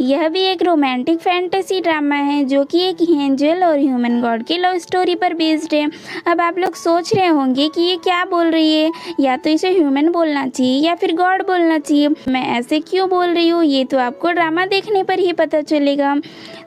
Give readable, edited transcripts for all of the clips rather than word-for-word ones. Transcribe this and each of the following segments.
यह भी एक रोमांटिक फैंटेसी ड्रामा है जो कि एक एंजल और ह्यूमन गॉड की लव स्टोरी पर बेस्ड है। अब आप लोग सोच रहे होंगे कि ये क्या बोल रही है, या तो इसे ह्यूमन बोलना चाहिए या फिर गॉड बोलना चाहिए। मैं ऐसे क्यों बोल रही हूँ ये तो आपको ड्रामा देखने पर ही पता चलेगा।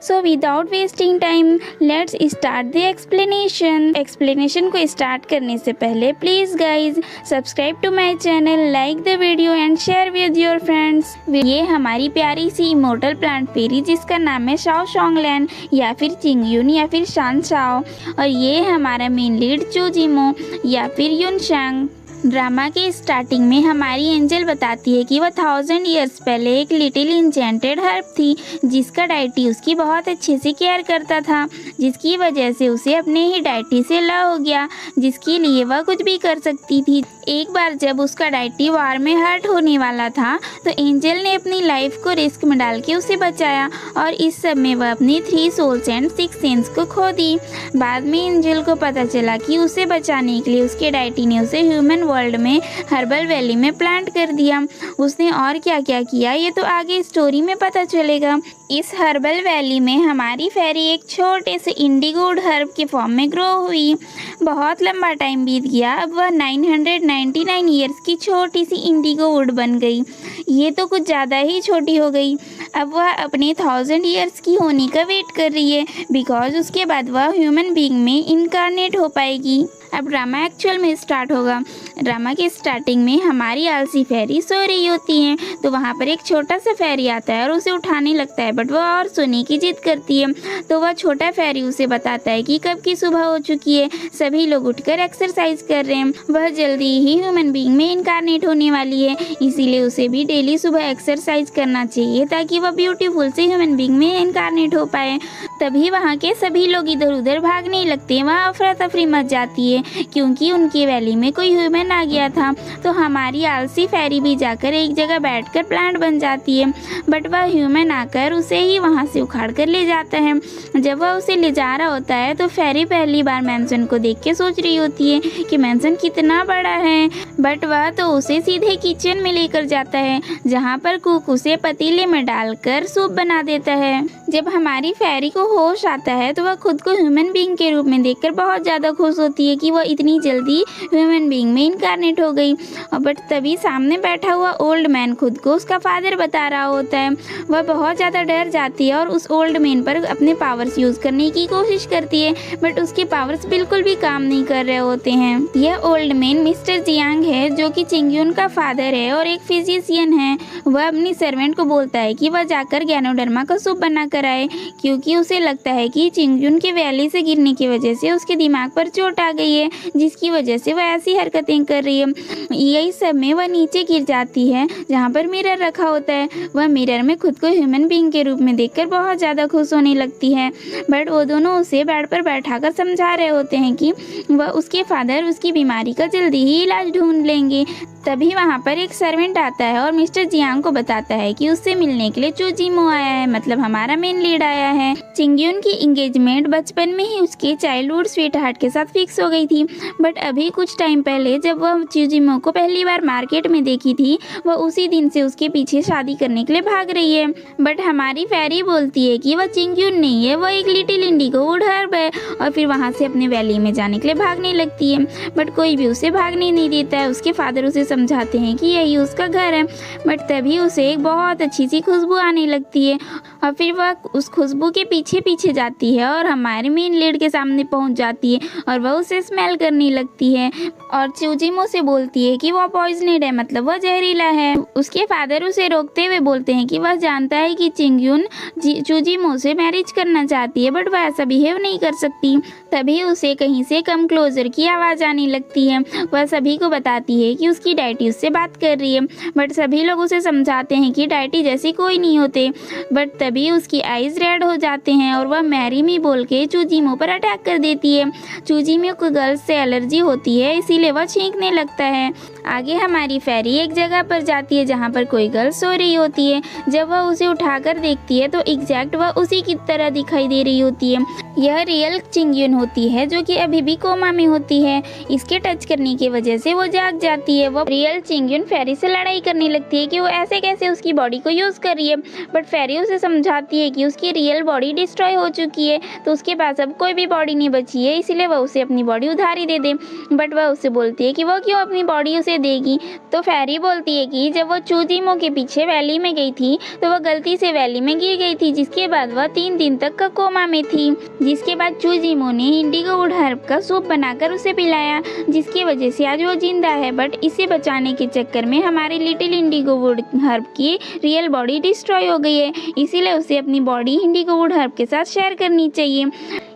So without wasting time let's start the explanation को स्टार्ट करने से पहले please guys subscribe to my channel, like the video and share with your friends. ये हमारी प्यारी सी इमोर्टल प्लांट फेरी जिसका नाम है शाओ शोंगलैन या फिर चिंगयुन या फिर शान शाओ, और ये हमारा मेन लीड चूजिमो या फिर युनशांग। ड्रामा के स्टार्टिंग में हमारी एंजल बताती है कि वह 1000 ईयर्स पहले एक लिटिल इंचेंटेड हर्ब थी जिसका डाइटी उसकी बहुत अच्छे से केयर करता था, जिसकी वजह से उसे अपने ही डाइटी से लव हो गया, जिसके लिए वह कुछ भी कर सकती थी। एक बार जब उसका डाइटी वार में हर्ट होने वाला था तो एंजल ने अपनी लाइफ को रिस्क में डाल के उसे बचाया, और इस सब में वह अपनी 3 सोल्स एंड 6 सेंस को खो दी। बाद में एंजल को पता चला कि उसे बचाने के लिए उसके डाइटी ने उसे ह्यूमन वर्ल्ड में हर्बल वैली में प्लांट कर दिया। उसने और क्या क्या किया ये तो आगे स्टोरी में पता चलेगा। इस हर्बल वैली में हमारी फेरी एक छोटे से इंडिगोड हर्ब के फॉर्म में ग्रो हुई। बहुत लंबा टाइम बीत गया, अब वह 999 ईयर्स की छोटी सी इंडिगो वुड बन गई। ये तो कुछ ज़्यादा ही छोटी हो गई। अब वह अपने 1000 ईयर्स की होने का वेट कर रही है बिकॉज उसके बाद वह ह्यूमन बीइंग में इनकारनेट हो पाएगी। अब ड्रामा एक्चुअल में स्टार्ट होगा। ड्रामा के स्टार्टिंग में हमारी आलसी फेरी सो रही होती है तो वहाँ पर एक छोटा सा फेरी आता है और उसे उठाने लगता है, बट वह और सोने की जिद करती है। तो वह छोटा फेरी उसे बताता है कि कब की सुबह हो चुकी है, सभी लोग उठकर एक्सरसाइज कर रहे हैं। वह जल्दी ही ह्यूमन बीइंग में इनकारनेट होने वाली है, इसीलिए उसे भी डेली सुबह एक्सरसाइज करना चाहिए ताकि वह ब्यूटीफुल से ह्यूमन बीइंग में इनकारनेट हो पाए। तभी वहाँ के सभी लोग इधर उधर भागने लगते हैं, वहाँ अफरा तफरी मच जाती है क्योंकि उनकी वैली में कोई ह्यूमन आ गया था। तो हमारी आलसी फेरी भी जाकर एक जगह बैठकर प्लांट बन जाती है, बट वह ह्यूमन आकर उसे ही वहाँ से उखाड़ कर ले जाता है। जब वह उसे ले जा रहा होता है तो फेरी पहली बार मैंसन को देख के सोच रही होती है कि मैंसन कितना बड़ा है, बट वह तो उसे सीधे किचन में लेकर जाता है जहाँ पर कुक उसे पतीले में डालकर सूप बना देता है। जब हमारी फेरी को होश आता है तो वह खुद को ह्यूमन बीइंग के रूप में देखकर बहुत ज़्यादा खुश होती है कि वह इतनी जल्दी ह्यूमन बीइंग में इनकारनेट हो गई। बट तभी सामने बैठा हुआ ओल्ड मैन खुद को उसका फादर बता रहा होता है। वह बहुत ज़्यादा डर जाती है और उस ओल्ड मैन पर अपने पावर्स यूज़ करने की कोशिश करती है, बट उसके पावर्स बिल्कुल भी काम नहीं कर रहे होते हैं। यह ओल्ड मैन मिस्टर जियांग है जो कि चिंगयुन का फादर है और एक फिजिशियन है। वह अपनी सर्वेंट को बोलता है कि वह जाकर गैनोडर्मा का सूप बना कर आए क्योंकि उसे लगता है कि चिंगयुन के वैली से गिरने की वजह से उसके दिमाग पर चोट आ गई है, जिसकी वजह से वह ऐसी हरकतें कर रही है। यही सब में वह नीचे गिर जाती है जहाँ पर मिरर रखा होता है। वह मिरर में खुद को ह्यूमन बीइंग के रूप में देखकर बहुत ज़्यादा खुश होने लगती है, बट वो दोनों उसे बेड पर बैठाकर समझा रहे होते हैं कि वह उसके फादर उसकी बीमारी का जल्दी ही इलाज ढूंढ लेंगे। तभी वहाँ पर एक सर्वेंट आता है और मिस्टर जियांग को बताता है कि उससे मिलने के लिए चूजिमो आया है, मतलब हमारा मेन लीड आया है। चिंगयुन की इंगेजमेंट बचपन में ही उसके चाइल्डहुड स्वीट हार्ट के साथ फिक्स हो गई थी, बट अभी कुछ टाइम पहले जब वह चूजिमो को पहली बार मार्केट में देखी थी वह उसी दिन से उसके पीछे शादी करने के लिए भाग रही है। बट हमारी फेरी बोलती है कि वह चिंगयुन नहीं है, वह एक लिटिल इंडिगो वुड हर्ब है, और फिर वहाँ से अपने वैली में जाने के लिए भागने लगती है, बट कोई भी उसे भागने नहीं देता है। उसके फादर उसे समझाते हैं कि यही उसका घर है, बट तभी उसे एक बहुत अच्छी सी खुशबू आने लगती है और फिर वह उस खुशबू के पीछे पीछे जाती है और हमारे मेन लीड के सामने पहुंच जाती है और वह उसे स्मेल करने लगती है और चूजिमो से बोलती है कि वह पॉइजनेड है, मतलब वह जहरीला है। उसके फादर उसे रोकते हुए बोलते हैं कि वह जानता है कि चिंगयुन चूजिमो से मैरिज करना चाहती है, बट वह ऐसा बिहेव नहीं कर सकती। तभी उसे कहीं से कम क्लोजर की आवाज़ आने लगती है। वह सभी को बताती है कि उसकी डाइटी उससे बात कर रही है, बट सभी लोग उसे समझाते हैं कि डाइटी जैसी कोई नहीं होते। बट तभी उसकी आईज रेड हो जाते हैं और वह मैरी मी बोल के चूजिमो पर अटैक कर देती है। चूजिमो को गर्ल्स से एलर्जी होती है, इसीलिए वह छींकने लगता है। आगे हमारी फेरी एक जगह पर जाती है जहाँ पर कोई गर्ल सो रही होती है। जब वह उसे उठाकर देखती है तो एग्जैक्ट वह उसी की तरह दिखाई दे रही होती है। यह रियल चिंगयुन होती है जो कि अभी भी कोमा में होती है। इसके टच करने की वजह से वो जाग जाती है। वो रियल चिंगयुन फेरी से लड़ाई करने लगती है कि वो ऐसे कैसे उसकी बॉडी को यूज कर रही है, बट फेरी उसे समझाती है कि उसकी रियल बॉडी डिस्ट्रॉय हो चुकी है, तो उसके पास अब कोई भी बॉडी नहीं बची है, इसलिए वह उसे अपनी बॉडी उधारी दे दे। बट वह उससे बोलती है कि वो क्यों अपनी बॉडी उसे देगी। तो फेरी बोलती है कि जब वो चूजीमो के पीछे वैली में गई थी तो वह गलती से वैली में गिर गई थी, जिसके बाद वह 3 दिन तक का कोमा में थी। जिसके बाद चूजीमो ने इंडिगो वुड हर्ब का सूप बनाकर उसे पिलाया, जिसकी वजह से आज वो जिंदा है। बट इसे बचाने के चक्कर में हमारी लिटिल इंडिगो वुड हर्ब की रियल बॉडी डिस्ट्रॉय हो गई है, इसीलिए उसे अपनी बॉडी इंडिगो वुड हर्ब के साथ शेयर करनी चाहिए।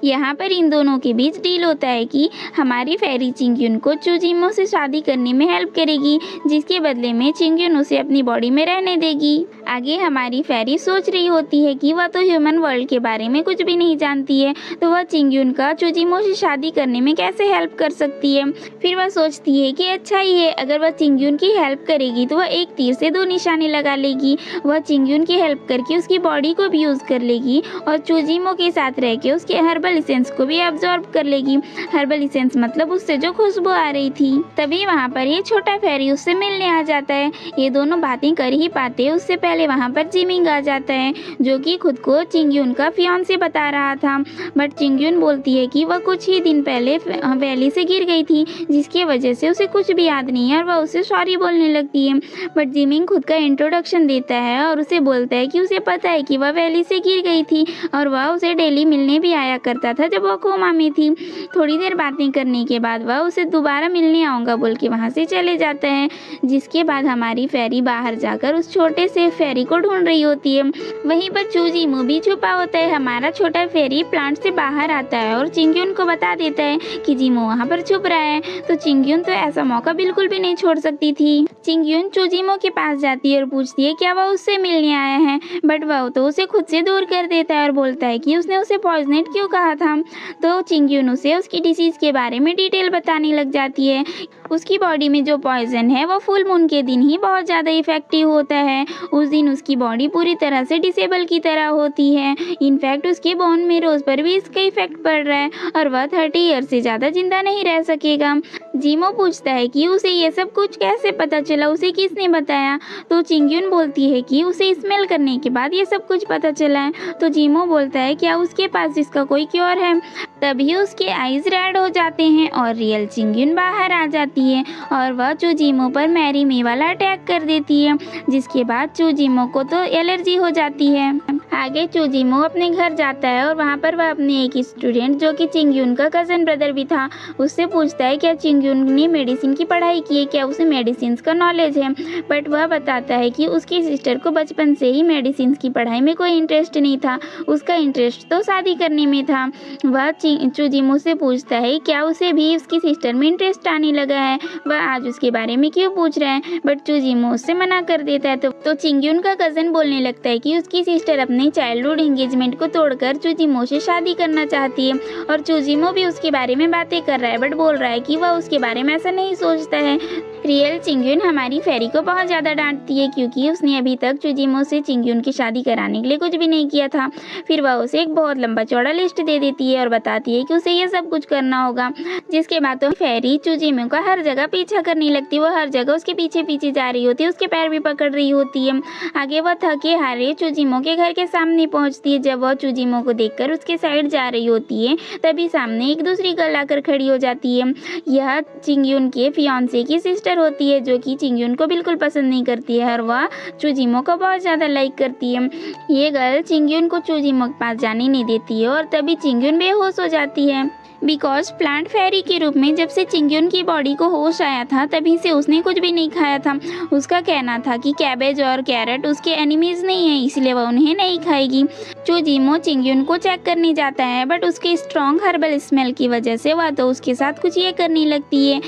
यहाँ पर इन दोनों के बीच डील होता है कि हमारी फेरी चिंगयुन को चूजीमो से शादी करने में हेल्प करेगी, जिसके बदले में चिंगयुन उसे अपनी बॉडी में रहने देगी। आगे हमारी फेरी सोच रही होती है कि वह तो ह्यूमन वर्ल्ड के बारे में कुछ भी नहीं जानती है, तो वह चिंगयुन का चूजीमो से शादी करने में कैसे हेल्प कर सकती है। फिर वह सोचती है कि अच्छा ही है, अगर वह चिंगयुन की हेल्प करेगी तो वह एक तीर से 2 निशाने लगा लेगी। वह चिंगयुन की हेल्प करके उसकी बॉडी को भी यूज कर लेगी और चूजीमो के साथ रह के उसके हर्बल इसेंस को भी अब्सॉर्ब कर लेगी। हर्बल इसेंस मतलब उससे जो खुशबू आ रही थी। तभी वहाँ पर ये छोटा फेरी उससे मिलने आ जाता है। ये दोनों बातें कर ही पाते उससे पहले वहाँ पर जिमिंग आ जाता है, जो कि खुद को चिंगयुन का फियांसे बता रहा था। बट चिंगयुन बोलती है कि वह कुछ ही दिन पहले वैली से गिर गई थी, जिसकी वजह से उसे कुछ भी याद नहीं है और वह उसे सॉरी बोलने लगती है। बट जिमिंग खुद का इंट्रोडक्शन देता है और उसे बोलता है कि उसे पता है कि वह वैली से गिर गई थी और वह उसे डेली मिलने भी आया करता था जब वह कोमा में थी। थोड़ी देर बातें करने के बाद वह उसे दोबारा मिलने आऊँगा बोल के वहाँ से चले जाता है। जिसके बाद हमारी फेरी बाहर जाकर उस छोटे से फेरी को ढूंढ रही होती है। वहीं पर चूजीमो भी छुपा होता है। हमारा छोटा फेरी प्लांट से बाहर आता है और चिंगयुन को बता देता है कि जीमो वहाँ पर छुप रहा है। तो चिंगयुन तो ऐसा मौका बिल्कुल भी नहीं छोड़ सकती थी। चिंगयुन चूजीमो के पास जाती है और पूछती है क्या वह उससे मिलने आया है, बट वह तो उसे खुद से दूर कर देता है और बोलता है कि उसने उसे पॉइजनेट क्यों कहा था। तो चिंगयुन उसे उसकी डिसीज के बारे में डिटेल बताने लग जाती है। उसकी बॉडी में जो पॉइजन है वो फुल मून के दिन ही बहुत ज़्यादा इफेक्टिव होता है। उस दिन उसकी बॉडी पूरी तरह से डिसेबल की तरह होती है। इनफैक्ट उसके बोन मेरोज पर भी इसका इफेक्ट पड़ रहा है और वह 30 ईयर से ज़्यादा जिंदा नहीं रह सकेगा। जीमो पूछता है कि उसे ये सब कुछ कैसे पता चला, उसे किसने बताया। तो चिंगयुन बोलती है कि उसे स्मेल करने के बाद ये सब कुछ पता चला है। तो जीमो बोलता है क्या उसके पास इसका कोई क्योर है। तभी उसके आईज रेड हो जाते हैं और रियल चिंगयुन बाहर आ जाती है और वह चूजीमो पर मैरी मी वाला अटैक कर देती है, जिसके बाद चूजीमो को तो एलर्जी हो जाती है। आगे चूजीमो अपने घर जाता है और वहाँ पर वह अपने एक स्टूडेंट जो कि चिंगयुन का कजन ब्रदर भी था उससे पूछता है क्या चिंगयुन ने मेडिसिन की पढ़ाई की है, क्या उसे मेडिसिन का नॉलेज है। बट वह बताता है कि उसकी सिस्टर को बचपन से ही मेडिसिन की पढ़ाई में कोई इंटरेस्ट नहीं था, उसका इंटरेस्ट तो शादी करने में था। वह चूजीमो से पूछता है क्या उसे भी उसकी सिस्टर में इंटरेस्ट आने लगा है, वह आज उसके बारे में क्यों पूछ रहा है। बट चूजीमो उससे मना कर देता है। तो चिंगयुन का कजन बोलने लगता है कि उसकी सिस्टर अपने चाइल्डहुड एंगेजमेंट को तोड़कर चूजीमो से शादी करना चाहती है और चूजीमो भी उसके बारे में बातें कर रहा है, बट बोल रहा है कि वह उसके बारे में ऐसा नहीं सोचता है। रियल चिंगयुन हमारी फेरी को बहुत ज़्यादा डांटती है क्योंकि उसने अभी तक चूजीमो से चिंगयुन की शादी कराने के लिए कुछ भी नहीं किया था। फिर वह उसे एक बहुत लंबा चौड़ा लिस्ट दे देती है और बताती है कि उसे ये सब कुछ करना होगा। जिसके बाद तो फेरी चूजीमो का हर जगह पीछा करने लगती है। वो हर जगह उसके पीछे पीछे जा रही होती है, उसके पैर भी पकड़ रही होती है। आगे वह थके हारे चूजीमो के घर के सामने पहुंचती है। जब वह चूजीमो को देखकर उसके साइड जा रही होती है तभी सामने एक दूसरी गर्ल आकर खड़ी हो जाती है। यह चिंगयुन के फियांसे की सिस्टर होती है जो कि चिंगयुन को बिल्कुल पसंद नहीं करती है और वह चूजीमो को बहुत ज़्यादा लाइक करती है। ये गर्ल चिंगयुन को चूजीमो के पास जाने नहीं देती है और तभी चिंगयुन बेहोश हो जाती है। बिकॉज प्लांट फेरी के रूप में जब से चिंगयुन की बॉडी को होश आया था तभी से उसने कुछ भी नहीं खाया था। उसका कहना था कि कैबेज और कैरेट उसके एनिमीज नहीं है, इसलिए वह उन्हें नहीं खाएगी। चो जिमो चिंगयुन को चेक करने जाता है, बट उसके स्ट्रॉन्ग हर्बल स्मेल की वजह से वह तो उसके साथ कुछ ये करने लगती है।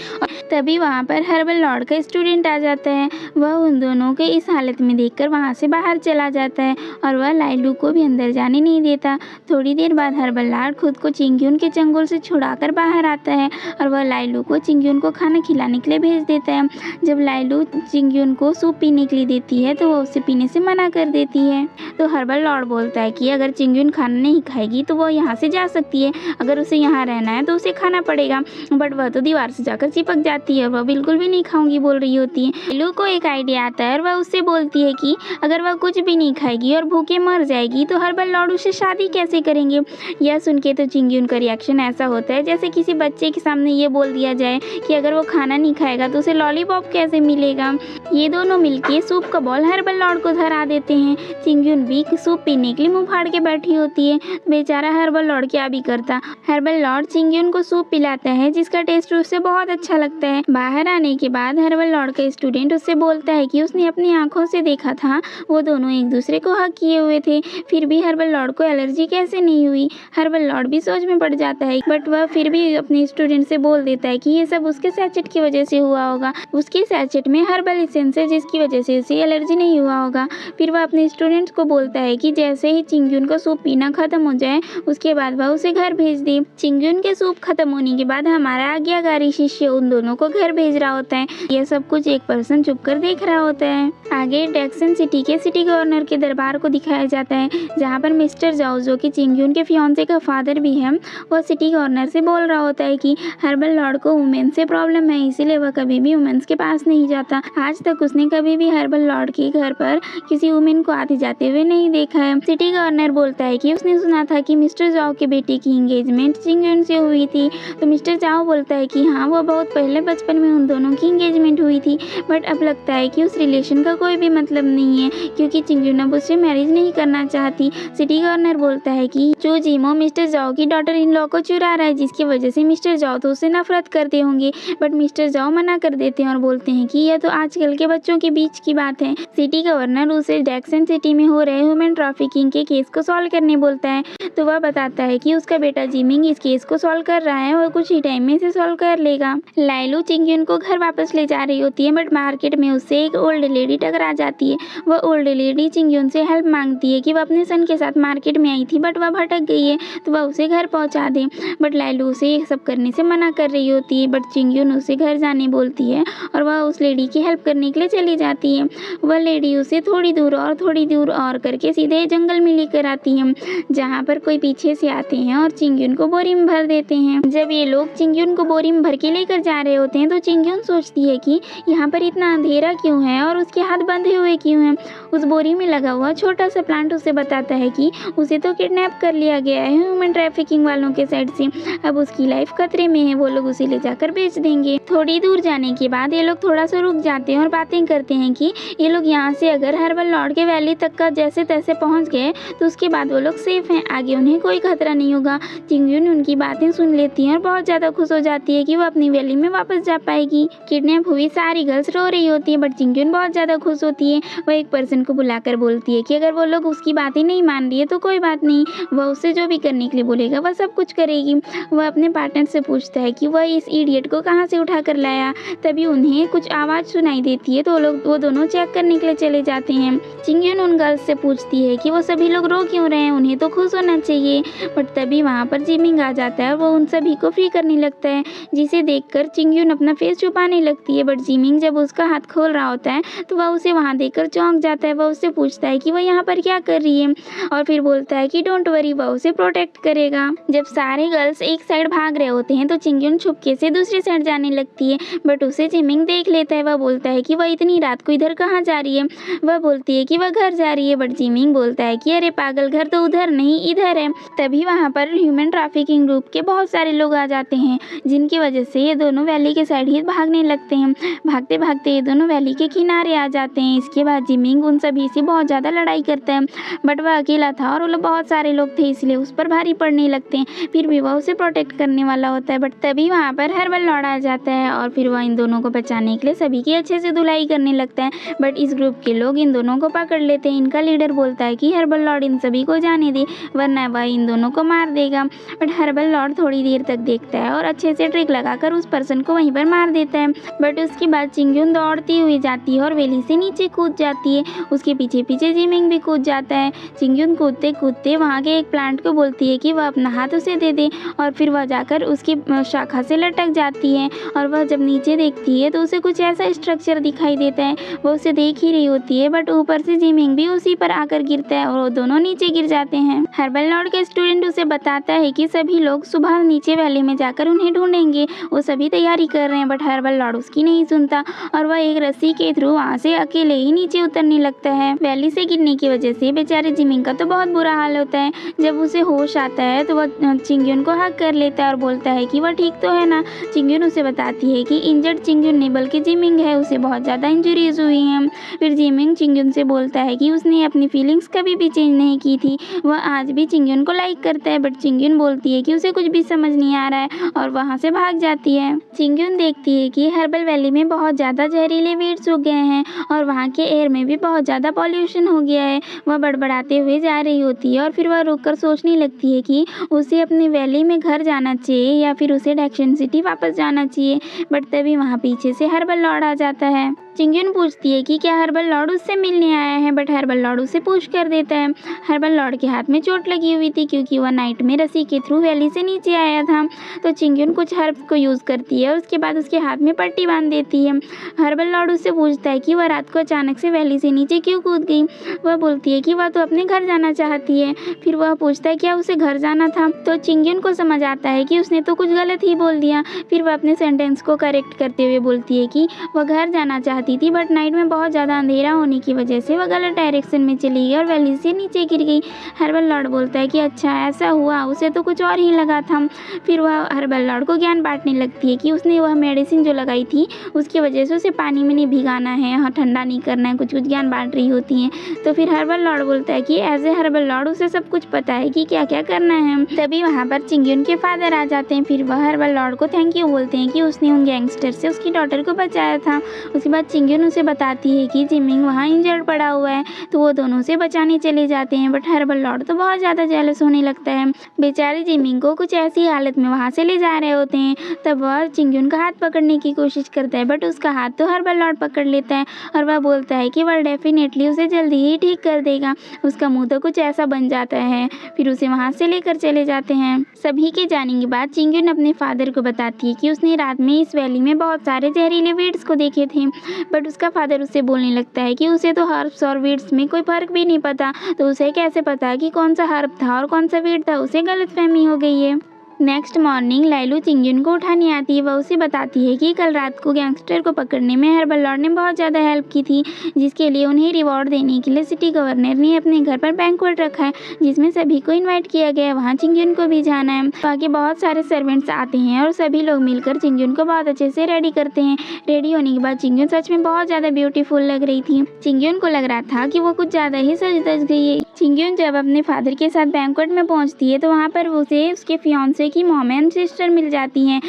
तभी वहाँ पर हर्बल लॉर्ड का स्टूडेंट आ जाता है। वह उन दोनों के इस हालत में देखकर वहाँ से बाहर चला जाता है और वह लाइलू को भी अंदर जाने नहीं देता। थोड़ी देर बाद हर्बल लॉर्ड खुद को चिंगयुन के चंगुल से छुड़ाकर बाहर आता है और वह लाइलू को चिंगयुन को खाना खिलाने के लिए भेज देता है। जब लाइलू चिंगयुन को सूप पीने के लिए देती है तो वह उसे पीने से मना कर देती है। तो हर्बल लॉर्ड बोलता है कि अगर चिंगयुन खाना नहीं खाएगी तो वह यहाँ से जा सकती है, अगर उसे यहाँ रहना है तो उसे खाना पड़ेगा। बट वह तो दीवार से जाकर चिपक जाती है, वह बिल्कुल भी नहीं खाऊंगी बोल रही होती है। लाइलू को एक आइडिया आता है और वह उससे बोलती है कि अगर वह कुछ भी नहीं खाएगी और भूखे मर जाएगी तो हर्बल लॉर्ड उसे शादी कैसे करेंगे। यह सुन के तो चिंगयुन का रिएक्शन ऐसा होता है जैसे किसी बच्चे के सामने ये बोल दिया जाए कि अगर वो खाना नहीं खाएगा तो उसे लॉलीपॉप कैसे मिलेगा। ये दोनों मिलके सूप का बॉल हर्बल लॉर्ड को धरा देते हैं। चिंगयुन भी सूप पीने के लिए मुंह फाड़ के बैठी होती है। बेचारा हर्बल लॉर्ड क्या भी करता। हर्बल लॉर्ड चिंगयुन को सूप पिलाता है जिसका टेस्ट उसे बहुत अच्छा लगता है। बाहर आने के बाद हर्बल लॉर्ड का स्टूडेंट उससे बोलता है कि उसने अपनी आंखों से देखा था वो दोनों एक दूसरे को हग किए हुए थे, फिर भी हर्बल लॉर्ड को एलर्जी कैसे नहीं हुई। हर्बल लॉर्ड भी सोच में पड़ जाता है, बट वह फिर भी अपने स्टूडेंट से बोल देता है कि ये सब उसके सैचेट की वजह से हुआ होगा। उसके सैचेट में हर्बल एसेंस है जिसकी वजह से उसे एलर्जी नहीं हुआ होगा। फिर वह अपने स्टूडेंट्स को बोलता है कि जैसे ही चिंगयुन का सूप पीना खत्म हो जाए उसके बाद वह उसे घर भेज दे। चिंगयुन के सूप खत्म होने के बाद हमारा आज्ञाकारी शिष्य उन दोनों को घर भेज रहा होता है। यह सब कुछ एक पर्सन चुप कर देख रहा होता है। आगे डैक्सन सिटी के सिटी गवर्नर के दरबार को दिखाया जाता है जहाँ पर मिस्टर जाओ जो कि चिंगयुन के फियांसे का फादर भी है, वह सिटी गवर्नर से बोल रहा होता है कि हर्बल लॉर्ड को वुमेन से प्रॉब्लम है, इसीलिए वह कभी भी वुमेन्स के पास नहीं जाता। आज तक उसने कभी भी हर्बल लॉर्ड के घर पर किसी वुमेन को आते जाते हुए नहीं देखा है। सिटी गवर्नर बोलता है कि उसने सुना था कि मिस्टर जाओ के बेटे की एंगेजमेंट चिंगयुन से हुई थी। तो मिस्टर जाओ बोलता है कि हाँ, वो बहुत पहले बचपन में उन दोनों की एंगेजमेंट हुई थी, बट अब लगता है कि उस रिलेशन का कोई भी मतलब नहीं है क्योंकि चिंगयुन अब उससे मैरिज नहीं करना चाहती। सिटी गवर्नर बोलता है कि चो जिमो मिस्टर जाओ की डॉटर इन लॉ को चुरा रहा है जिसकी वजह से मिस्टर जाओ तो उससे नफरत करते होंगे, बट मिस्टर जाओ मना कर देते हैं और बोलते हैं कि यह तो आजकल के बच्चों के बीच की बात है। सिटी गवर्नर उसे डैक्सन सिटी में हो रहे ह्यूमन ट्रैफिकिंग के केस को सॉल्व करने बोलता है। तो वह बताता है कि उसका बेटा जिमिंग इस केस को सॉल्व कर रहा है और कुछ ही टाइम में इसे सॉल्व कर लेगा। लाइलू चिंगयुन को घर वापस ले जा रही होती है, बट मार्केट में उससे एक ओल्ड लेडी टकरा जाती है। वह ओल्ड लेडी चिंगयुन से हेल्प मांगती है कि वह अपने सन के साथ मार्केट में आई थी बट वह भटक गई है तो वह उसे घर पहुंचा दे, बट लाइलू उसे ये सब करने से मना कर रही होती है। बट चिंगयुन उसे घर जाने बोलती है और वह उस लेडी की हेल्प करने के लिए चली जाती है। वह लेडी उसे थोड़ी दूर और करके सीधे जंगल में लेकर आती है जहाँ पर कोई पीछे से आते हैं और चिंगयुन को बोरी में भर देते हैं। जब ये लोग चिंगयुन को बोरी में भर के लेकर जा रहे होते हैं तो चिंगयुन सोचती है कि यहाँ पर इतना अंधेरा क्यों है और उसके हाथ बंधे हुए क्यों हैं। उस बोरी में लगा हुआ छोटा सा प्लांट उसे बताता है कि उसे तो किडनैप कर लिया गया है ह्यूमन ट्रैफिकिंग वालों के साइड से, अब उसकी लाइफ खतरे में है, वो लोग उसे ले जाकर बेच देंगे। थोड़ी दूर जाने के बाद ये लोग थोड़ा सा रुक जाते हैं और बातें करते हैं कि ये लोग यहाँ से अगर हर्बल लॉर्ड के वैली तक का जैसे तैसे पहुँच गए तो उसके बाद वो लोग सेफ हैं, आगे उन्हें कोई खतरा नहीं होगा। चिंगयुन उनकी बातें सुन लेती है और बहुत ज़्यादा खुश हो जाती है कि वो अपनी वैली में वापस जा पाएगी। किडनैप हुई सारी गर्ल्स रो रही होती है, बट चिंगयुन बहुत ज़्यादा खुश होती है। वह एक पर्सन को बुलाकर बोलती है कि अगर वो लोग उसकी बातें नहीं मान रही है तो कोई बात नहीं, वह उससे जो भी करने के लिए बोलेगा वह सब कुछ करेगी। वह अपने पार्टनर से पूछता है कि वह इस इडियट को कहाँ से उठा कर लाया। तभी उन्हें कुछ आवाज़ सुनाई देती है तो वो दोनों चेक करने के लिए चले जाते हैं। चिंगयुन उन गर्ल्स से पूछती है कि वो सभी लोग रो क्यों रहे हैं, उन्हें तो खुश होना चाहिए। बट तभी वहाँ पर जिमिंग आ जाता है, वो उन सभी को फ्री करने लगता है, जिसे देखकर चिंगयुन अपना फेस छुपाने लगती है। बट जिमिंग जब उसका हाथ खोल रहा होता है तो वह उसे वहाँ देखकर चौंक जाता है। वह उससे पूछता है कि वह यहाँ पर क्या कर रही है और फिर बोलता है कि डोंट वरी, वह उसे प्रोटेक्ट करेगा। जब सारे गर्ल्स एक साइड भाग रहे होते हैं तो चिंगयुन छुपके से दूसरी साइड जाने लगती है, बट उसे जिमिंग देख लेता है। वह बोलता है कि वह इतनी रात को इधर कहाँ जा रही है। वह बोलती है कि वह घर जा रही है, बट जिमिंग बोलता है कि अरे पागल, घर तो उधर नहीं इधर है। तभी वहाँ पर ह्यूमन ट्रैफिकिंग ग्रुप के बहुत सारे लोग आ जाते हैं, जिनकी वजह से ये दोनों वैली के साइड ही भागने लगते हैं। भागते भागते ये दोनों वैली के किनारे आ जाते हैं। इसके बाद जिमिंग उन सभी से बहुत ज़्यादा लड़ाई करता है, बट वह अकेला था और वो लोग बहुत सारे लोग थे इसलिए उस पर भारी पड़ने लगते हैं। फिर भी वह उसे प्रोटेक्ट करने वाला होता है, बट तभी वहाँ पर हर्बल लॉर्ड आ जाता है और फिर वह इन दोनों को बचाने के लिए सभी की अच्छे से धुलाई करने लगता है। बट इस ग्रुप के लोग इन दोनों को पकड़ लेते हैं। इनका लीडर बोलता है कि हर्बल लॉर्ड इन सभी को जाने दे, वरना वह इन दोनों को मार देगा। बट हर्बल लॉर्ड थोड़ी देर तक देखता है और अच्छे से ट्रिक लगाकर उस पर्सन को वहीं पर मार देता है। बट उसके बाद चिंगयुन दौड़ती हुई जाती है और वेली से नीचे कूद जाती है। उसके पीछे पीछे जिमिंग भी कूद जाता है। चिंगयुन कूदते कूदते वहाँ के एक प्लांट को बोलती है कि वह अपना हाथ उसे दे दे, और फिर वह जाकर उसकी शाखा से लटक जाती है। और वह जब नीचे देखती है तो उसे कुछ ऐसा स्ट्रक्चर दिखाई देता है। वह उसे देख ही रही होती है, बट ऊपर से जिमिंग भी उसी पर आकर गिरता है और वो दोनों नीचे गिर जाते हैं। हर्बल लॉर्ड के स्टूडेंट उसे बताता है कि सभी लोग सुबह नीचे वैली में जाकर उन्हें ढूंढेंगे। वो सभी तैयारी कर रहे हैं, बट हर्बल लॉर्ड उसकी नहीं सुनता और वह एक रस्सी के थ्रू वहाँ से अकेले ही नीचे उतरने लगता है। वैली से गिरने की वजह से बेचारे जिमिंग का तो बहुत बुरा हाल होता है। जब उसे होश आता है तो वह चिंगयुन को हक कर लेता है और बोलता है कि वह ठीक तो है ना। चिंगयुन उसे बताती है कि इंजर्ड चिंगयुन नहीं बल्कि जिमिंग है, उसे बहुत ज़्यादा इंजरीज हुई हैं। फिर जिमिंग चिंगयुन से बोलता है कि उसने अपनी फीलिंग्स कभी भी चेंज नहीं की थी, वह आज भी चिंगयुन को लाइक करता है। बट चिंगयुन बोलती है कि उसे कुछ भी समझ नहीं आ रहा है और वहाँ से भाग जाती है। चिंगयुन देखती है कि हर्बल वैली में बहुत ज़्यादा जहरीले वीड्स उग गए हैं और वहाँ के एयर में भी बहुत ज़्यादा पॉल्यूशन हो गया है। वह बड़बड़ाते हुए जा रही होती है और फिर वह रुककर सोचने लगती है कि उसे अपनी वैली में घर जाना चाहिए या फिर उसे डैक्शन सिटी वापस जाना चाहिए। बट तभी वहाँ पीछे से हर्बल लॉर्ड आ जाता है। चिंगयुन पूछती है कि क्या हर्बल लॉर्ड उससे मिलने आया है, बट हर्बल लॉर्ड उसे पुश कर देता है। हर्बल लॉर्ड के हाथ में चोट लगी हुई थी क्योंकि वह नाइट में रस्सी के थ्रू वैली से नीचे आया था। तो चिंगयुन कुछ हर्ब्स को यूज़ करती है और उसके बाद उसके हाथ में पट्टी बांध देती है। हर्बल लॉर्ड उससे पूछता है कि वह रात को अचानक से वैली से नीचे क्यों कूद गई। वह बोलती है कि वह तो अपने घर जाना चाहती है। फिर वह पूछता है क्या उसे घर जाना था, तो चिंगयुन को समझ आता है कि उसने तो कुछ गलत ही बोल दिया। फिर वह अपने सेंटेंस को करेक्ट करते हुए बोलती है कि वह घर जाना चाहती थी, बट नाइट में बहुत ज़्यादा अंधेरा होने की वजह से वह गलत डायरेक्शन में चली गई और वैली से नीचे गिर गई। हर्बल लॉर्ड बोलता है कि अच्छा ऐसा हुआ, उसे तो कुछ और ही लगा था। फिर वह हर्बल लॉर्ड को ज्ञान बांटने लगती है कि उसने वह मेडिसिन जो लगाई थी उसकी वजह से उसे पानी में नहीं भिगाना है, हाँ ठंडा नहीं करना है, कुछ कुछ ज्ञान बांट रही होती हैं। तो फिर हर्बल लॉर्ड बोलता है कि एज ए हर्बल लॉर्ड उसे सब कुछ पता है कि क्या क्या करना है। तभी वहाँ पर चिंगयुन के फादर आ जाते हैं। फिर वह हर्बल लॉर्ड को थैंक यू बोलते हैं कि उसने उन गैंगस्टर से उसकी डॉटर को बचाया था। उसके बाद चिंगयुन उसे बताती है कि जिमिंग वहाँ इंजर्ड पड़ा हुआ है, तो वो दोनों से बचाने चले जाते हैं। बट हर्बल लॉर्ड तो बहुत ज़्यादा जेलस होने लगता है। बेचारे जिमिंग को कुछ ऐसी हालत में वहाँ से ले जा रहे होते हैं, तब वह चिंगयुन का हाथ पकड़ने की कोशिश करता है, बट उसका हाथ तो हर्बल लॉर्ड पकड़ लेता है और वह बोलता है कि वह डेफिनेटली उसे जल्दी ही ठीक कर देगा। उसका मुंह तो कुछ ऐसा बन जाता है। फिर उसे वहाँ से लेकर चले जाते हैं। सभी के जाने के बाद चिंगयुन अपने फादर को बताती है कि उसने रात में इस वैली में बहुत सारे जहरीले वीड्स को देखे थे। बट उसका फादर उससे बोलने लगता है कि उसे तो हर्ब्स और वीड्स में कोई फर्क भी नहीं पता, तो उसे कैसे पता कि कौन सा हर्ब था और कौन सा वीड था, उसे गलतफहमी हो गई है। नेक्स्ट मॉर्निंग लाइलू चिंगयुन को उठाने आती है। वह उसे बताती है कि कल रात को गैंगस्टर को पकड़ने में हर्बल लॉर्ड ने बहुत ज़्यादा हेल्प की थी, जिसके लिए उन्हें रिवॉर्ड देने के लिए सिटी गवर्नर ने अपने घर पर बैंक्वेट रखा है, जिसमें सभी को इनवाइट किया गया है। वहाँ चिंगयुन को भी जाना है। वहाँ के बहुत सारे सर्वेंट्स आते हैं और सभी लोग मिलकर चिंगयुन को बहुत अच्छे से रेडी करते हैं। रेडी होने के बाद चिंगयुन सच में बहुत ज़्यादा ब्यूटीफुल लग रही थी। चिंगयुन को लग रहा था कि वो कुछ ज़्यादा ही सज धज गई है। चिंगयुन जब अपने फादर के साथ बैंक्वेट में पहुँचती है तो वहाँ पर उसे उसके फियांसे की मॉम एंड सिस्टर मिल जाती हैं।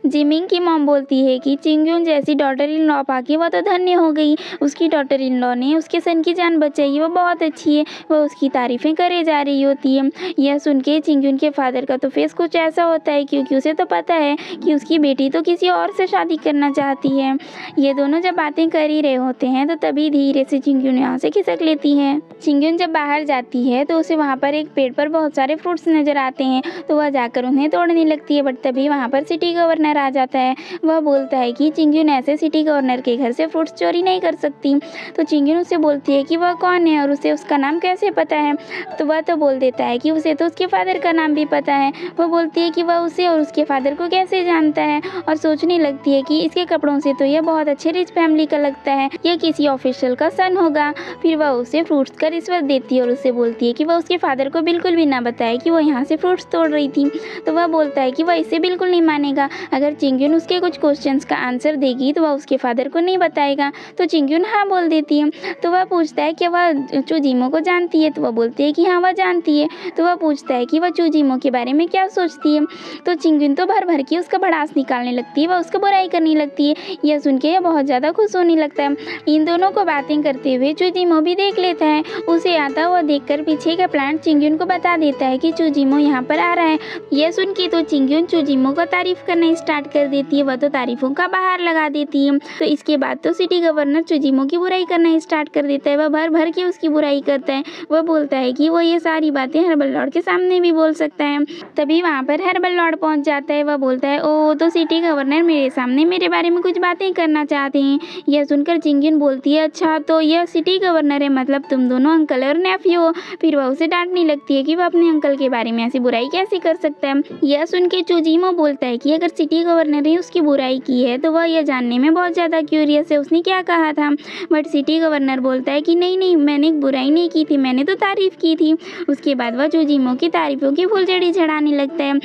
जिमिंग की मॉम बोलती है कि चिंगयुन जैसी डॉटर इन लॉ पाके वह तो धन्य हो गई, उसकी डॉटर इन लॉ ने उसके सन की जान बचाई, वो बहुत अच्छी है। वह उसकी तारीफ़ें करे जा रही होती है। यह सुन के चिंगयुन के फादर का तो फेस कुछ ऐसा होता है क्योंकि उसे तो पता है कि उसकी बेटी तो किसी और से शादी करना चाहती है। ये दोनों जब बातें कर ही रहे होते हैं तो तभी धीरे से चिंगयुन यहाँ से खिसक लेती है। चिंगयुन जब बाहर जाती है तो उसे वहाँ पर एक पेड़ पर बहुत सारे फ्रूट्स नजर आते हैं, तो वह जाकर उन्हें तोड़ने लगती है। बट तभी वहाँ पर सिटी गवर्नर आ जाता है। वह बोलता है कि चिंगयुन ऐसे सिटी गवर्नर के घर से फ्रूट्स चोरी नहीं कर सकती। तो चिंगयुन उससे बोलती है कि वह कौन है और उसे उसका नाम कैसे पता है। तो वह तो बोल देता है कि उसे तो उसके फादर का नाम भी पता है। वह बोलती है कि वह उसे और उसके फादर को कैसे जानता है और सोचने लगती है कि इसके कपड़ों से तो यह बहुत अच्छे रिच फैमिली का लगता है, यह किसी ऑफिशियल का सन होगा। फिर वह उसे फ्रूट्स का रिश्वत देती है और उससे बोलती है कि वह उसके फादर को बिल्कुल भी ना बताए कि वह यहाँ से फ्रूट्स तोड़ रही थी। तो वह बोलता है कि वह इसे बिल्कुल नहीं मानेगा। अगर अगर चिंगयुन उसके कुछ क्वेश्चंस का आंसर देगी तो वह उसके फादर को नहीं बताएगा। तो चिंगयुन हाँ बोल देती है। तो वह पूछता है कि वह चूजिमो को जानती है। तो वह बोलती है कि हाँ वह जानती है। तो वह पूछता है कि वह चूजिमो के बारे में क्या सोचती है। तो चिंगयुन तो भर भर के उसका भड़ास निकालने लगती है, वह उसका बुराई करने लगती है। यह सुन के यह बहुत ज़्यादा खुश होने लगता है। इन दोनों को बातें करते हुए चूजिमो भी देख लेता है। उसे आता हुआ देखकर पीछे का प्लान चिंगयुन को बता देता है कि चूजिमो यहाँ पर आ रहा है। यह सुन के तो चिंगयुन चूजिमो को तारीफ करना स्टार्ट कर देती है। वह तो तारीफों का बहार लगा देती है। तो इसके बाद तो सिटी गवर्नर चूजिमो की बुराई करना स्टार्ट कर देता है। वह भर भर के उसकी बुराई करता है। वह बोलता है कि वो ये सारी बातें हर्बल लॉर्ड के सामने भी बोल सकता है। तभी वहाँ पर हर्बल लॉर्ड पहुँच जाता है। वह बोलता है ओ तो सिटी गवर्नर मेरे सामने मेरे बारे में कुछ बातें करना चाहते हैं। यह सुनकर चिंगयुन बोलती है अच्छा तो यह सिटी गवर्नर है, मतलब तुम दोनों अंकल और नेफ्यू हो। फिर वह उसे डांटने लगती है कि वह अपने अंकल के बारे में ऐसी बुराई कैसे कर सकता है। यह सुन के चूजिमो बोलता है कि अगर सिटी गवर्नर ने उसकी बुराई की है तो वह यह जानने में बहुत ज़्यादा क्यूरियस है उसने क्या कहा था। बट सिटी गवर्नर बोलता है कि नहीं नहीं मैंने बुराई नहीं की थी, मैंने तो तारीफ़ की थी। उसके बाद वह चूजिमो की तारीफों की फुलझड़ी चढ़ाने लगता है।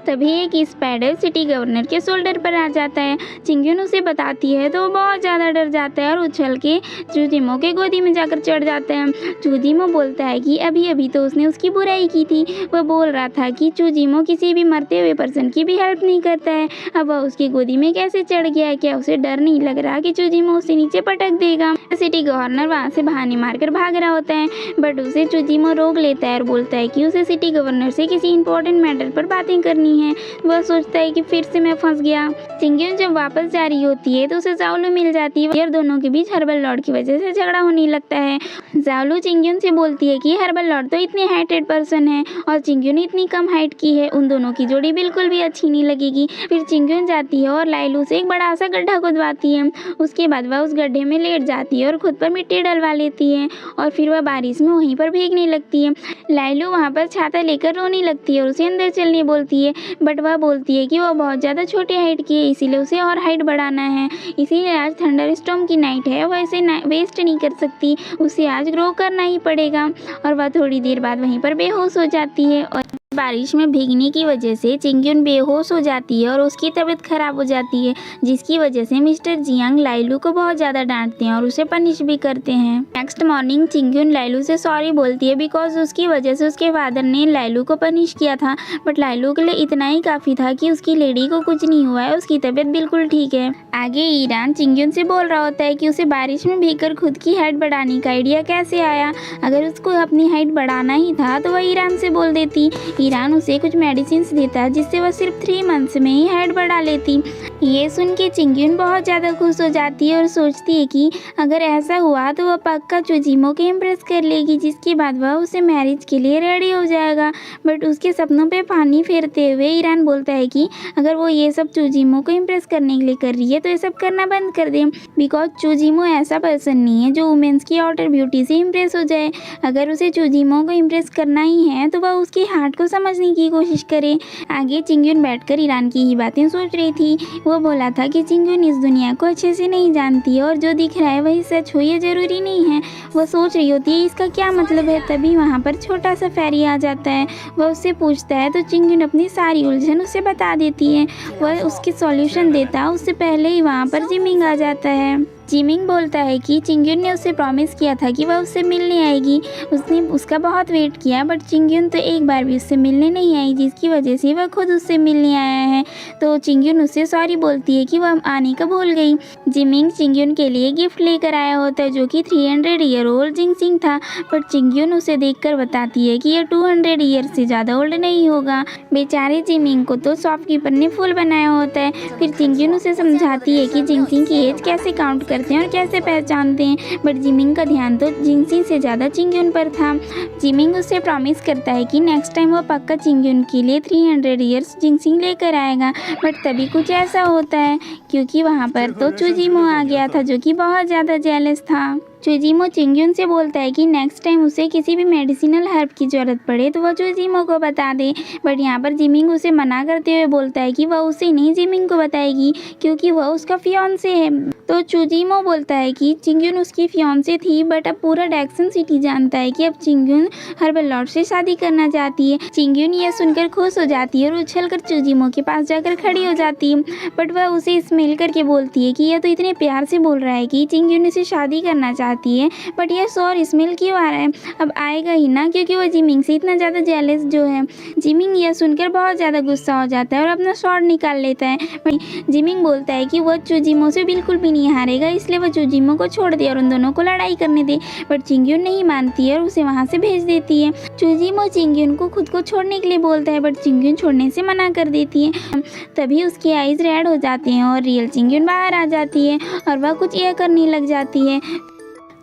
तभी एक स्पाइडर सिटी गवर्नर के शोल्डर पर आ जाता है। चिंगयुन उसे बताती है तो वो बहुत ज़्यादा डर जाता है और उछल के चूजिमो के गोदी में जाकर चढ़ जाता है। चूजिमो बोलता है कि अभी अभी तो उसने उसकी बुराई की थी। वह बोल रहा था कि चूजिमो किसी भी मरते हुए पर्सन की भी हेल्प नहीं करता है। अब वह उसकी गोदी में कैसे चढ़ गया है? क्या उसे डर नहीं लग रहा कि चूजिमो उसे नीचे पटक देगा? सिटी गवर्नर वहाँ से बहाने मारकर भाग रहा होता है, बट उसे चूजिमो रोक लेता है और बोलता है कि उसे सिटी गवर्नर से किसी इंपॉर्टेंट मैटर पर बातें करनी है। वह सोचता है कि फिर से मैं फंस गया। चिंगयुन जब वापस जा रही होती है तो उसे जाओलू मिल जाती है और दोनों के बीच हर्बल लॉर्ड की वजह से झगड़ा होने लगता है। जाओलू चिंगयुन से बोलती है कि हर्बल लॉर्ड तो इतने हाइटेड पर्सन है और चिंगयुन इतनी कम हाइट की है, उन दोनों की जोड़ी बिल्कुल भी अच्छी नहीं लगेगी। फिर चिंगयुन जाती है और लाइलू से एक बड़ा सा गड्ढा खुदवाती है। उसके बाद वह उस गड्ढे में लेट जाती है और खुद पर मिट्टी डलवा लेती है और फिर वह बारिश में वहीं पर भीगने लगती है। लाइलू वहाँ पर छाता लेकर रोने लगती है और उसे अंदर चलने बोलती है, बट वह बोलती है कि वह बहुत ज़्यादा छोटे हाइट की है इसीलिए उसे और हाइट बढ़ाना है। इसीलिए आज थंडर स्टॉर्म की नाइट है, वह इसे वेस्ट नहीं कर सकती, उसे आज ग्रो करना ही पड़ेगा। और वह थोड़ी देर बाद वहीं पर बेहोश हो जाती है और बारिश में भीगने की वजह से चिंगयुन बेहोश हो जाती है और उसकी तबीयत खराब हो जाती है, जिसकी वजह से मिस्टर जियांग लाइलू को बहुत ज़्यादा डांटते हैं और उसे पनिश भी करते हैं। नेक्स्ट मॉर्निंग चिंगयुन लाइलू से सॉरी बोलती है बिकॉज उसकी वजह से उसके फादर ने लाइलू को पनिश किया था, बट लाइलू के लिए इतना ही काफ़ी था कि उसकी लेडी को कुछ नहीं हुआ है, उसकी तबीयत बिल्कुल ठीक है। आगे ईरान चिंगयुन से बोल रहा होता है कि उसे बारिश में भीगकर खुद की हाइट बढ़ाने का आइडिया कैसे आया। अगर उसको अपनी हाइट बढ़ाना ही था तो वह ईरान से बोल देती। ईरान उसे कुछ मेडिसिन देता है जिससे वह सिर्फ 3 मंथ्स में ही हाइट बढ़ा लेती। ये सुन के चिंगयुन बहुत ज़्यादा खुश हो जाती है और सोचती है कि अगर ऐसा हुआ तो वह पक्का चूजिमो को इम्प्रेस कर लेगी, जिसके बाद वह उसे मैरिज के लिए रेडी हो जाएगा। बट उसके सपनों पे पानी फेरते हुए ईरान बोलता है कि अगर वो ये सब चूजिमो को इम्प्रेस करने के लिए कर रही है तो ये सब करना बंद कर दे, बिकॉज चूजिमो ऐसा पर्सन नहीं है जो वुमेन्स की आउटर ब्यूटी से इम्प्रेस हो जाए। अगर उसे चूजिमो को इम्प्रेस करना ही है तो वह उसकी हार्ट को समझने की कोशिश करे। आगे चिंगयुन बैठकर ईरान की ही बातें सोच रही थी। वो बोला था कि चिंगयुन इस दुनिया को अच्छे से नहीं जानती है और जो दिख रहा है वही सच हो ये जरूरी नहीं है। वो सोच रही होती है इसका क्या मतलब है। तभी वहाँ पर छोटा सा फेरी आ जाता है। वह उससे पूछता है तो चिंगयुन अपनी सारी उलझन उसे बता देती है। वह उसके सॉल्यूशन देता उससे पहले ही वहाँ पर जिमिंग आ जाता है। जिमिंग बोलता है कि चिंगयुन ने उसे प्रॉमिस किया था कि वह उससे मिलने आएगी। उसने उसका बहुत वेट किया बट चिंगयुन तो एक बार भी उससे मिलने नहीं आई, जिसकी वजह से वह खुद उससे मिलने आया है। तो चिंगयुन उससे सॉरी बोलती है कि वह आने का भूल गई। जिमिंग चिंगयुन के लिए गिफ्ट लेकर आया होता है जो कि 300 ईयर ओल्ड जिंगसिंग था, बट चिंगयुन उसे देखकर बताती है कि यह 200 ईयर से ज़्यादा ओल्ड नहीं होगा। बेचारे जिमिंग को तो शॉपकीपर ने फूल बनाया होता है। फिर चिंगयुन उसे समझाती है कि जिंगसिंग की एज कैसे काउंट करते हैं और कैसे पहचानते हैं, बट जिमिंग का ध्यान तो जिंगसिंग से ज़्यादा चिंगयुन पर था। जिमिंग उससे प्रॉमिस करता है कि नेक्स्ट टाइम वो पक्का चिंगयुन के लिए 300 ईयर्स जिंगसिंग लेकर आएगा। बट तभी कुछ ऐसा होता है क्योंकि वहाँ पर तो चूजिमो आ गया था जो कि बहुत ज़्यादा जेलस था। चूजिमो चिंगयुन से बोलता है कि नेक्स्ट टाइम उसे किसी भी मेडिसिनल हर्ब की ज़रूरत पड़े तो वह चूजिमो को बता दे। बट यहाँ पर जिमिंग उसे मना करते हुए बोलता है कि वह उसे नहीं जिमिंग को बताएगी क्योंकि वह उसका फियांसे है। तो चूजिमो बोलता है कि चिंगयुन उसकी फियांसे थी, बट अब पूरा डेक्सन सिटी जानता है कि अब चिंगयुन हर्बल लॉर्ड से शादी करना चाहती है। चिंगयुन यह सुनकर खुश हो जाती है और उछलकर चूजिमो के पास जाकर खड़ी हो जाती है। बट वह उसे स्मेल करके बोलती है कि यह तो इतने प्यार से बोल रहा है कि चिंगयुन इसे शादी करना चाहती है, बट यह शोर स्मेल क्यों आ रहा है? अब आएगा ही ना, क्योंकि वह जिमिंग से इतना ज़्यादा जेलस जो है। जिमिंग यह सुनकर बहुत ज़्यादा गुस्सा हो जाता है और अपना शॉट निकाल लेता है। जिमिंग बोलता है कि वह चूजिमो से बिल्कुल भी नहीं हारेगा, इसलिए वह चूजिमो को छोड़ दे और उन दोनों को लड़ाई करने दे। बट चिंगयुन नहीं मानती है और उसे वहाँ से भेज देती है। चूजिमो चिंगयुन को खुद को छोड़ने के लिए बोलता है, बट चिंगयुन छोड़ने से मना कर देती है। तभी उसकी आइज़ रेड हो जाती हैं और रियल चिंगयुन बाहर आ जाती है और वह कुछ यह करने लग जाती है।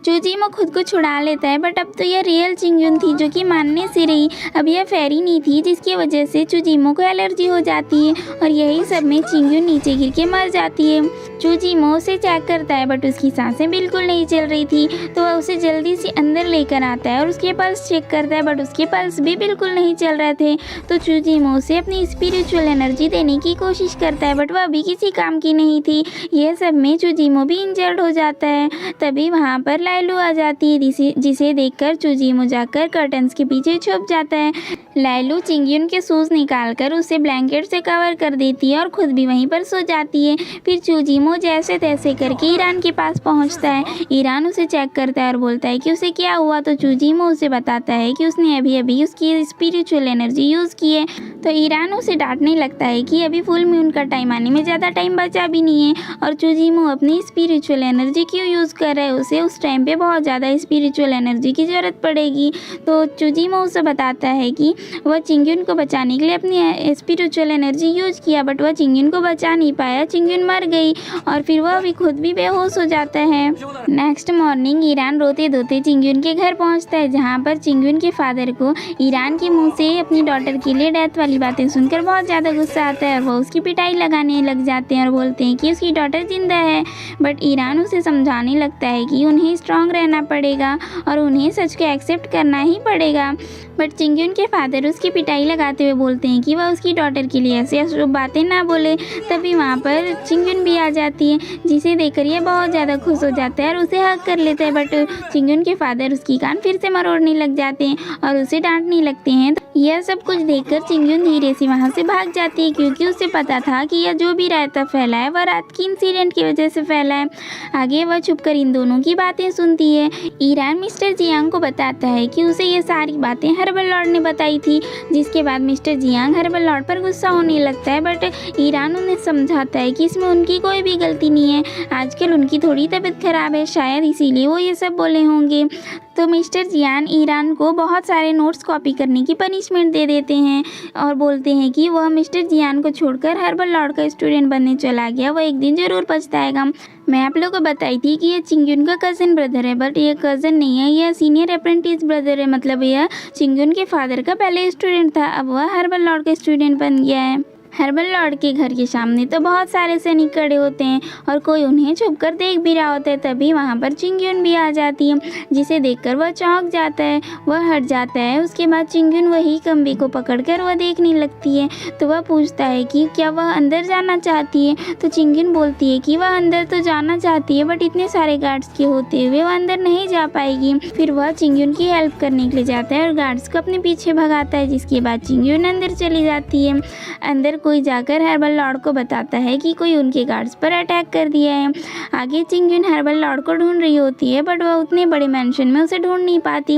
चूजिमो खुद को छुड़ा लेता है, बट अब तो यह रियल चिंगयुन थी जो कि मानने से रही। अब यह फेरी नहीं थी, जिसकी वजह से चूजिमो को एलर्जी हो जाती है और यही सब में चिंगयुन नीचे गिर के मर जाती है। चूजिमो उसे चेक करता है, बट उसकी सांसें बिल्कुल नहीं चल रही थी, तो वह उसे जल्दी से अंदर लेकर आता है और उसके पल्स चेक करता है, बट उसके पल्स भी बिल्कुल नहीं चल रहे थे। तो चूजिमो उसे अपनी स्पिरिचुअल एनर्जी देने की कोशिश करता है, बट वह अभी किसी काम की नहीं थी। यह सब में चूजिमो भी इंजर्ड हो जाता है। तभी वहाँ पर लाइलू आ जाती है, जिसे देखकर चूजिमो जाकर कर्टन्स के पीछे छुप जाता है। लाइलू चिंगयुन के शूज़ निकालकर उसे ब्लैंकेट से कवर कर देती है और खुद भी वहीं पर सो जाती है। फिर चूजिमो जैसे तैसे करके ईरान के पास पहुंचता है। ईरान उसे चेक करता है और बोलता है कि उसे क्या हुआ, तो चूजिमो उसे बताता है कि उसने अभी अभी उसकी स्पिरिचुअल एनर्जी यूज़ की है। तो ईरान उसे डांटने लगता है कि अभी फुल मून का टाइम आने में ज़्यादा टाइम बचा भी नहीं है और चूजिमो अपनी स्पिरिचुअल एनर्जी क्यों यूज़ कर रहा है, उसे उस टाइम पे बहुत ज़्यादा स्पिरिचुअल एनर्जी की ज़रूरत पड़ेगी। तो चूजिमो उसे बताता है कि वह चिंगयुन को बचाने के लिए अपनी स्पिरिचुअल एनर्जी यूज़ किया, बट वह चिंगयुन को बचा नहीं पाया। चिंगयुन मर गई और फिर वह भी खुद भी बेहोश हो जाता है। नेक्स्ट मॉर्निंग ईरान रोते धोते चिंगयुन के घर पहुंचता है, जहां पर चिंगयुन के फादर को ईरान के मुंह से अपनी डॉटर के लिए डेथ वाली बातें सुनकर बहुत ज़्यादा गुस्सा आता है। वह उसकी पिटाई लगाने लग जाते हैं और बोलते हैं कि उसकी डॉटर जिंदा है। बट ईरान उसे समझाने लगता है कि उन्हें स्ट्रांग रहना पड़ेगा और उन्हें सच को एक्सेप्ट करना ही पड़ेगा। बट चिंगयुन के फादर उसकी पिटाई लगाते हुए बोलते हैं कि वह उसकी डॉटर के लिए ऐसे अशुभ बातें ना बोले। तभी वहाँ पर चिंगयुन भी आ जाती है, जिसे देखकर ये बहुत ज़्यादा खुश हो जाता है और उसे हक कर लेता है। बट चिंगयुन के फादर उसकी कान फिर से मरोड़ने लग जाते हैं और उसे डांटने लगते हैं। यह सब कुछ देखकर चिंगयुन धीरे से वहाँ से भाग जाती है, क्योंकि उसे पता था कि यह जो भी रायता फैला है वह रात की इंसिडेंट की वजह से फैला है। आगे वह छुपकर इन दोनों की बातें सुनती है। ईरान मिस्टर जियांग को बताता है कि उसे ये सारी बातें हर्बल लॉर्ड ने बताई थी, जिसके बाद मिस्टर जियांग हर्बल लॉर्ड पर गुस्सा होने लगता है। बट ईरान उन्हें समझाता है कि इसमें उनकी कोई भी गलती नहीं है, आजकल उनकी थोड़ी तबीयत खराब है, शायद इसीलिए वो ये सब बोले होंगे। तो मिस्टर जियान ईरान को बहुत सारे नोट्स कॉपी करने की पनिशमेंट दे देते हैं और बोलते हैं कि वह मिस्टर जियान को छोड़कर हर्बल लॉर्ड का स्टूडेंट बनने चला गया, वह एक दिन ज़रूर पछताएगा। मैं आप लोगों को बताई थी कि ये चिंगयुन का कज़न ब्रदर है, बट ये कज़न नहीं है, यह सीनियर अप्रेंटिस ब्रदर है। मतलब यह चिंगयुन के फादर का पहले स्टूडेंट था, अब वह हर्बल लॉर्ड का स्टूडेंट बन गया है। हर्बल लॉर्ड के घर के सामने तो बहुत सारे सैनिक खड़े होते हैं और कोई उन्हें छुपकर देख भी रहा होता है। तभी वहाँ पर चिंगयुन भी आ जाती है, जिसे देखकर वह चौंक जाता है, वह हट जाता है। उसके बाद चिंगयुन वही कमबे को पकड़कर वह देखने लगती है। तो वह पूछता है कि क्या वह अंदर जाना चाहती है। तो चिंगयुन बोलती है कि वह अंदर तो जाना चाहती है, बट इतने सारे गार्ड्स के होते हुए वह अंदर नहीं जा पाएगी। फिर वह चिंगयुन की हेल्प करने के लिए जाता है और गार्ड्स को अपने पीछे भगाता है, जिसके बाद चिंगयुन अंदर चली जाती है। अंदर कोई जाकर हर्बल लॉर्ड को बताता है कि कोई उनके गार्ड्स पर अटैक कर दिया है। आगे चिंगयुन हर्बल लॉर्ड को ढूंढ रही होती है, बट वह उतने बड़े मैंशन में उसे ढूंढ नहीं पाती।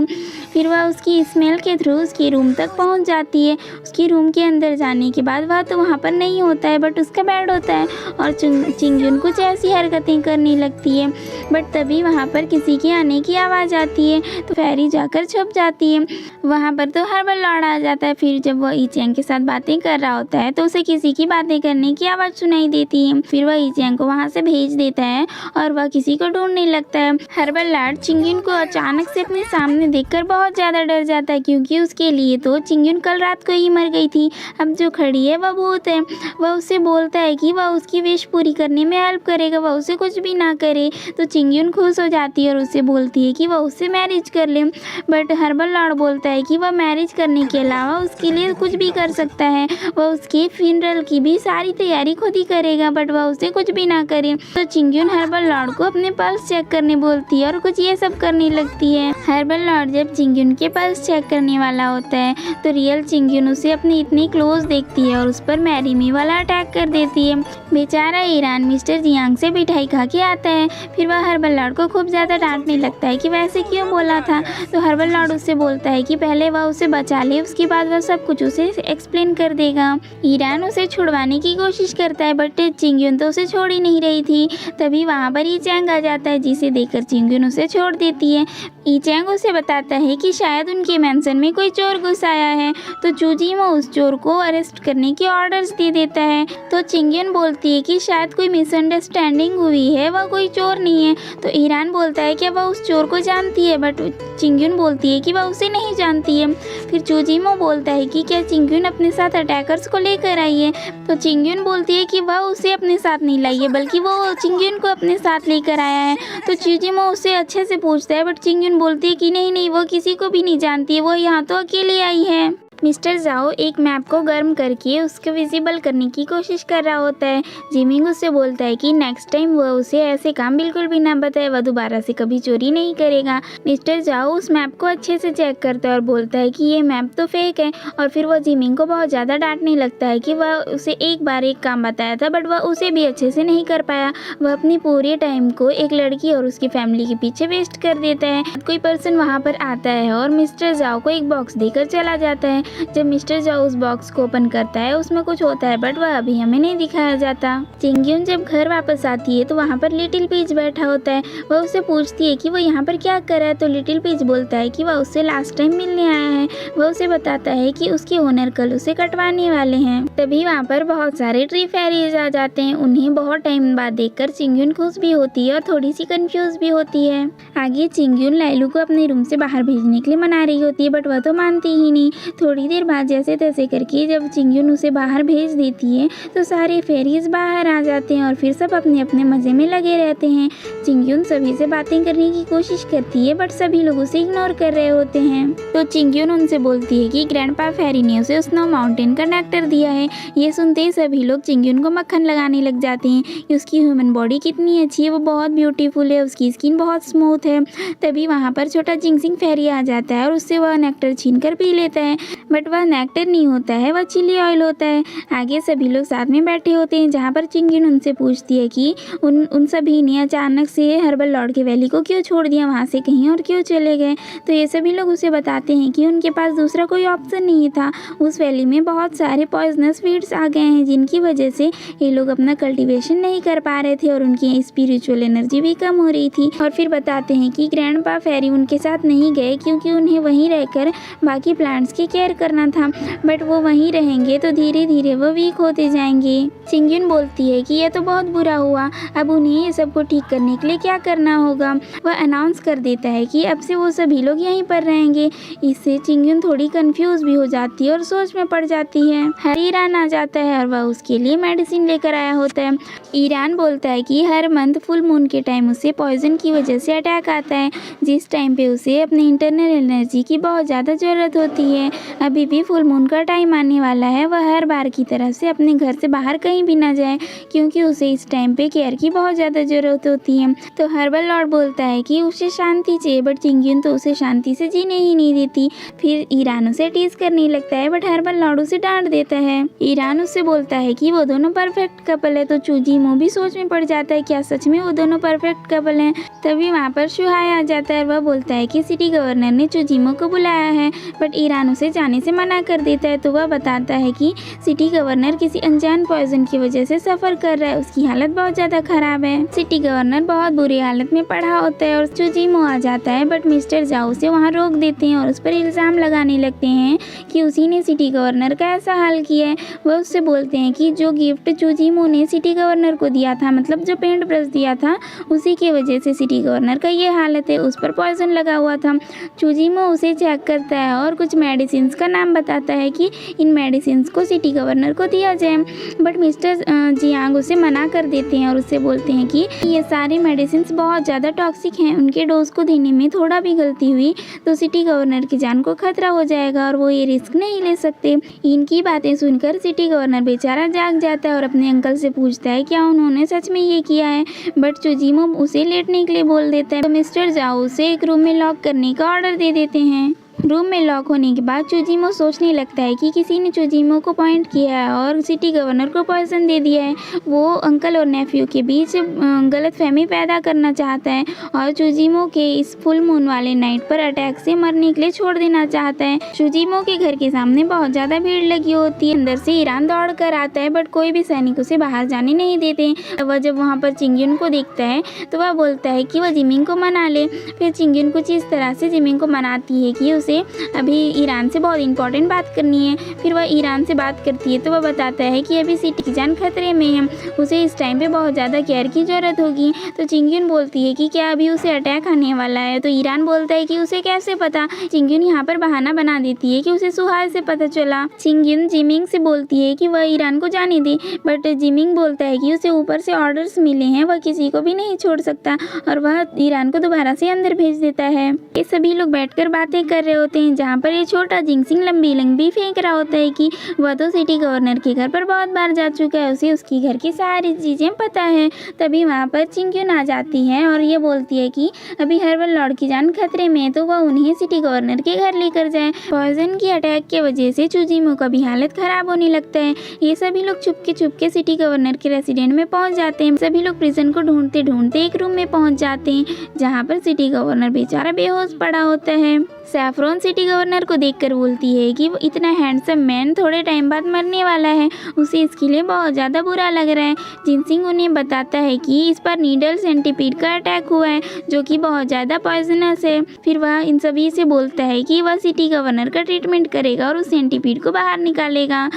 फिर वह उसकी स्मेल के थ्रू उसके रूम तक पहुंच जाती है। उसके रूम के अंदर जाने के बाद वह तो वहाँ पर नहीं होता है, बट उसका बेड होता है और चिंगयुन कुछ ऐसी हरकतें करने लगती है। बट तभी वहाँ पर किसी के आने की आवाज़ आती है, तो फेरी जाकर छुप जाती है। वहाँ पर तो हर्बल लॉर्ड आ जाता है। फिर जब वह ई चैंग के साथ बातें कर रहा होता है तो उसे किसी की बातें करने की आवाज़ सुनाई देती है। फिर वह ईचैंग को वहाँ से भेज देता है और वह किसी को ढूंढने लगता है। हर्बल लॉर्ड चिंगयुन को अचानक से अपने सामने देखकर बहुत ज़्यादा डर जाता है, क्योंकि उसके लिए तो चिंगयुन कल रात को ही मर गई थी। अब जो खड़ी है वह भूत है। वह उससे बोलता है कि वह उसकी विश पूरी करने में हेल्प करेगा, वह उसे कुछ भी ना करे। तो चिंगयुन खुश हो जाती है और उससे बोलती है कि वह उससे मैरिज कर ले। बट हर्बल लॉर्ड बोलता है कि वह मैरिज करने के अलावा उसके लिए कुछ भी कर सकता है। वह उसके फ्यूनरल की भी सारी तैयारी खुद ही करेगा, बट वह उसे कुछ भी ना करे। तो चिंगयुन हर्बल लॉर्ड को अपने पल्स चेक करने बोलती है और कुछ ये सब करने लगती है। हर्बल लॉर्ड जब चिंगयुन के पल्स चेक करने वाला होता है तो रियल चिंगयुन उसे अपने इतनी क्लोज देखती है और उस पर मैरी मी वाला अटैक कर देती है। बेचारा ईरान मिस्टर जियांग से मिठाई खा के आता है। फिर वह हर्बल लॉर्ड को खूब ज़्यादा डांटने लगता है कि वैसे क्यों बोला था। तो हर्बल लॉर्ड उससे बोलता है कि पहले वह उसे बचा ले, उसके बाद वह सब कुछ उसे एक्सप्लेन कर देगा। ईरान उसे छुड़वाने की कोशिश करता है, बट चिंगयुन तो उसे छोड़ ही नहीं रही थी। तभी वहाँ पर ईचैंग आ जाता है, जिसे देखकर चिंगयुन उसे छोड़ देती है। ईचैंग उसे बताता है कि शायद उनके मेंशन में कोई चोर घुस आया है। तो चूजीमो उस चोर को अरेस्ट करने के ऑर्डर्स दे देता है। तो चिंगयुन बोलती है कि शायद कोई मिसअंडरस्टैंडिंग हुई है, वह कोई चोर नहीं है। तो ईरान बोलता है कि वह उस चोर को जानती है, बट चिंगयुन बोलती है कि वह उसे नहीं जानती है। फिर चूजीमो बोलता है कि क्या चिंगयुन अपने साथ अटैकर्स को लेकर आई है। तो चिंगयुन बोलती है कि वह उसे अपने साथ नहीं लाई है, बल्कि वो चिंगयुन को अपने साथ लेकर आया है। तो चूजीमो उससे अच्छे से पूछता है, बट चिंगयुन बोलती है कि नहीं, वो किसी को भी नहीं जानती है, वो यहाँ तो अकेले आई है। मिस्टर जाओ एक मैप को गर्म करके उसको विजिबल करने की कोशिश कर रहा होता है। जिमिंग उससे बोलता है कि नेक्स्ट टाइम वह उसे ऐसे काम बिल्कुल भी ना बताए, वह दोबारा से कभी चोरी नहीं करेगा। मिस्टर जाओ उस मैप को अच्छे से चेक करता है और बोलता है कि ये मैप तो फेक है। और फिर वह जिमिंग को बहुत ज़्यादा डांटने लगता है कि वह उसे एक बार एक काम बताया था, बट वह उसे भी अच्छे से नहीं कर पाया। वह अपनी पूरे टाइम को एक लड़की और उसकी फैमिली के पीछे वेस्ट कर देता है। कोई पर्सन वहाँ पर आता है और मिस्टर जाओ को एक बॉक्स देकर चला जाता है। जब मिस्टर जाओ उस बॉक्स को ओपन करता है, उसमें कुछ होता है, बट वह अभी हमें नहीं दिखाया जाता। चिंगयुन जब घर वापस आती है तो वहाँ पर लिटिल पीच बैठा होता है। वह उससे पूछती है कि वह यहाँ पर क्या कर रहा है। तो लिटिल पीच बोलता है कि वह उससे लास्ट टाइम मिलने आया है। वह उसे बताता है कि उसके ओनर कल उसे कटवाने वाले हैं। तभी वहाँ पर बहुत सारे ट्री फेरीज आ जाते हैं। उन्हें बहुत टाइम बाद देखकर चिंगयुन खुश भी होती है और थोड़ी सी कंफ्यूज भी होती है। आगे चिंगयुन लाइलू को अपने रूम से बाहर भेजने के लिए मना रही होती है, बट वह तो मानती ही नहीं। थोड़ी देर बाद जैसे तैसे करके जब चिंगयुन उसे बाहर भेज देती है तो सारे फेरीज बाहर आ जाते हैं और फिर सब अपने अपने मजे में लगे रहते हैं। चिंगयुन सभी से बातें करने की कोशिश करती है, बट सभी लोग उसे इग्नोर कर रहे होते हैं। तो चिंगयुन उनसे बोलती है कि ग्रैंडपा फेरी ने उसे स्नो माउंटेन का नेक्टर दिया है। ये सुनते ही सभी लोग चिंगयुन को मक्खन लगाने लग जाते हैं कि उसकी ह्यूमन बॉडी कितनी अच्छी है, वो बहुत ब्यूटीफुल है, उसकी स्किन बहुत स्मूथ है। तभी वहाँ पर छोटा जिंगसिंग फेरी आ जाता है और उससे वह नेक्टर छीन कर पी लेता है, बट वह नेक्टर नहीं होता है, वह चिली ऑयल होता है। आगे सभी लोग साथ में बैठे होते हैं, जहाँ पर चिंगयुन उनसे पूछती है कि उन सभी ने अचानक से हर्बल लॉर्ड के वैली को क्यों छोड़ दिया, वहाँ से कहीं और क्यों चले गए। तो ये सभी लोग उसे बताते हैं कि उनके पास दूसरा कोई ऑप्शन नहीं था। उस वैली में बहुत सारे पॉइजनस वीड्स आ गए हैं, जिनकी वजह से ये लोग अपना कल्टीवेशन नहीं कर पा रहे थे और उनकी स्पिरिचुअल एनर्जी भी कम हो रही थी। और फिर बताते हैं कि ग्रैंडपा फेरी उनके साथ नहीं गए क्योंकि उन्हें वहीं रहकर बाकी प्लांट्स की केयर करना था, बट वो वहीं रहेंगे तो धीरे धीरे वो वीक होते जाएंगे। चिंगयुन बोलती है कि यह तो बहुत बुरा हुआ, अब उन्हें ये सब को ठीक करने के लिए क्या करना होगा। वह अनाउंस कर देता है कि अब से वो सभी लोग यहीं पर रहेंगे। इससे चिंगयुन थोड़ी कंफ्यूज भी हो जाती है और सोच में पड़ जाती है। हर ईरान आ जाता है और वह उसके लिए मेडिसिन लेकर आया होता है। ईरान बोलता है कि हर मंथ फुल मून के टाइम उसे पॉइजन की वजह से अटैक आता है, जिस टाइम पे उसे अपने इंटरनल एनर्जी की बहुत ज़्यादा ज़रूरत होती है। अभी भी फुल मून का टाइम आने वाला है। वह हर बार की तरह से अपने घर से बाहर कहीं भी ना जाए, क्योंकि उसे इस टाइम पे केयर की बहुत ज़्यादा ज़रूरत होती है। तो हर्बल लॉर्ड बोलता है कि उसे शांति चाहिए, बट चिंगयुन तो उसे शांति से जीने ही नहीं देती। फिर ईरान उसे टीज करने लगता है, बट हर्बल लॉर्ड उसे डांट देता है। ईरान उससे बोलता है कि वो दोनों परफेक्ट कपल है। तो चूजीमो भी सोच में पड़ जाता है क्या सच में वो दोनों परफेक्ट कपल हैं। तभी वहाँ पर शुहाय आ जाता है और वह बोलता है कि सिटी गवर्नर ने चूजीमो को बुलाया है, बट ईरान उसे जाने खाने से मना कर देता है। तो वह बताता है कि सिटी गवर्नर किसी अनजान पॉइजन की वजह से सफ़र कर रहा है, उसकी हालत बहुत ज़्यादा ख़राब है। सिटी गवर्नर बहुत बुरी हालत में पड़ा होता है और चुजीमो आ जाता है, बट मिस्टर जाओ उसे वहाँ रोक देते हैं और उस पर इल्ज़ाम लगाने लगते हैं कि उसी ने सिटी गवर्नर का ऐसा हाल किया है। वह उससे बोलते हैं कि जो गिफ्ट चुजीमो ने सिटी गवर्नर को दिया था, मतलब जो पेंट ब्रश दिया था, उसी की वजह से सिटी गवर्नर का ये हालत है, उस पर पॉइजन लगा हुआ था। चुजीमो उसे चेक करता है और कुछ मेडिसिन का नाम बताता है कि इन मेडिसिन को सिटी गवर्नर को दिया जाए, बट मिस्टर जियांग उसे मना कर देते हैं और उससे बोलते हैं कि ये सारे मेडिसिन बहुत ज़्यादा टॉक्सिक हैं, उनके डोज को देने में थोड़ा भी गलती हुई तो सिटी गवर्नर की जान को खतरा हो जाएगा और वो ये रिस्क नहीं ले सकते। इनकी बातें सुनकर सिटी गवर्नर बेचारा जाग जाता है और अपने अंकल से पूछता है क्या उन्होंने सच में ये किया है, बट चुजीमो उसे लेटने के लिए बोल देता है। तो मिस्टर जाओ उसे एक रूम में लॉक करने का ऑर्डर दे देते हैं। रूम में लॉक होने के बाद चुजीमो सोचने लगता है कि किसी ने चुजीमो को पॉइंट किया है और सिटी गवर्नर को पॉइजन दे दिया है। वो अंकल और नेफ्यू के बीच गलतफहमी पैदा करना चाहता है और चुजीमो के इस फुल मून वाले नाइट पर अटैक से मरने के लिए छोड़ देना चाहता है। चुजीमो के घर के सामने बहुत ज़्यादा भीड़ लगी होती है। अंदर से ईरान दौड़ कर आता है, बट कोई भी सैनिक उसे बाहर जाने नहीं देते। वह जब वहाँ पर चिंगयुन को देखता है तो वह बोलता है कि वह जिमिंग को मना ले। फिर चिंगयुन कुछ इस तरह से जिमिंग को मनाती है कि उसे अभी ईरान से बहुत इंपॉर्टेंट बात करनी है। फिर वह ईरान से बात करती है तो वह बताता है कि अभी सिटी की जान खतरे में है, उसे इस टाइम पे बहुत ज़्यादा केयर की ज़रूरत होगी। तो चिंगयुन बोलती है कि क्या अभी उसे अटैक आने वाला है। तो ईरान बोलता है कि उसे कैसे पता। चिंगयुन यहाँ पर बहाना बना देती है कि उसे सुहाय से पता चला। चिंगयुन जिमिंग से बोलती है कि वह ईरान को जाने दे, बट जिमिंग बोलता है कि उसे ऊपर से ऑर्डर्स मिले हैं, वह किसी को भी नहीं छोड़ सकता और वह ईरान को दोबारा से अंदर भेज देता है। ये सभी लोग बैठकर बातें कर रहे होते हैं, जहाँ पर ये छोटा जिंगसिंग लंबी लंबी फेंक रहा होता है कि वह तो सिटी गवर्नर के घर पर बहुत बार जा चुका है, उसे उसकी घर की सारी चीज़ें पता है। तभी वहाँ पर चिंगयुन आ जाती है और ये बोलती है कि अभी हर्बल लॉर्ड की जान खतरे में है, तो वह उन्हें सिटी गवर्नर के घर लेकर जाए। पॉइजन की अटैक की वजह से चुजीमो का भी हालत खराब होने लगता है। ये सभी लोग छुप के सिटी गवर्नर के रेसिडेंट में पहुँच जाते हैं। सभी लोग प्रिजन को ढूंढते ढूंढते एक रूम में पहुँच जाते हैं, जहाँ पर सिटी गवर्नर बेचारा बेहोश पड़ा होता है। सैफरॉन सिटी गवर्नर को देखकर बोलती है कि वो इतना हैंडसम मैन थोड़े टाइम बाद मरने वाला है, उसे इसके लिए बहुत ज़्यादा बुरा लग रहा है। जिनसिंग उन्हें बताता है कि इस पर नीडल सेंटीपीड का अटैक हुआ है, जो कि बहुत ज़्यादा पॉइजनस है। फिर वह इन सभी से बोलता है कि वह सिटी गवर्नर का ट्रीटमेंट करेगा और उस सेंटीपीड को बाहर निकालेगा।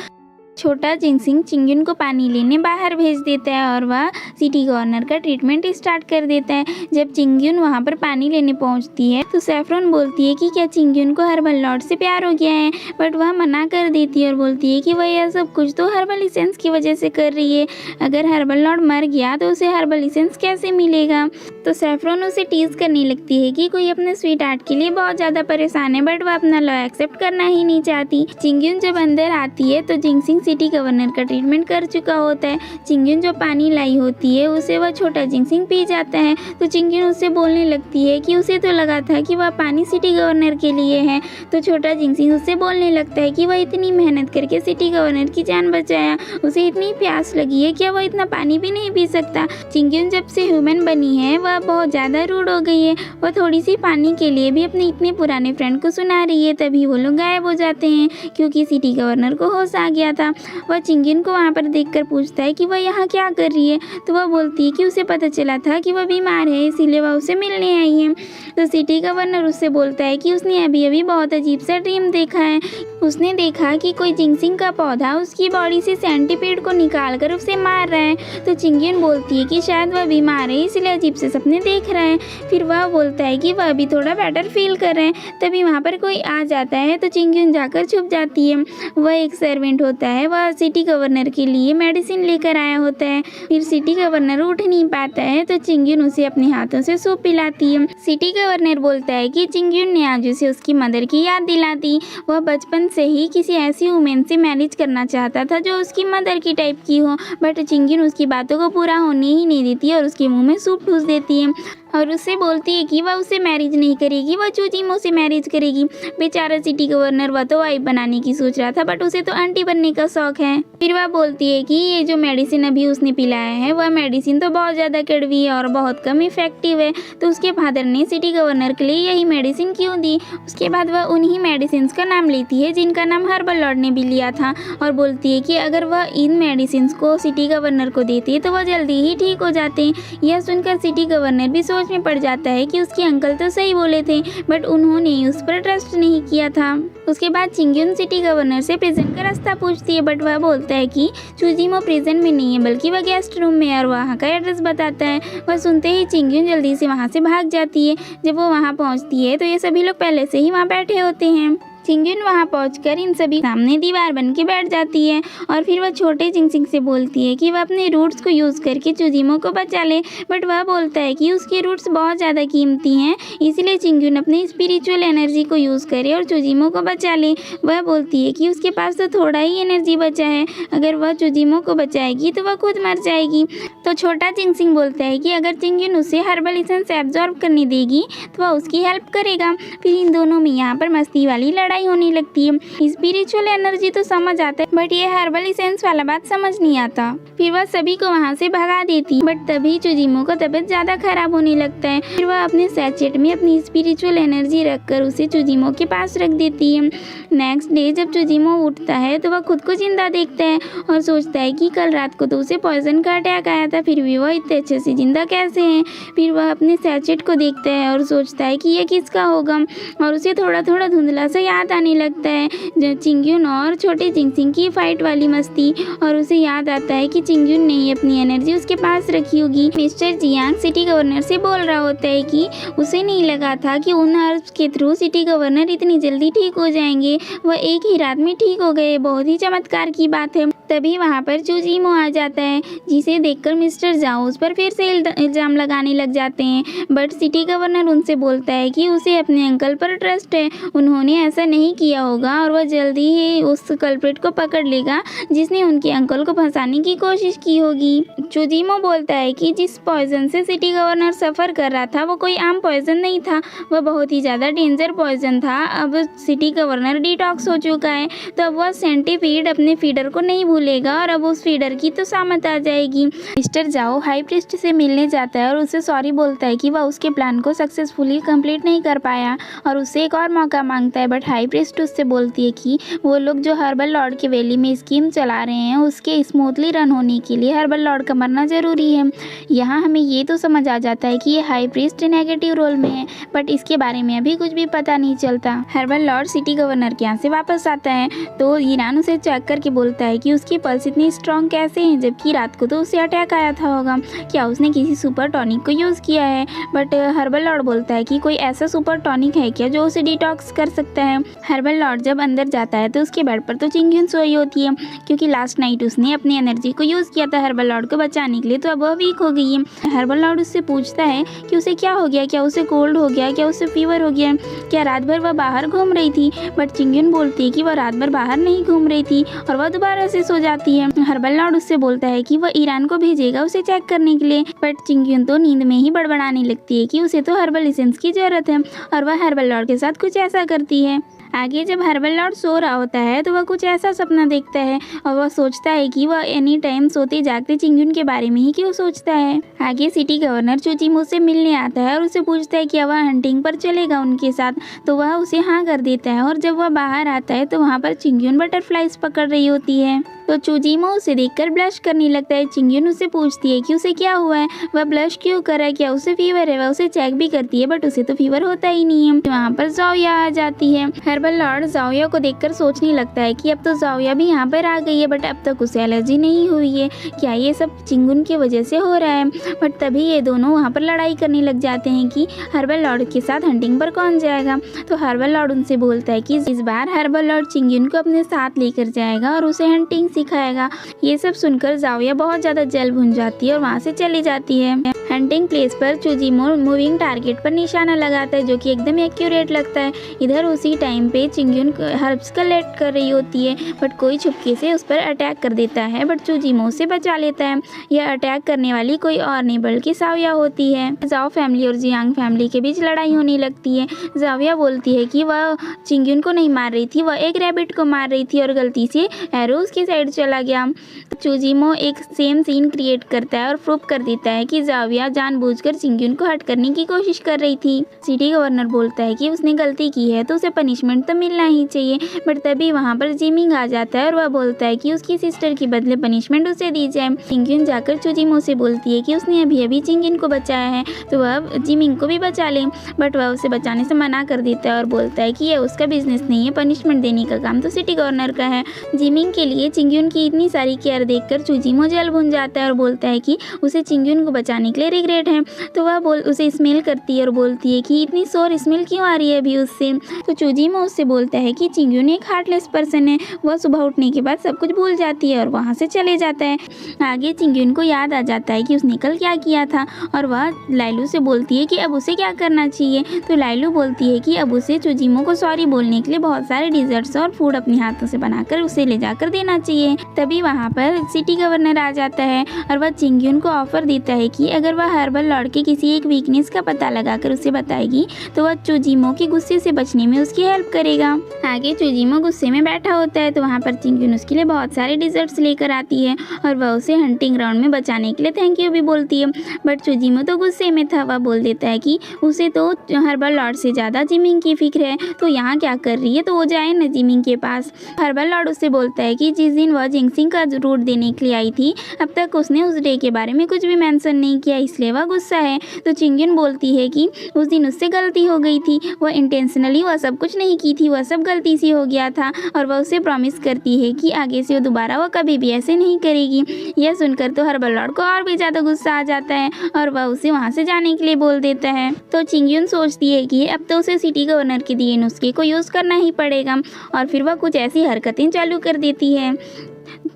छोटा जिंगसिंग चिंगयुन को पानी लेने बाहर भेज देता है और वह सिटी गवर्नर का ट्रीटमेंट स्टार्ट कर देता है। जब चिंगयुन वहाँ पर पानी लेने पहुँचती है तो सैफरॉन बोलती है कि क्या चिंगयुन को हर्बल लॉर्ड से प्यार हो गया है, बट वह मना कर देती है और बोलती है कि वह यह सब कुछ तो हर्बल इसेंस की वजह से कर रही है। अगर हर्बल लॉर्ड मर गया तो उसे हर्बल इसेंस कैसे मिलेगा। तो सैफरॉन उसे टीज करने लगती है कि कोई अपने स्वीट आर्ट के लिए बहुत ज़्यादा परेशान है, बट वह अपना लॉ एक्सेप्ट करना ही नहीं चाहती। चिंगयुन जब अंदर आती है तो जिंगसिंग सिटी गवर्नर का ट्रीटमेंट कर चुका होता है। चिंगयुन जो पानी लाई होती है उसे वह छोटा जिंगसिंग पी जाता है। तो चिंगयुन उससे बोलने लगती है कि उसे तो लगा था कि वह पानी सिटी गवर्नर के लिए है। तो छोटा जिंगसिंग उससे बोलने लगता है कि वह इतनी मेहनत करके सिटी गवर्नर की जान बचाया, उसे इतनी प्यास लगी है, क्या वह इतना पानी भी नहीं पी सकता। चिंगयुन जब से ह्यूमन बनी है वह बहुत ज़्यादा रूड हो गई है। वह थोड़ी सी पानी के लिए भी अपने इतने पुराने फ्रेंड को सुना रही है। तभी वो लोग गायब हो जाते हैं क्योंकि सिटी गवर्नर को होश आ गया था। वह चिंगयुन को वहाँ पर देखकर पूछता है कि वह यहाँ क्या कर रही है। तो वह बोलती है कि उसे पता चला था कि वह बीमार है, इसीलिए वह उसे मिलने आई है। तो सिटी गवर्नर उससे बोलता है कि उसने अभी अभी बहुत अजीब सा ड्रीम देखा है। उसने देखा कि कोई जिंगसिंग का पौधा उसकी बॉडी से सेंटीपीड को निकाल कर उसे मार रहा है। तो चिंगयुन बोलती है कि शायद वह बीमार है, इसलिए अजीब से सपने देख रहा है। फिर वह बोलता है कि वह अभी थोड़ा बेटर फील कर रहे हैं। तभी वहाँ पर कोई आ जाता है तो चिंगयुन जाकर छुप जाती है। वह एक सर्वेंट होता है, वह सिटी गवर्नर के लिए मेडिसिन लेकर आया होता है। फिर सिटी गवर्नर उठ नहीं पाता है तो चिंगयुन उसे अपने हाथों से सूप पिलाती है। सिटी गवर्नर बोलता है कि चिंगयुन ने आज उसे उसकी मदर की याद दिला दी। वह बचपन से ही किसी ऐसी वुमेन से मैरिज करना चाहता था जो उसकी मदर की टाइप की हो, बट चिंगयुन उसकी बातों को पूरा होने ही नहीं देती और उसके मुंह में सूप ठूस देती है। और उससे बोलती है कि वह उसे मैरिज नहीं करेगी, वह चूजीमो से मैरिज करेगी। बेचारा सिटी गवर्नर, वह तो वाइफ बनाने की सोच रहा था, बट उसे तो आंटी बनने का शौक है। फिर वह बोलती है कि ये जो मेडिसिन अभी उसने पिलाया है, वह मेडिसिन तो बहुत ज़्यादा कड़वी है और बहुत कम इफेक्टिव है, तो उसके फादर ने सिटी गवर्नर के लिए यही मेडिसिन क्यों दी। उसके बाद वह उन्हीं मेडिसिन का नाम लेती है जिनका नाम हर्बल लॉर्ड ने भी लिया था, और बोलती है कि अगर वह इन मेडिसिन को सिटी गवर्नर को देती तो वह जल्दी ही ठीक हो जाते। यह सुनकर सिटी गवर्नर भी सोच में पड़ जाता है कि उसके अंकल तो सही बोले थे, बट उन्होंने उस पर ट्रस्ट नहीं किया था। उसके बाद चिंग्यून सिटी गवर्नर से प्रिजन का रास्ता पूछती है, बट वह बोलता है कि चूजीमो प्रिजन में नहीं है, बल्कि वह गेस्ट रूम में है, और वहाँ का एड्रेस बताता है। वह सुनते ही चिंग्यून जल्दी से वहाँ से भाग जाती है। जब वो वहाँ पहुँचती है तो ये सभी लोग पहले से ही वहाँ बैठे होते हैं। चिंग्यून वहाँ पहुंचकर इन सभी सामने दीवार बन के बैठ जाती है, और फिर वह छोटे चिंगसिंग से बोलती है कि वह अपने रूट्स को यूज़ करके चूजीमो को बचा ले, बट वह बोलता है कि उसके रूट्स बहुत ज़्यादा कीमती हैं, इसलिए चिंग्यून अपनी स्पिरिचुअल एनर्जी को यूज़ करे और चूजीमो को बचा ले। वह बोलती है कि उसके पास तो थोड़ा ही एनर्जी बचा है, अगर वह चूजीमो को बचाएगी तो वह खुद मर जाएगी। तो छोटा चिंगसिंग बोलता है कि अगर चिंग्यून उसे हर्बल एसेंस एब्जॉर्ब करने देगी तो वह उसकी हेल्प करेगा। फिर इन दोनों में यहाँ पर मस्ती वाली लड़ाई होने लगती है। स्पिरिचुअल एनर्जी तो समझ आता है, बट ये हर्बल एसेंस वाला बात समझ नहीं आता। फिर वह सभी को वहाँ से भगा देती, बट तभी चूजीमो को तबीयत ज्यादा खराब होने लगता है। फिर वह अपने सैचेट में अपनी स्पिरिचुअल एनर्जी रखकर उसे चूजीमो के पास रख देती है। नेक्स्ट डे जब चूजीमो उठता है तो वह खुद को जिंदा देखता है और सोचता है कि कल रात को तो उसे पॉइजन का अटैक आया था, फिर भी वह इतने अच्छे से जिंदा कैसे है। फिर वह अपने सैचेट को देखता है और सोचता है कि यह किसका होगा, और उसे थोड़ा थोड़ा धुंधला सा याद आने लगता है चिंग्यून और छोटे चिंगसिंग की फाइट वाली मस्ती, और उसे याद आता है कि चिंग्यून ने ही अपनी एनर्जी उसके पास रखी होगी। मिस्टर जियांग सिटी गवर्नर से बोल रहा होता है कि उसे नहीं लगा था कि उन हर्ब्स के थ्रू सिटी गवर्नर इतनी जल्दी ठीक हो जाएंगे, वह एक ही रात में ठीक हो गए, बहुत ही चमत्कार की बात है। तभी वहाँ पर चूजीमो आ जाता है, जिसे देखकर मिस्टर जाओ उस पर फिर से इल्जाम लगाने लग जाते हैं, बट सिटी गवर्नर उनसे बोलता है कि उसे अपने अंकल पर ट्रस्ट है, उन्होंने ऐसा नहीं किया होगा और वह जल्दी ही उस कल्प्रिट को पकड़ लेगा जिसने उनके अंकल को फंसाने की कोशिश की होगी। चूजीमो बोलता है कि जिस पॉइजन से सिटी गवर्नर सफ़र कर रहा था वो कोई आम पॉइजन नहीं था, वह बहुत ही ज़्यादा डेंजर पॉइजन था। अब सिटी गवर्नर डिटॉक्स हो चुका है, तो अब वह सेंटीपीड अपने फीडर को नहीं भूलेगा और अब उस फीडर की तो सामत आ जाएगी। मिस्टर जाओ हाई प्रीस्ट से मिलने जाता है और उसे सॉरी बोलता है कि वह उसके प्लान को सक्सेसफुली कंप्लीट नहीं कर पाया और उससे एक और मौका मांगता है, बट हाई प्रीस्ट उससे बोलती है कि वो लोग जो हर्बल लॉर्ड के वैली में स्कीम चला रहे हैं उसके स्मूथली रन होने के लिए हर्बल लॉर्ड का मरना जरूरी है। यहाँ हमें ये तो समझ आ जाता है कि ये हाई प्रीस्ट नेगेटिव रोल में है, बट इसके बारे में अभी कुछ भी पता नहीं चलता। हर्बल लॉर्ड सिटी गवर्नर के यहाँ से वापस आता है तो ईरान उसे चेक करके बोलता है कि उसकी पल्स इतनी स्ट्रॉन्ग कैसे हैं, जबकि रात को तो उसे अटैक आया था होगा, क्या उसने किसी सुपर टॉनिक को यूज़ किया है। बट हर्बल लॉर्ड बोलता है कि कोई ऐसा सुपर टॉनिक है क्या जो उसे डिटॉक्स कर सकता है। हर्बल लॉर्ड जब अंदर जाता है तो उसके बेड पर तो चिंग्यून सोई होती है, क्योंकि लास्ट नाइट उसने अपनी एनर्जी को यूज़ किया था हर्बल लॉर्ड को बचाने के लिए, तो अब वह वीक हो गई है। हर्बल लॉर्ड उससे पूछता है कि उसे क्या हो गया, क्या उसे कोल्ड हो गया, क्या उसे फीवर हो गया, क्या रात भर वह बाहर घूम रही थी। बट चिंग्यून बोलती है कि वह रात भर बाहर नहीं घूम रही थी और वह दोबारा से सो जाती है। हर्बल लॉर्ड उससे बोलता है कि वह ईरान को भेजेगा उसे चेक करने के लिए, बट चिंग्यून तो नींद में ही बड़बड़ाने लगती है कि उसे तो हर्बल एसेंस की जरूरत है और वह हर्बल लॉर्ड के साथ कुछ ऐसा करती है। आगे जब हर्बल लॉर्ड सो रहा होता है तो वह कुछ ऐसा सपना देखता है और वह सोचता है कि वह एनी टाइम सोते जागते चिंग्यून के बारे में ही क्यों सोचता है। आगे सिटी गवर्नर चूजीमो से मिलने आता है और उसे पूछता है कि वह हंटिंग पर चलेगा उनके साथ, तो वह उसे हाँ कर देता है। और जब वह बाहर आता है तो वहाँ पर चिंग्यून बटरफ्लाइज पकड़ रही होती है, तो चूजीमो उसे देखकर ब्लश करने लगता है। चिंग्यून उससे पूछती है कि उसे क्या हुआ है, वह ब्लश क्यों कर रहा है, क्या उसे फीवर है। वह उसे चेक भी करती है बट उसे तो फीवर होता ही नहीं है। वहाँ पर जाओया आ जाती है। हर्बल लॉर्ड जाओया को देखकर सोचने लगता है कि अब तो जाओया भी यहाँ पर आ गई है, बट अब तक उसे एलर्जी नहीं हुई है, क्या ये सब चिंगून की वजह से हो रहा है। बट तभी ये दोनों वहाँ पर लड़ाई करने लग जाते हैं कि हर्बल लॉर्ड के साथ हंटिंग पर कौन जाएगा। तो हर्बल लॉर्ड उनसे बोलता है कि इस बार हर्बल लॉर्ड चिंगून को अपने साथ लेकर जाएगा और उसे हंटिंग सिखाएगा। ये सब सुनकर जाओया बहुत ज़्यादा जल भुन जाती है और वहाँ से चली जाती है। हंटिंग प्लेस पर चुजिमो मूविंग टारगेट पर निशाना लगाता है, जो कि एकदम एक्यूरेट लगता है। इधर उसी टाइम पे चिंग्यून हर्ब्स कलेक्ट कर रही होती है, बट कोई छुपके से उस पर अटैक कर देता है, बट चुजिमो उसे बचा लेता है। यह अटैक करने वाली कोई और नहीं बल्कि साविया होती है। जाओ फैमिली और जियांग फैमिली के बीच लड़ाई होने लगती है। जाविया बोलती है कि वह चिंग्यून को नहीं मार रही थी, वह एक रैबिट को मार रही थी और गलती से एरो उसकी साइड चला गया। चुजिमो एक सेम सीन क्रिएट करता है और प्रूव कर देता है कि जाविया जानबूझकर चिंग्यून को हर्ट करने की कोशिश कर रही थी। सिटी गवर्नर बोलता है कि उसने गलती की है तो उसे पनिशमेंट तो मिलना ही चाहिए, बट तभी वहाँ पर जिमिंग आ जाता है और वह बोलता है कि उसकी सिस्टर की बदले पनिशमेंट उसे दी जाए। चिंग्यून जाकर चुजिमो से बोलती है कि उसने अभी अभी चिंग्यून को बचाया है तो वह जिमिंग को भी बचा ले, बट वह उसे बचाने से मना कर देता है और बोलता है कि यह उसका बिजनेस नहीं है, पनिशमेंट देने का काम तो सिटी गवर्नर का है। जिमिंग के लिए चिंग्यून की इतनी सारी केयर देखकर चुजिमो जल भुन जाता है और बोलता है कि उसे चिंग्यून को बचाने के लिए रिग्रेट है। तो वह उसे स्मेल करती है और बोलती है कि इतनी सोर स्मेल क्यों आ रही है अभी उससे। तो चुजिमो उससे बोलता है कि चिंग्यून एक हार्टलेस पर्सन है, वह सुबह उठने के बाद सब कुछ भूल जाती है और वहाँ से चले जाता है। आगे चिंग्यून को याद आ जाता है कि उसने कल क्या किया था और वह लाइलू से बोलती है कि अब उसे क्या करना चाहिए। तो लाइलू बोलती है कि अब उसे चुजिमो को सॉरी बोलने के लिए बहुत सारे डिजर्ट्स और फूड अपने हाथों से बनाकर उसे ले जाकर देना चाहिए। तभी वहाँ पर सिटी गवर्नर आ जाता है और वह चिंग्यून को ऑफर देता है कि अगर वह हर्बल लॉर्ड के किसी एक वीकनेस का पता लगाकर उसे बताएगी तो वह चुजिमो के गुस्से से बचने में उसकी हेल्प करेगा। आगे चुजिमो गुस्से में बैठा होता है तो वहाँ पर चिंग्यून उसके लिए बहुत सारे डिजर्ट्स लेकर आती है और वह उसे हंटिंग ग्राउंड में बचाने के लिए थैंक यू भी बोलती है, बट चुजिमो तो गुस्से में था। वह बोल देता है कि उसे तो हर्बल लॉर्ड से ज़्यादा जिमिंग की फिक्र है, तो यहाँ क्या कर रही है, तो वो जाए न जिमिंग के पास। हर्बल लॉर्ड उससे बोलता है कि जिस दिन वह जिंगसिंग का रूट देने के लिए आई थी अब तक उसने उस डे के बारे में कुछ भी मेंशन नहीं किया, इसलिए वह गुस्सा है। तो चिंग्यून बोलती है कि उस दिन उससे गलती हो गई थी, वह इंटेंशनली वह सब कुछ नहीं की थी, वह सब गलती से हो गया था और वह उसे प्रॉमिस करती है कि आगे से वो दोबारा वह कभी भी ऐसे नहीं करेगी। यह सुनकर तो हर्बल लॉर्ड को और भी ज़्यादा गुस्सा आ जाता है और वह उसे वहाँ से जाने के लिए बोल देता है। तो चिंग्यून सोचती है कि अब तो उसे सिटी गवर्नर के दिए नुस्खे को यूज़ करना ही पड़ेगा और फिर वह कुछ ऐसी हरकतें चालू कर देती है।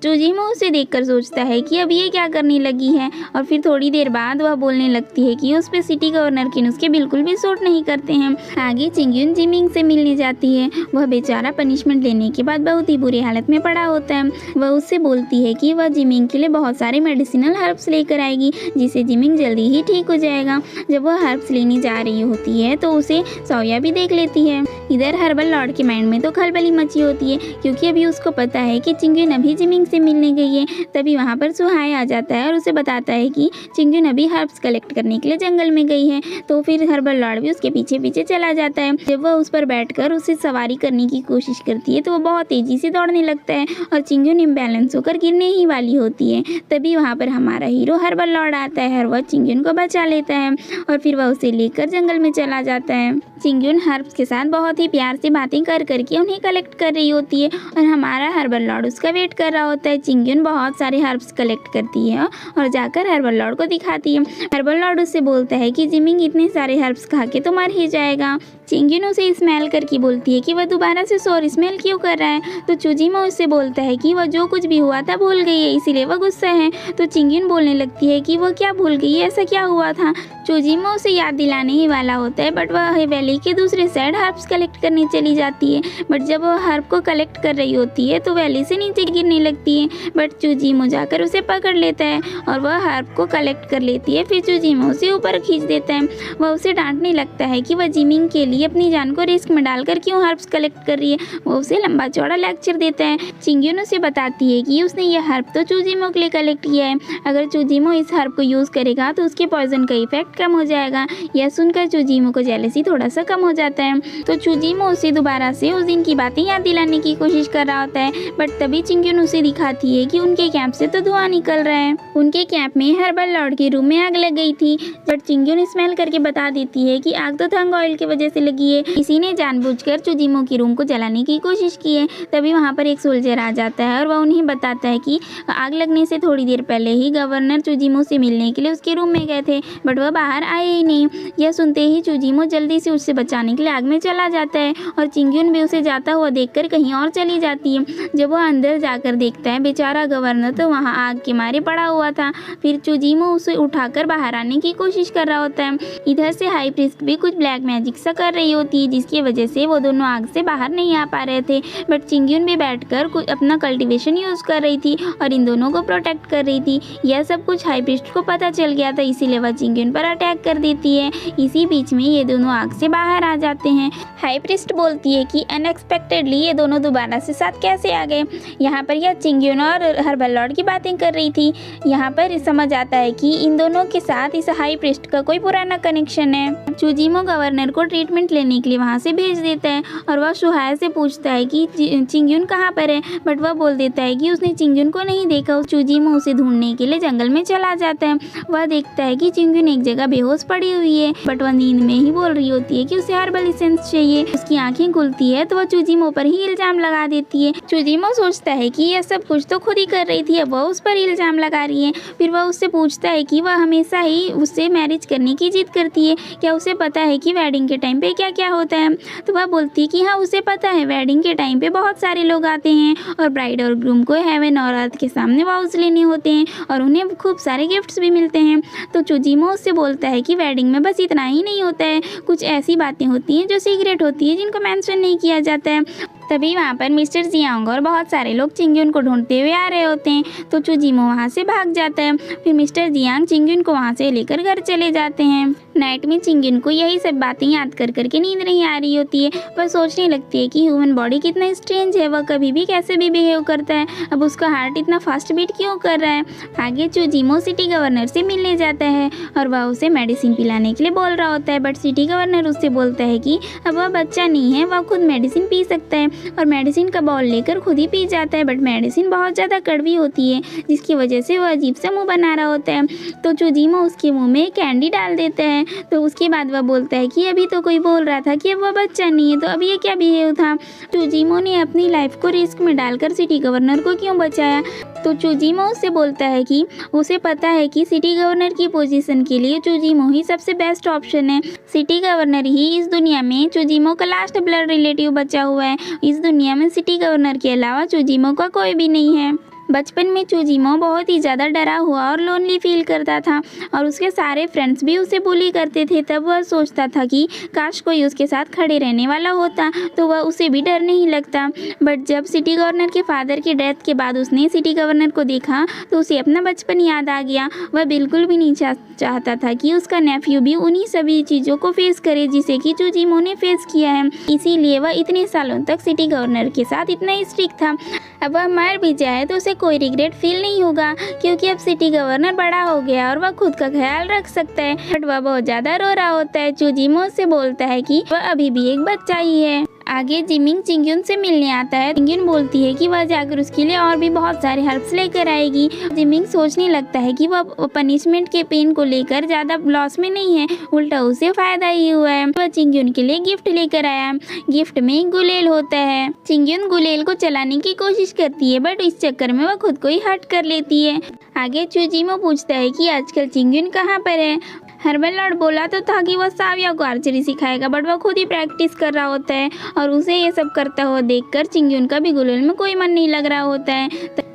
चुजिमो उसे देखकर सोचता है कि अब ये क्या करने लगी है और फिर थोड़ी देर बाद वह बोलने लगती है कि उस पर सिटी गवर्नर के नुस्खे बिल्कुल भी सूट नहीं करते हैं। आगे चिंग्यून जिमिंग से मिलने जाती है। वह बेचारा पनिशमेंट लेने के बाद बहुत ही बुरी हालत में पड़ा होता है। वह उससे बोलती है कि वह जिमिंग के लिए बहुत सारे मेडिसिनल हर्ब्स लेकर आएगी जिससे जिमिंग जल्दी ही ठीक हो जाएगा। जब वह हर्ब्स लेने जा रही होती है तो उसे साविया भी देख लेती है। इधर हर्बल लॉर्ड के माइंड में तो खलबली मची होती है क्योंकि अभी उसको पता है कि चिंग्यून अभी जिमिंग से मिलने गई है। तभी वहाँ पर सुहाय आ जाता है और उसे बताता है कि चिंग्यून अभी हर्ब्स कलेक्ट करने के लिए जंगल में गई है। तो फिर हर्बल लॉर्ड भी उसके पीछे पीछे चला जाता है। जब वह उस पर बैठकर उसे सवारी करने की कोशिश करती है तो वह बहुत तेजी से दौड़ने लगता है और चिंग्यून इम्बैलेंस होकर गिरने ही वाली होती है। तभी वहाँ पर हमारा हीरो हर्बल लॉर्ड आता है और वह चिंग्यून को बचा लेता है और फिर वह उसे लेकर जंगल में चला जाता है। चिंग्यून हर्ब्स के साथ बहुत ही प्यार से बातें कर करके उन्हें कलेक्ट कर रही होती है और हमारा हर्बल लॉर्ड उसका वेट कर रहा होता है। चिंग्यून बहुत सारे हर्ब्स कलेक्ट करती है और जाकर हर्बल लॉर्ड को दिखाती है। हर्बल लॉर्ड उससे बोलता है कि जिमिंग इतने सारे हर्ब्स खा के तो मर ही जाएगा। चिंग्यून उसे स्मेल करके बोलती है कि वह दोबारा से सोर स्मेल क्यों कर रहा है। तो चुजिमो उससे बोलता है कि वह जो कुछ भी हुआ था भूल गई है इसीलिए वह गुस्सा है। तो चिंग्यून बोलने लगती है कि वह क्या भूल गई है, ऐसा क्या हुआ था। चुजिमो उसे याद दिलाने ही वाला होता है बट वह वैली के दूसरे साइड हर्ब्स कलेक्ट करने चली जाती है। बट जब वह हर्ब को कलेक्ट कर रही होती है तो वैली से नीचे गिरने लगती है बट चुजिमो जाकर उसे पकड़ लेता है और वह हर्ब को कलेक्ट कर लेती है। फिर चुजिमो उसे ऊपर खींच देता है। वह उसे डांटने लगता है कि वह जिमिंग के लिए अपनी जान को रिस्क में डालकर क्यों हर्ब्स कलेक्ट कर रही है। वो उसे लंबा चौड़ा लेक्चर देता है। चिंग्यून उसे बताती है कि उसने यह हर्ब तो चुजिमो के लिए कलेक्ट किया है, अगर चुजिमो इस हर्ब को यूज़ करेगा तो उसके पॉइजन का इफेक्ट कम हो जाएगा। यह सुनकर चुजिमो को जेलसी थोड़ा सा कम हो जाता है। तो चुजिमो उसे दोबारा से उस दिन की बातें याद दिलाने की कोशिश कर रहा होता है बट तभी चिंग्यून उसे दिखाती है कि उनके कैंप से तो धुआं निकल रहा है। उनके कैंप में हर्बल लॉर्ड के रूम में आग लग गई थी बट चिंग्यून स्मेल करके बता देती है कि आग तो थंग ऑयल की वजह से लगी है। किसी ने जानबूझकर चुजीमो की रूम को जलाने की कोशिश की है। तभी वहाँ पर एक सोल्जर आ जाता है और वह उन्हें बताता है कि आग लगने से थोड़ी देर पहले ही गवर्नर चुजीमो से मिलने के लिए उसके रूम में गए थे, बट वह बाहर आए ही नहीं। यह सुनते ही चुजीमो जल्दी से उससे बचाने के लिए आग में चला जाता है और चिंग्यून भी उसे जाता हुआ देखकर कहीं और चली जाती है। जब वह अंदर जाकर देखता है बेचारा गवर्नर तो वहाँ आग के मारे पड़ा हुआ था। फिर चुजीमो उसे उठाकर बाहर आने की कोशिश कर रहा होता है। इधर से हाई प्रीस्ट भी कुछ ब्लैक मैजिक सा कर रही होती है, जिसकी वजह से वो दोनों आग से बाहर नहीं आ पा रहे थे। बट चिंग्यून भी बैठकर अपना कल्टीवेशन यूज कर रही थी और इन दोनों को प्रोटेक्ट कर रही थी। यह सब कुछ हाई प्रीस्ट को पता चल गया था, इसीलिए वह चिंग्यून पर अटैक कर देती है। इसी बीच में ये दोनों आग से बाहर आ जाते हैं। हाई प्रीस्ट बोलती है कि अनएक्सपेक्टेडली ये दोनों दोबारा से साथ कैसे आ गए। यहाँ पर यह चिंग्यून और हर्बल लॉर्ड की बातें कर रही थी। यहाँ पर समझ आता है कि इन दोनों के साथ इस हाई प्रीस्ट का कोई पुराना कनेक्शन है। चुजीमो गवर्नर को ट्रीटमेंट लेने के लिए वहाँ से भेज देता है और वह सुहाय से पूछता है कि चिंग्यून कहाँ पर है, बट वह बोल देता है कि उसने चिंग्यून को नहीं देखा। चुजीमो उसे ढूंढने के लिए जंगल में चला जाता है। वह देखता है कि चिंग्यून एक जगह बेहोश पड़ी हुई है, बट वह नींद में ही बोल रही होती है कि उसे हर्बल एसेंस चाहिए। उसकी आंखें खुलती है तो वह चुजीमो पर ही इल्जाम लगा देती है। चुजीमो सोचता है कि यह सब कुछ तो खुद ही कर रही थी, अब वह उस पर इल्जाम लगा रही है। फिर वह उससे पूछता है कि वह हमेशा ही उससे मैरिज करने की जिद करती है, क्या उसे पता है कि वेडिंग के टाइम पे क्या क्या होता है। तो वह बोलती है कि हाँ उसे पता है, वेडिंग के टाइम पे बहुत सारे लोग आते हैं और ब्राइड और ग्रूम को हेवन और अर्थ के सामने वाउज लेने होते हैं और उन्हें खूब सारे गिफ्ट्स भी मिलते हैं। तो चुजीमो उससे बोलता है कि वेडिंग में बस इतना ही नहीं होता है, कुछ ऐसी बातें होती हैं जो सीक्रेट होती है जिनको मेंशन नहीं किया जाता है। तभी वहाँ पर मिस्टर जियांग और बहुत सारे लोग चिंग्यून को ढूंढते हुए आ रहे होते हैं, तो चुजीमो वहाँ से भाग जाता है। फिर मिस्टर जियांग चिंग्यून को वहाँ से लेकर घर चले जाते हैं। नाइट में चिंग्यून को यही सब बातें याद कर करके नींद नहीं आ रही होती है। वह सोचने लगती है कि ह्यूमन बॉडी कितना स्ट्रेंज है, वह कभी भी कैसे भी बिहेव करता है, अब उसका हार्ट इतना फास्ट बीट क्यों कर रहा है। आगे चुजीमो सिटी गवर्नर से मिलने जाता है और वह उसे मेडिसिन पिलाने के लिए बोल रहा होता है, बट सिटी गवर्नर उससे बोलता है कि अब वह बच्चा नहीं है, वह खुद मेडिसिन पी सकता है और मेडिसिन का बॉल लेकर खुद ही पी जाता है। बट मेडिसिन बहुत ज़्यादा कड़वी होती है, जिसकी वजह से वह अजीब सा मुँह बना रहा होता है। तो चुजीमो उसके मुँह में कैंडी डाल देता है। तो उसके बाद वह बोलता है कि अभी तो कोई बोल रहा था कि अब वह बच्चा नहीं है, तो अब ये क्या बिहेव था। चुजीमो ने अपनी लाइफ को रिस्क में डालकर सिटी गवर्नर को क्यों बचाया। तो चुजीमो उससे बोलता है कि उसे पता है कि सिटी गवर्नर की पोजीशन के लिए चुजीमो ही सबसे बेस्ट ऑप्शन है। सिटी गवर्नर ही इस दुनिया में चुजीमो का लास्ट ब्लड रिलेटिव बचा हुआ है। इस दुनिया में सिटी गवर्नर के अलावा चुजीमो का कोई भी नहीं है। बचपन में चुजीमो बहुत ही ज़्यादा डरा हुआ और लोनली फील करता था और उसके सारे फ्रेंड्स भी उसे बुली करते थे। तब वह सोचता था कि काश कोई उसके साथ खड़े रहने वाला होता तो वह उसे भी डर नहीं लगता। बट जब सिटी गवर्नर के फादर की डेथ के बाद उसने सिटी गवर्नर को देखा तो उसे अपना बचपन याद आ गया। वह बिल्कुल भी नहीं चाहता था कि उसका नेफ्यू भी उन्हीं सभी चीज़ों को फेस करे जिसे कि चुजीमो ने फेस किया है। इसीलिए वह इतने सालों तक सिटी गवर्नर के साथ इतना स्ट्रिक्ट था। अब वह मर भी जाए तो उसे कोई रिग्रेट फील नहीं होगा, क्योंकि अब सिटी गवर्नर बड़ा हो गया और वह खुद का ख्याल रख सकता है। बट वह बहुत ज़्यादा रो रहा होता है। चुजीमो से बोलता है कि वह अभी भी एक बच्चा ही है। आगे जिमिंग चिंग्यून से मिलने आता है। चिंग्यून बोलती है कि वह जाकर उसके लिए और भी बहुत सारे हर्ब्स लेकर आएगी। जिमिंग सोचने लगता है कि वह पनिशमेंट के पेन को लेकर ज़्यादा लॉस में नहीं है, उल्टा उसे फायदा ही हुआ है। वह चिंग्यून के लिए गिफ्ट लेकर आया। गिफ्ट में गुलेल होता है। चिंग्यून गुलेल को चलाने की कोशिश करती है, बट इस चक्कर में वह खुद को ही हर्ट कर लेती है। आगे चुजीमो पूछता है कि आजकल चिंग्यून कहाँ पर है। हर्बल लॉर्ड बोला तो था कि वह साविया को आर्चरी सिखाएगा, बट वह खुद ही प्रैक्टिस कर रहा होता है और उसे ये सब करता हुआ देखकर चिंग्यून का भी गुलेल में कोई मन नहीं लग रहा होता है,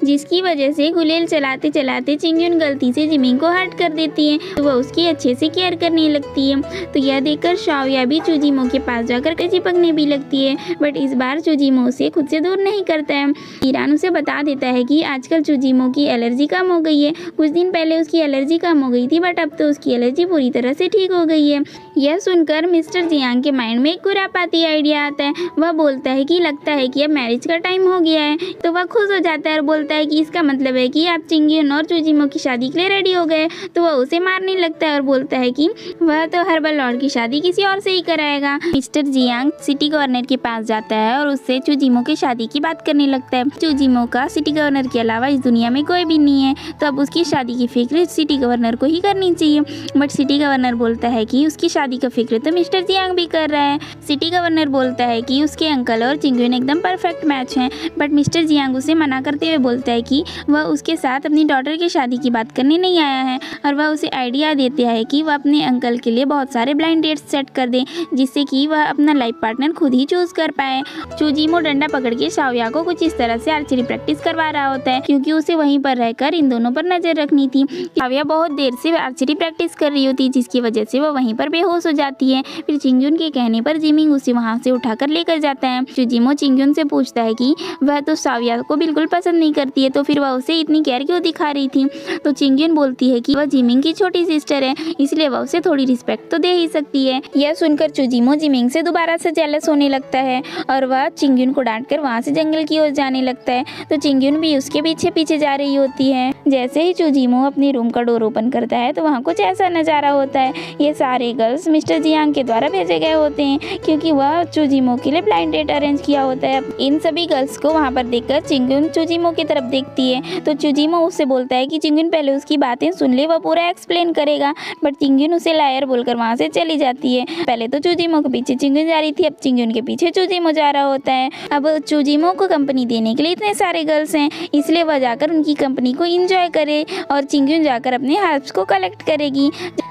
जिसकी वजह से गुलेल चलाते चलाते चिंग्यून गलती से जिमिंग को हर्ट कर देती है। तो वह उसकी अच्छे से केयर करने लगती है। तो यह देखकर साविया भी चुजीमो के पास जाकर चिपकने भी लगती है, बट इस बार चुजीमो उसे खुद से दूर नहीं करता है। ईरान उसे बता देता है कि आजकल चुजीमो की एलर्जी कम हो गई है। कुछ दिन पहले उसकी एलर्जी कम हो गई थी, बट अब तो उसकी एलर्जी पूरी तरह से ठीक हो गई है। यह सुनकर मिस्टर जियांग के माइंड में एक खुरापाती आइडिया आता है। वह बोलता है कि लगता है कि अब मैरिज का टाइम हो गया है। तो वह खुश हो जाता है और बोलता बोलता है कि इसका मतलब है कि आप चिंगयुन और चूजिमो की शादी के लिए रेडी हो गए। तो वह उसे मारने लगता है और बोलता है कि वह तो हर्बल लॉर्ड की शादी किसी और से ही कराएगा। मिस्टर जियांग सिटी गवर्नर के पास जाता है और उससे चूजिमो की शादी की बात करने लगता है। चूजिमो का सिटी गवर्नर के अलावा इस दुनिया में कोई भी नहीं है, तो अब उसकी शादी की फिक्र सिटी गवर्नर को ही करनी चाहिए। बट सिटी गवर्नर बोलता है कि उसकी शादी का फिक्र तो मिस्टर जियांग भी कर रहा है। सिटी गवर्नर बोलता है कि उसके अंकल और चिंगयुन एकदम परफेक्ट मैच हैं। बट मिस्टर जियांग उसे मना करते हुए बोलता है कि वह उसके साथ अपनी डॉटर की शादी की बात करने नहीं आया है, और वह उसे आइडिया देता है कि वह अपने अंकल के लिए बहुत सारे ब्लाइंड डेट्स सेट कर दे, जिससे कि वह अपना लाइफ पार्टनर खुद ही चूज कर पाए। चूजिमो डंडा पकड़ के शाओया को कुछ इस तरह से आर्चरी प्रैक्टिस करवा रहा होता है, क्योंकि उसे वहीं पर रहकर इन दोनों पर नजर रखनी थी। शाओया बहुत देर से आर्चरी प्रैक्टिस कर रही होती है, जिसकी वजह से वह वहीं पर बेहोश हो जाती है। फिर चिंगयुन के कहने पर जिमिंग उसे वहां से उठाकर लेकर जाता है। चूजिमो चिंगयुन से पूछता है कि वह तो शाओया को बिल्कुल पसंद नहीं करती है, तो फिर वह उसे इतनी केयर क्यों दिखा रही थी। तो चिंगयुन बोलती है कि वह जिमिंग की छोटी सिस्टर है, इसलिए वह उसे थोड़ी रिस्पेक्ट तो दे ही सकती है। यह सुनकर चूजिमो जिमिंग से दोबारा से जेलस होने लगता है और वह चिंगयुन को डांटकर वहां से जंगल की ओर जाने लगता है। तो चिंगयुन भी उसके पीछे पीछे जा रही होती है। जैसे ही चूजिमो अपनी रूम का डोर ओपन करता है तो वहाँ कुछ ऐसा नजारा होता है। ये सारे गर्ल्स मिस्टर जियांग के द्वारा भेजे गए होते हैं, क्योंकि वह चूजिमो के लिए ब्लाइंड डेट अरेंज किया होता है। इन सभी गर्ल्स को वहाँ पर देखकर चिंगयुन चूजिमो की तरफ देखती है। तो चूजिमो उससे बोलता है कि चिंगयुन पहले उसकी बातें सुन ले, वह पूरा एक्सप्लेन करेगा। बट चिंगयुन उसे लायर बोलकर वहाँ से चली जाती है। पहले तो चूजिमो के पीछे चिंगयुन जा रही थी, अब चिंगयुन के पीछे चूजिमो जा रहा होता है। अब चूजिमो को कंपनी देने के लिए इतने सारे गर्ल्स हैं, इसलिए वह जाकर उनकी कंपनी को एंजॉय करे और चिंगयुन जाकर अपने हर्ब्स को कलेक्ट करेगी।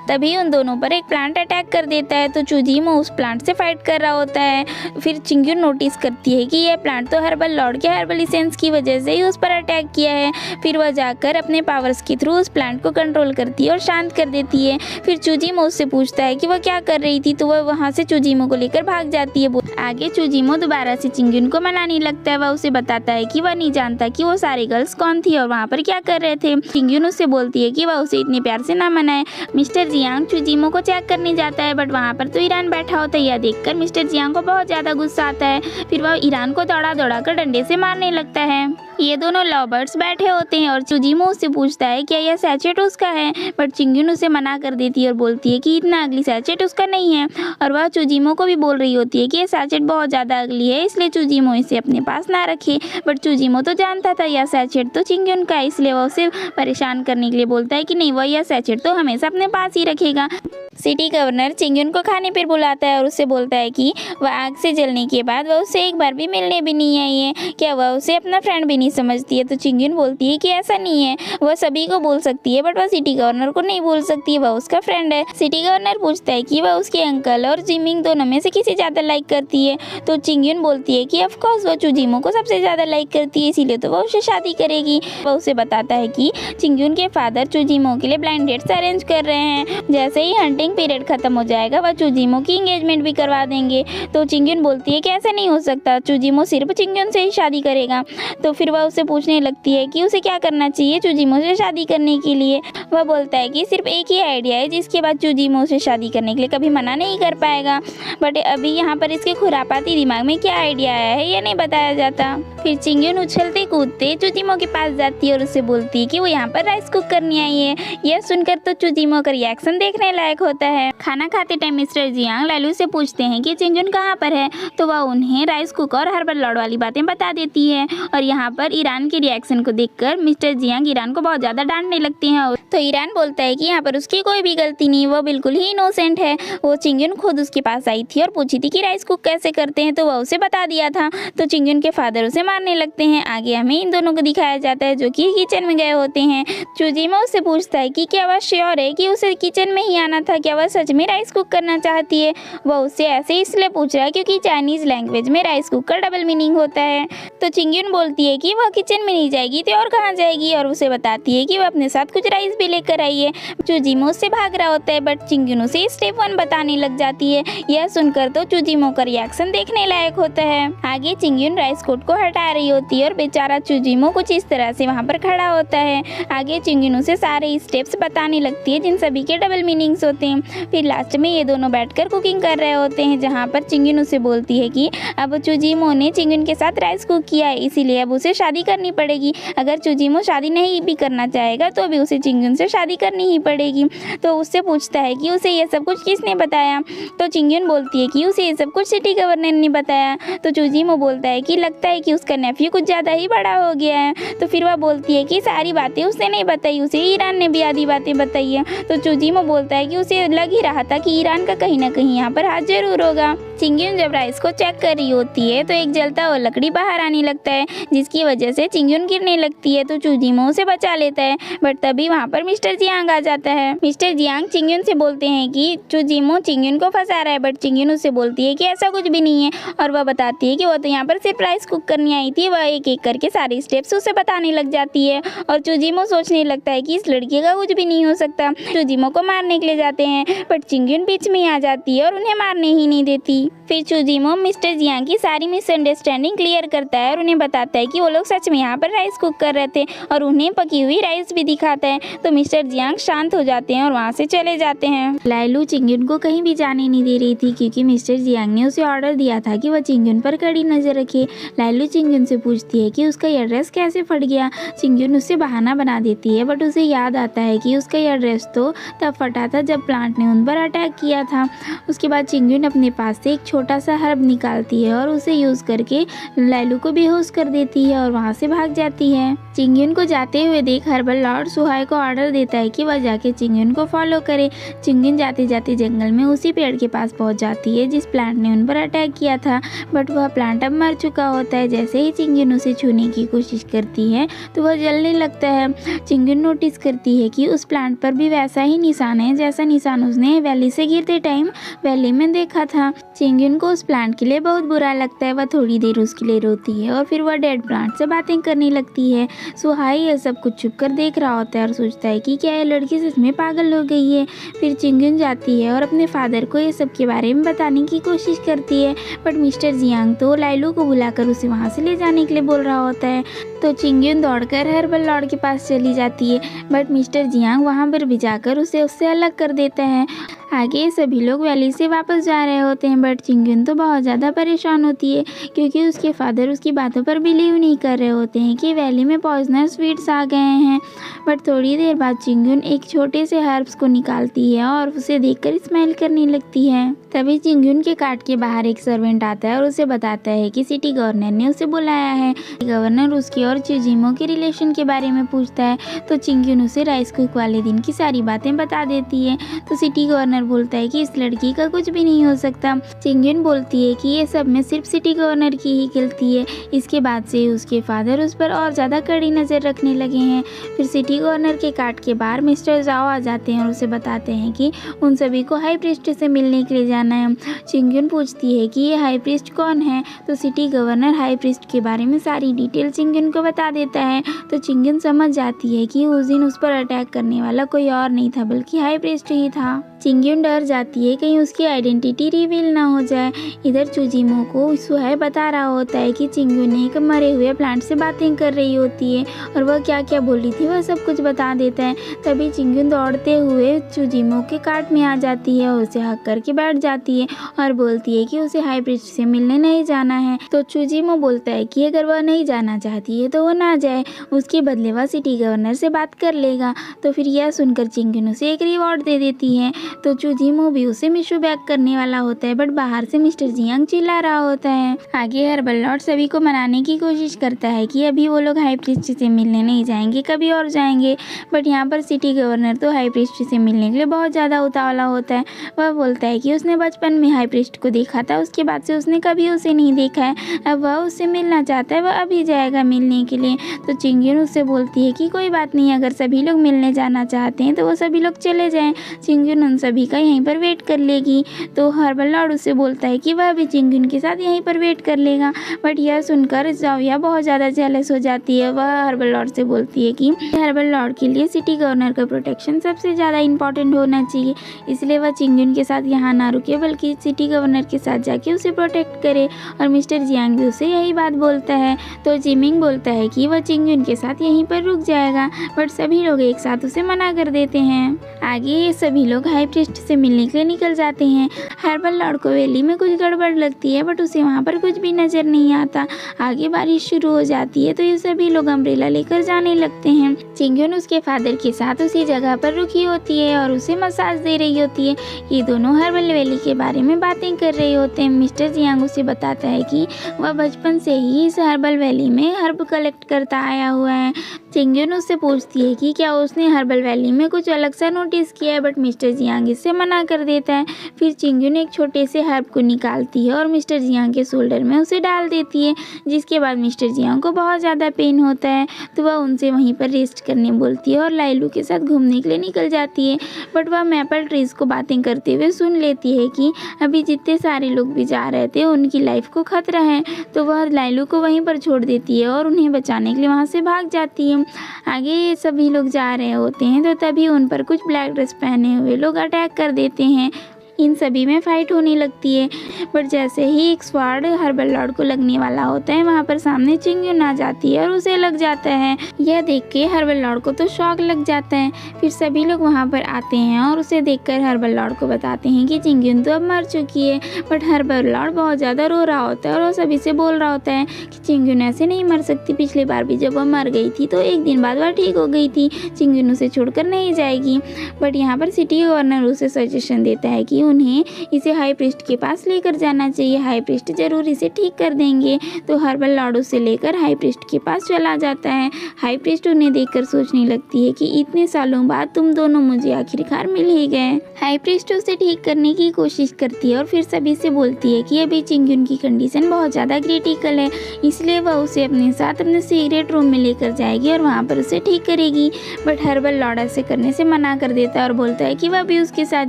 तभी उन दोनों पर एक प्लांट अटैक कर देता है। तो चूजिमो उस प्लांट से फाइट कर रहा होता है। फिर चिंगयुन नोटिस करती है कि यह प्लांट तो हर्बल लॉर्ड के हर्बल एसेंस की वजह से ही उस पर अटैक किया है। फिर वह जाकर अपने पावर्स के थ्रू उस प्लांट को कंट्रोल करती है और शांत कर देती है। फिर चूजिमो उससे पूछता है कि वह क्या कर रही थी, तो वह वहाँ से चूजिमो को लेकर भाग जाती है। आगे चूजिमो दोबारा से चिंगयुन को मनाने लगता है। वह उसे बताता है कि वह नहीं जानता कि वो सारे गर्ल्स कौन थी और वहाँ पर क्या कर रहे थे। चिंगयुन उससे बोलती है कि वह उसे इतने प्यार से ना मनाए। मिस्टर जियांग चूजिमो को चेक करने जाता है, बट वहाँ पर तो ईरान बैठा होता है। यह देखकर मिस्टर जियांग को बहुत ज्यादा गुस्सा आता है। फिर वह ईरान को दौड़ा दौड़ा कर डंडे से मारने लगता है। ये दोनों लवर्स बैठे होते हैं और चूजिमो उससे पूछता है क्या यह सैचेट उसका है, बट चिंगयुन उसे मना कर देती है और बोलती है कि इतना अगली सैचेट उसका नहीं है। और वह चूजिमो को भी बोल रही होती है कि यह सैचेट बहुत ज़्यादा अगली है, इसलिए चूजिमो इसे अपने पास ना रखे। बट चूजिमो तो जानता था यह सैचेट तो चिंगयुन का है, इसलिए वह उसे परेशान करने के लिए बोलता है कि नहीं, वह यह सैचेट तो हमेशा अपने पास ही रखेगा। सिटी गवर्नर चिंगयुन को खाने पर बुलाता है और उससे बोलता है कि वह आग से जलने के बाद वह उससे एक बार भी मिलने भी नहीं आई है, क्या वह उसे अपना फ्रेंड भी नहीं समझती है। तो चिंगयुन बोलती है कि ऐसा नहीं है, वह सभी को बोल सकती है बट वह सिटी गवर्नर को नहीं बोल सकती, वह उसका फ्रेंड है। सिटी गवर्नर पूछता है कि वह उसके अंकल और जिमिंग दोनों में से किसे ज़्यादा लाइक करती है। तो चिंगयुन बोलती है कि ऑफकोर्स वह चूजिमो को सबसे ज़्यादा लाइक करती है, इसीलिए तो वह उससे शादी करेगी। वह उसे बताता है कि चिंगयुन के फादर चूजिमो के लिए ब्लाइंड डेट्स अरेंज कर रहे हैं। जैसे ही हंटिंग पीरियड खत्म हो जाएगा वह चूजिमो की एंगेजमेंट भी करवा देंगे। तो चिंगयुन बोलती है कि ऐसा नहीं हो सकता, चूजिमो सिर्फ चिंगयुन से ही शादी करेगा। तो फिर वह उसे पूछने लगती है कि उसे क्या करना चाहिए चूजिमो से शादी करने के लिए। वह बोलता है कि सिर्फ एक ही आइडिया है जिसके बाद चूजिमो से शादी करने के लिए कभी मना नहीं कर पाएगा, बट अभी यहाँ पर इसके खुरापाती दिमाग में क्या आइडिया आया है यह नहीं बताया जाता। फिर चिंगयुन उछलते कूदते चूजिमो के पास जाती है और उससे बोलती है कि वो यहाँ पर राइस कुक करने आई है। यह सुनकर तो चूजिमो का रिएक्शन देखने लायक होता है। खाना खाते टाइम मिस्टर जियांग लालू से पूछते हैं कि चिंगयुन कहाँ पर है, तो वह उन्हें राइस कुक और हर्बल लॉर्ड वाली बातें बता देती है। और यहाँ पर ईरान के रिएक्शन को देखकर मिस्टर जियांग ईरान को बहुत ज़्यादा डांटने लगते हैं। तो ईरान बोलता है कि यहाँ पर उसकी कोई भी गलती नहीं, वो बिल्कुल ही इनोसेंट है। वो चिंगयुन खुद उसके पास आई थी और पूछी थी कि राइस कुक कैसे करते हैं, तो वह उसे बता दिया था। तो चिंगयुन के फादर उसे मारने लगते हैं। आगे हमें इन दोनों को दिखाया जाता है जो कि किचन में गए होते हैं। चूजिमो उससे पूछता है कि क्या वह श्योर है कि उसे किचन में ही आना था, क्या वह सच में राइस कुक करना चाहती है। वह उससे ऐसे इसलिए पूछ रहा है क्योंकि चाइनीज लैंग्वेज में राइस कुक का डबल मीनिंग होता है। तो चिंगयुन बोलती है कि वह किचन में नहीं जाएगी तो और कहाँ जाएगी, और उसे बताती है कि वह अपने साथ कुछ राइस भी लेकर आई है। चूजिमो उससे भाग रहा होता है बट चिंगयुन उसे स्टेप 1 बताने लग जाती है। यह सुनकर तो चूजिमो का रिएक्शन देखने लायक होता है। आगे चिंगयुन राइस कोट को हटा रही होती है और बेचारा चूजिमो कुछ इस तरह से वहाँ पर खड़ा होता है। आगे चिंगयुन उसे सारे स्टेप्स बताने लगती है जिन सभी के डबल मीनिंग्स होते हैं। फिर लास्ट में ये दोनों बैठकर कुकिंग कर रहे होते हैं, जहाँ पर चिंगयुन उसे बोलती है कि अब चुजिमो ने चिंगयुन के साथ राइस कुक किया है, इसीलिए अब उसे शादी करनी पड़ेगी। अगर चुजिमो शादी नहीं भी करना चाहेगा तो भी उसे चिंगयुन से शादी करनी ही पड़ेगी। तो उससे पूछता है कि उसे ये सब कुछ किसने बताया। तो चिंगयुन बोलती है कि उसे ये सब कुछ सिटी गवर्नर ने बताया। तो चुजिमो बोलता है कि लगता है कि उसका नेफ्यू कुछ ज़्यादा ही बड़ा हो गया है। तो फिर वह बोलती है कि सारी बातें उसने नहीं बताई, उसे ईरान ने भी आधी बातें बताई है। तो चुजिमो बोलता है कि उसे लग ही रहा था कि ईरान का कहीं ना कहीं यहाँ पर हाथ जरूर होगा। चिंगयुन जब राइस को चेक कर रही होती है तो एक जलता हुआ लकड़ी बाहर आने लगता है, जिसकी वजह से चिंगयुन गिरने लगती है। तो चुजिमो उसे बचा लेता है, बट तभी वहाँ पर मिस्टर जियांग आ जाता है। मिस्टर जियांग चिंगयुन से बोलते हैं कि चुजिमो चिंगयुन को फंसा रहा है, बट चिंगयुन उससे बोलती है कि ऐसा कुछ भी नहीं है, और वह बताती है कि वो तो यहाँ पर सिर्फ राइस कुक करनी आई थी। वह एक एक करके सारे स्टेप्स उसे बताने लग जाती है, और चुजिमो सोचने लगता है कि इस लड़के का कुछ भी नहीं हो सकता। चुजिमो को मारने के लिए जाते हैं, बट चिंगयुन बीच में आ जाती है और उन्हें मारने ही नहीं देती। फिर चुजिमो मिस्टर जियांग की सारी मिसअंडरस्टैंडिंग क्लियर करता है और उन्हें बताता है कि वो लोग सच में यहाँ पर राइस कुक कर रहे थे, और उन्हें पकी हुई राइस भी दिखाता है। तो मिस्टर जियांग शांत हो जाते हैं और वहाँ से चले जाते हैं। लाइलू चिंगयुन को कहीं भी जाने नहीं दे रही थी, क्योंकि मिस्टर जियांग ने उसे ऑर्डर दिया था कि वह चिंगयुन पर कड़ी नजर रखे। लाइलू चिंगयुन से पूछती है कि उसका ये ड्रेस कैसे फट गया। चिंगयुन उससे बहाना बना देती है, बट उसे याद आता है कि उसका यह ड्रेस तो तब फटा था जब प्लांट ने उन पर अटैक किया था। उसके बाद चिंगयुन अपने पास से एक छोटा सा हर्ब निकालती है और उसे यूज़ करके लाइलू को बेहोश कर देती है और वहाँ से भाग जाती है। चिंगयुन को जाते हुए देख हर्बल लॉर्ड सुहाय को ऑर्डर देता है कि वह जाके चिंगयुन को फॉलो करे। चिंगयुन जाते जाते जंगल में उसी पेड़ के पास पहुँच जाती है जिस प्लांट ने उन पर अटैक किया था, बट वह प्लांट अब मर चुका होता है। जैसे ही चिंगयुन उसे छूने की कोशिश करती है तो वह जलने लगता है। चिंगयुन नोटिस करती है कि उस प्लांट पर भी वैसा ही निशान है जैसा निशान उसने वैली से गिरते टाइम वैली में देखा था। चिंगयुन को उस प्लांट के लिए बहुत बुरा लगता है। वह थोड़ी देर उसके लिए रोती है और फिर वह डेड प्लांट से बातें करने लगती है। सुहाई यह सब कुछ छुप कर देख रहा होता है और सोचता है कि क्या यह लड़की सच में पागल हो गई है। फिर चिंगयुन जाती है और अपने फादर को ये सब के बारे में बताने की कोशिश करती है, बट मिस्टर जियांग तो लाइलू को बुलाकर उसे वहाँ से ले जाने के लिए बोल रहा होता है। तो चिंगयुन दौड़कर हर्बल लॉर्ड के पास चली जाती है, बट मिस्टर जियांग वहाँ पर भी जाकर उसे उससे अलग कर देता है। आगे सभी लोग वैली से वापस जा रहे होते हैं, बट चिंगयुन तो बहुत ज़्यादा परेशान होती है, क्योंकि उसके फादर उसकी बातों पर बिलीव नहीं कर रहे होते हैं कि वैली में पॉइजनस स्वीट्स आ गए हैं। बट थोड़ी देर बाद चिंगयुन एक छोटे से हर्ब्स को निकालती है और उसे देखकर स्माइल करने लगती है। तभी चिंगयुन के काट के बाहर एक सर्वेंट आता है और उसे बताता है कि सिटी गवर्नर ने उसे बुलाया है। गवर्नर उसकी और चुजिमो के रिलेशन के बारे में पूछता है, तो चिंगयुन उसे राइस कुक वाले दिन की सारी बातें बता देती है। तो सिटी गवर्नर बोलता है कि इस लड़की का कुछ भी नहीं हो सकता। चिंगयुन बोलती है कि ये सब में सिर्फ सिटी गवर्नर की ही गलती है। इसके बाद से उसके फादर उस पर और ज़्यादा कड़ी नज़र रखने लगे हैं। फिर सिटी गवर्नर के काट के बाहर मिस्टर जाओ आ जाते हैं और उसे बताते हैं कि उन सभी को हाई प्रीस्ट से मिलने के लिए जाना है। चिंगयुन पूछती है कि ये हाई प्रीस्ट कौन है, तो सिटी गवर्नर हाई प्रीस्ट के बारे में सारी डिटेल चिंगयुन को बता देता है। तो चिंगयुन समझ जाती है कि उस दिन उस पर अटैक करने वाला कोई और नहीं था बल्कि हाई प्रीस्ट ही था। चिंगयुन डर जाती है कहीं उसकी आइडेंटिटी रिवील ना हो जाए। इधर चुजिमो को सुहाय बता रहा होता है कि चिंगयुन एक मरे हुए प्लांट से बातें कर रही होती है और वह क्या क्या बोली थी वह सब कुछ बता देता है। तभी चिंगयुन दौड़ते हुए चुजिमो के काट में आ जाती है और उसे हक करके बैठ जाती है और बोलती है कि उसे हाई प्रीस्ट से मिलने नहीं जाना है। तो चुजिमो बोलता है कि अगर वह नहीं जाना चाहती है तो वह ना जाए, उसके बदले वह सिटी गवर्नर से बात कर लेगा। तो फिर यह सुनकर चिंगयुन उसे एक रिवॉर्ड दे देती है। तो चुजिमो भी उसे मिशू बैक करने वाला होता है, बट बाहर से मिस्टर जियांग चिल्ला रहा होता है। आगे हर्बल लॉर्ड सभी को मनाने की कोशिश करता है कि अभी वो लोग हाई प्रीस्ट से मिलने नहीं जाएंगे, कभी और जाएंगे। बट यहाँ पर सिटी गवर्नर तो हाई प्रीस्ट से मिलने के लिए बहुत ज़्यादा उतावला होता है। वह बोलता है कि उसने बचपन में हाई प्रीस्ट को देखा था, उसके बाद से उसने कभी उसे नहीं देखा है। अब वह उससे मिलना चाहता है, वह अभी जाएगा मिलने के लिए। तो चिंगयुन उससे बोलती है कि कोई बात नहीं, अगर सभी लोग मिलने जाना चाहते हैं तो वो सभी लोग चले जाएं। चिंगयुन उन सभी का यहीं पर वेट कर लेगी। तो हर्बल लॉर्ड उससे बोलता है कि वह भी चिंगयुन के साथ यहीं पर वेट कर लेगा। बट यह सुनकर जाओया बहुत ज़्यादा जेलस हो जाती है। वह हर्बल लॉर्ड से बोलती है कि हर्बल लॉर्ड के लिए सिटी गवर्नर का प्रोटेक्शन सबसे ज़्यादा इंपॉर्टेंट होना चाहिए, इसलिए वह चिंगयुन के साथ यहाँ ना रुके बल्कि सिटी गवर्नर के साथ जाके उसे प्रोटेक्ट करे। और मिस्टर जियांग भी उसे यही बात बोलता है। तो जिमिंग बोलता है कि वह चिंगयुन के साथ यहीं पर रुक जाएगा, बट सभी लोग एक साथ उसे मना कर देते हैं। आगे ये सभी लोग हाई प्रीस्ट से मिलने के लिए निकल जाते हैं। हर्बल लॉर्ड को वैली में कुछ गड़बड़ लगती है, बट उसे वहाँ पर कुछ भी नज़र नहीं आता। आगे बारिश शुरू हो जाती है तो ये सभी लोग अम्ब्रेला लेकर जाने लगते हैं। चिंगयुन उसके फादर के साथ उसी जगह पर रुकी होती है और उसे मसाज दे रही होती है। ये दोनों हर्बल वैली के बारे में बातें कर रहे होते हैं। मिस्टर जियांग उसे बताता है कि वह बचपन से ही इस हर्बल वैली में हर्ब कलेक्ट करता आया हुआ है। चिंगयुन उससे पूछती है कि क्या उसने हर्बल वैली में कुछ अलग सा नोटिस किया है, बट मिस्टर जियांग इससे मना कर देता है। फिर चिंगयुन एक छोटे से हर्ब को निकालती है और मिस्टर जियांग के शोल्डर में उसे डाल देती है, जिसके बाद मिस्टर जियांग को बहुत ज़्यादा पेन होता है तो वह उनसे वहीं पर रेस्ट करने बोलती है और लाइलू के साथ घूमने के लिए निकल जाती है। बट वह मैपल ट्रीज़ को बातें करते हुए सुन लेती है कि अभी जितने सारे लोग भी जा रहे थे उनकी लाइफ को खतरा है, तो वह लाइलू को वहीं पर छोड़ देती है और उन्हें बचाने के लिए वहाँ से भाग जाती है। आगे ये सभी लोग जा रहे होते हैं तो तभी उन पर कुछ ब्लैक ड्रेस पहने हुए लोग अटैक कर देते हैं। इन सभी में फाइट होने लगती है, बट जैसे ही एक स्वाड हर्बल लॉर्ड को लगने वाला होता है वहाँ पर सामने चिंगयुन आ जाती है और उसे लग जाता है। यह देख के हर्बल लॉर्ड को तो शॉक लग जाता है। फिर सभी लोग वहाँ पर आते हैं और उसे देखकर हर्बल लॉर्ड को बताते हैं कि चिंगयुन तो अब मर चुकी है। बट हर्बल लॉर्ड बहुत ज़्यादा रो रहा होता है और वो सभी से बोल रहा होता है कि चिंगयुन ऐसे नहीं मर सकती, पिछली बार भी जब वह मर गई थी तो एक दिन बाद वह ठीक हो गई थी, चिंगयुन उसे छोड़कर नहीं जाएगी। बट यहाँ पर सिटी गवर्नर उसे सजेशन देता है कि उन्हें इसे हाई प्रीस्ट के पास लेकर जाना चाहिए, हाई प्रीस्ट जरूर इसे ठीक कर देंगे। तो हर्बल लॉर्ड उसे लेकर हाई प्रीस्ट के पास चला जाता है। हाई प्रीस्ट उन्हें देखकर सोचने लगती है कि इतने सालों बाद तुम दोनों मुझे आखिरकार मिल ही गए। हाई प्रीस्ट उसे ठीक करने की कोशिश करती है और फिर सभी से बोलती है कि अभी चिंगयुन की कंडीशन बहुत ज़्यादा क्रिटिकल है, इसलिए वह उसे अपने साथ अपने सीक्रेट रूम में लेकर जाएगी और वहाँ पर उसे ठीक करेगी। बट हर्बल लॉर्ड ऐसे करने से मना कर देता है और बोलता है कि वह भी उसके साथ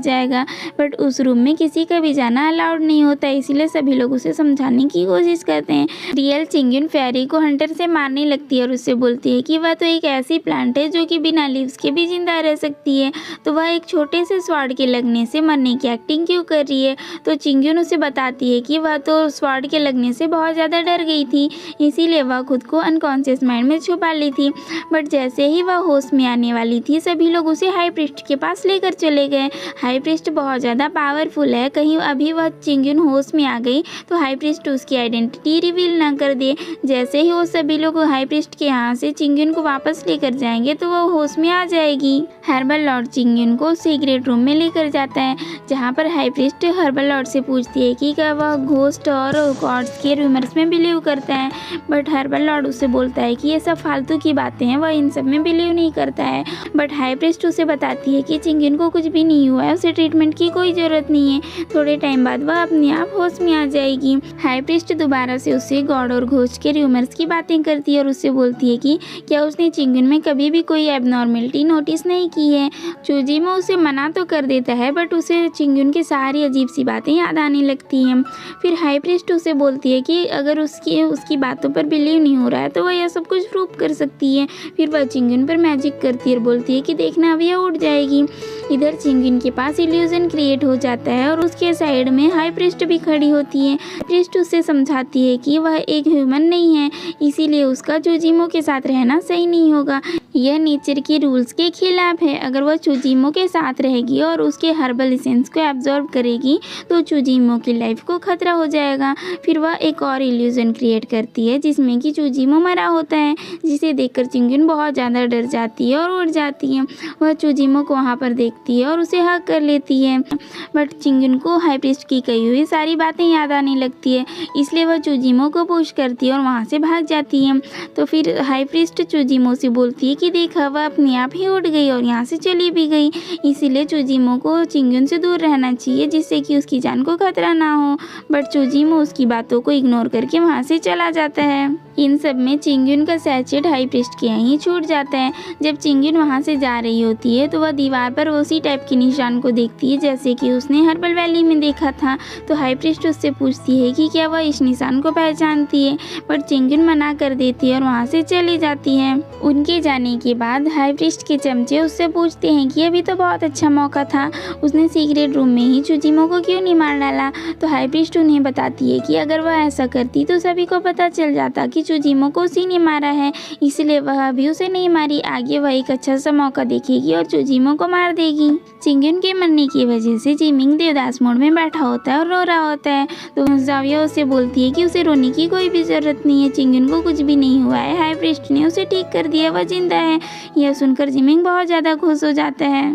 जाएगा, बट उस रूम में किसी का भी जाना अलाउड नहीं होता है, इसीलिए सभी लोग उसे समझाने की कोशिश करते हैं। रियल चिंगयुन फेरी को हंटर से मारने लगती है और उससे बोलती है कि वह तो एक ऐसी प्लांट है जो कि बिना लीव्स के भी जिंदा रह सकती है, तो वह एक छोटे से स्वाड के लगने से मरने की एक्टिंग क्यों कर रही है। तो चिंगयुन उसे बताती है कि वह तो स्वाड के लगने से बहुत ज़्यादा डर गई थी, इसीलिए वह खुद को अनकॉन्शियस माइंड में छुपा ली थी। बट जैसे ही वह होश में आने वाली थी सभी लोग उसे हाई प्रीस्ट के पास लेकर चले गए। हाई प्रीस्ट बहुत ज़्यादा पावरफुल है, कहीं अभी वह चिंगयुन होश में आ गई तो हाई प्रीस्ट उसकी आइडेंटिटी रिवील ना कर दे। जैसे ही वो सभी लोग हाई प्रीस्ट के यहाँ से चिंगयुन को वापस लेकर जाएंगे तो वो होश में आ जाएगी। हर्बल लॉर्ड चिंगयुन को सीक्रेट रूम में लेकर जाता है, जहाँ पर हाई प्रीस्ट हर्बल लॉर्ड से पूछती है कि क्या वह घोस्ट और गॉड्स के रूमर्स में बिलीव करता है। बट हर्बल लॉर्ड उसे बोलता है कि ये सब फालतू की बातें हैं, वह इन सब में बिलीव नहीं करता है। बट हाई प्रीस्ट उसे बताती है कि चिंगयुन को कुछ भी नहीं हुआ है, उसे ट्रीटमेंट की कोई ज़रूरत नहीं है, थोड़े टाइम बाद वह अपने आप होश में आ जाएगी। हाई प्रीस्ट दोबारा से उससे गॉड और घोस्ट के रूमर्स की बातें करती है और उससे बोलती है कि क्या उसने चिंगयुन में कभी भी कोई एबनॉर्मलिटी नोटिस नहीं की है। चूजिमो उसे मना तो कर देता है, बट उसे चिंगयुन की सारी अजीब सी बातें याद आने लगती हैं। फिर हाई प्रीस्ट उसे बोलती है कि अगर उसकी बातों पर बिलीव नहीं हो रहा है तो वह यह सब कुछ प्रूव कर सकती है। फिर वह चिंगयुन पर मैजिक करती है और बोलती है कि देखना अभी यह उड़ जाएगी। इधर चिंगयुन के पास इल्यूजन क्रिएट हो जाता है और उसके साइड में हाई प्रीस्ट भी खड़ी होती है। प्रीस्ट उससे समझाती है कि वह एक ह्यूमन नहीं है, इसीलिए उसका चूजिमो के साथ रहना सही नहीं होगा, यह नेचर के रूल्स के खिलाफ है। अगर वह चूजिमो के साथ रहेगी और उसके हर्बल एसेंस को एब्जॉर्ब करेगी तो चूजिमो की लाइफ को खतरा हो जाएगा। फिर वह एक और इल्यूजन क्रिएट करती है जिसमें कि चूजिमो मरा होता है, जिसे देखकर चिंगयुन बहुत ज़्यादा डर जाती है और उड़ जाती है। वह चूजिमो को वहाँ पर देखती है और उसे हग कर लेती है, बट चिंगयुन को हाई प्रीस्ट की कही हुई सारी बातें याद आने लगती है, इसलिए वह चूजिमो को पुश करती है और वहाँ से भाग जाती है। तो फिर हाई प्रीस्ट चूजिमो से बोलती है कि देखा वह अपने आप ही उड़ गई और यहाँ से चली भी गई, इसीलिए चूजिमो को चिंगयुन से दूर रहना चाहिए जिससे कि उसकी जान को खतरा ना हो। बट चूजिमो उसकी बातों को इग्नोर करके वहाँ से चला जाता है। इन सब में चिंगयुन का सैचेट हाई प्रीस्ट के यहीं छूट जाता है। जब चिंगयुन वहाँ से जा रही होती है तो वह दीवार पर उसी टाइप के निशान को देखती है जैसे कि उसने हर्बल वैली में देखा था। तो हाई प्रीस्ट उससे पूछती है कि क्या वह इस निशान को पहचानती है, पर चिंगयुन मना कर देती है और वहाँ से चली जाती है। उनके जाने के बाद हाई प्रीस्ट के चमचे उससे पूछते हैं कि अभी तो बहुत अच्छा मौका था, उसने सीक्रेट रूम में ही चूजिमो को क्यों नहीं मार डाला। तो हाई प्रीस्ट उन्हें बताती है कि अगर वह ऐसा करती तो सभी को पता चल जाता कि चूजिमो को उसी ने मारा है, इसलिए वह अभी उसे नहीं मारी। आगे वह एक अच्छा सा मौका देखेगी और चूजिमो को मार देगी। चिंगयुन के मरने की वजह से जिमिंग देवदास मोड में बैठा होता है और रो रहा होता है। तो जाविया उसे बोलती है कि उसे रोने की कोई भी जरूरत नहीं है, चिंगयुन को कुछ भी नहीं हुआ है, हाई प्रीस्ट ने उसे ठीक कर दिया, वह जिंदा है। यह सुनकर जिमिंग बहुत ज़्यादा खुश हो जाता है।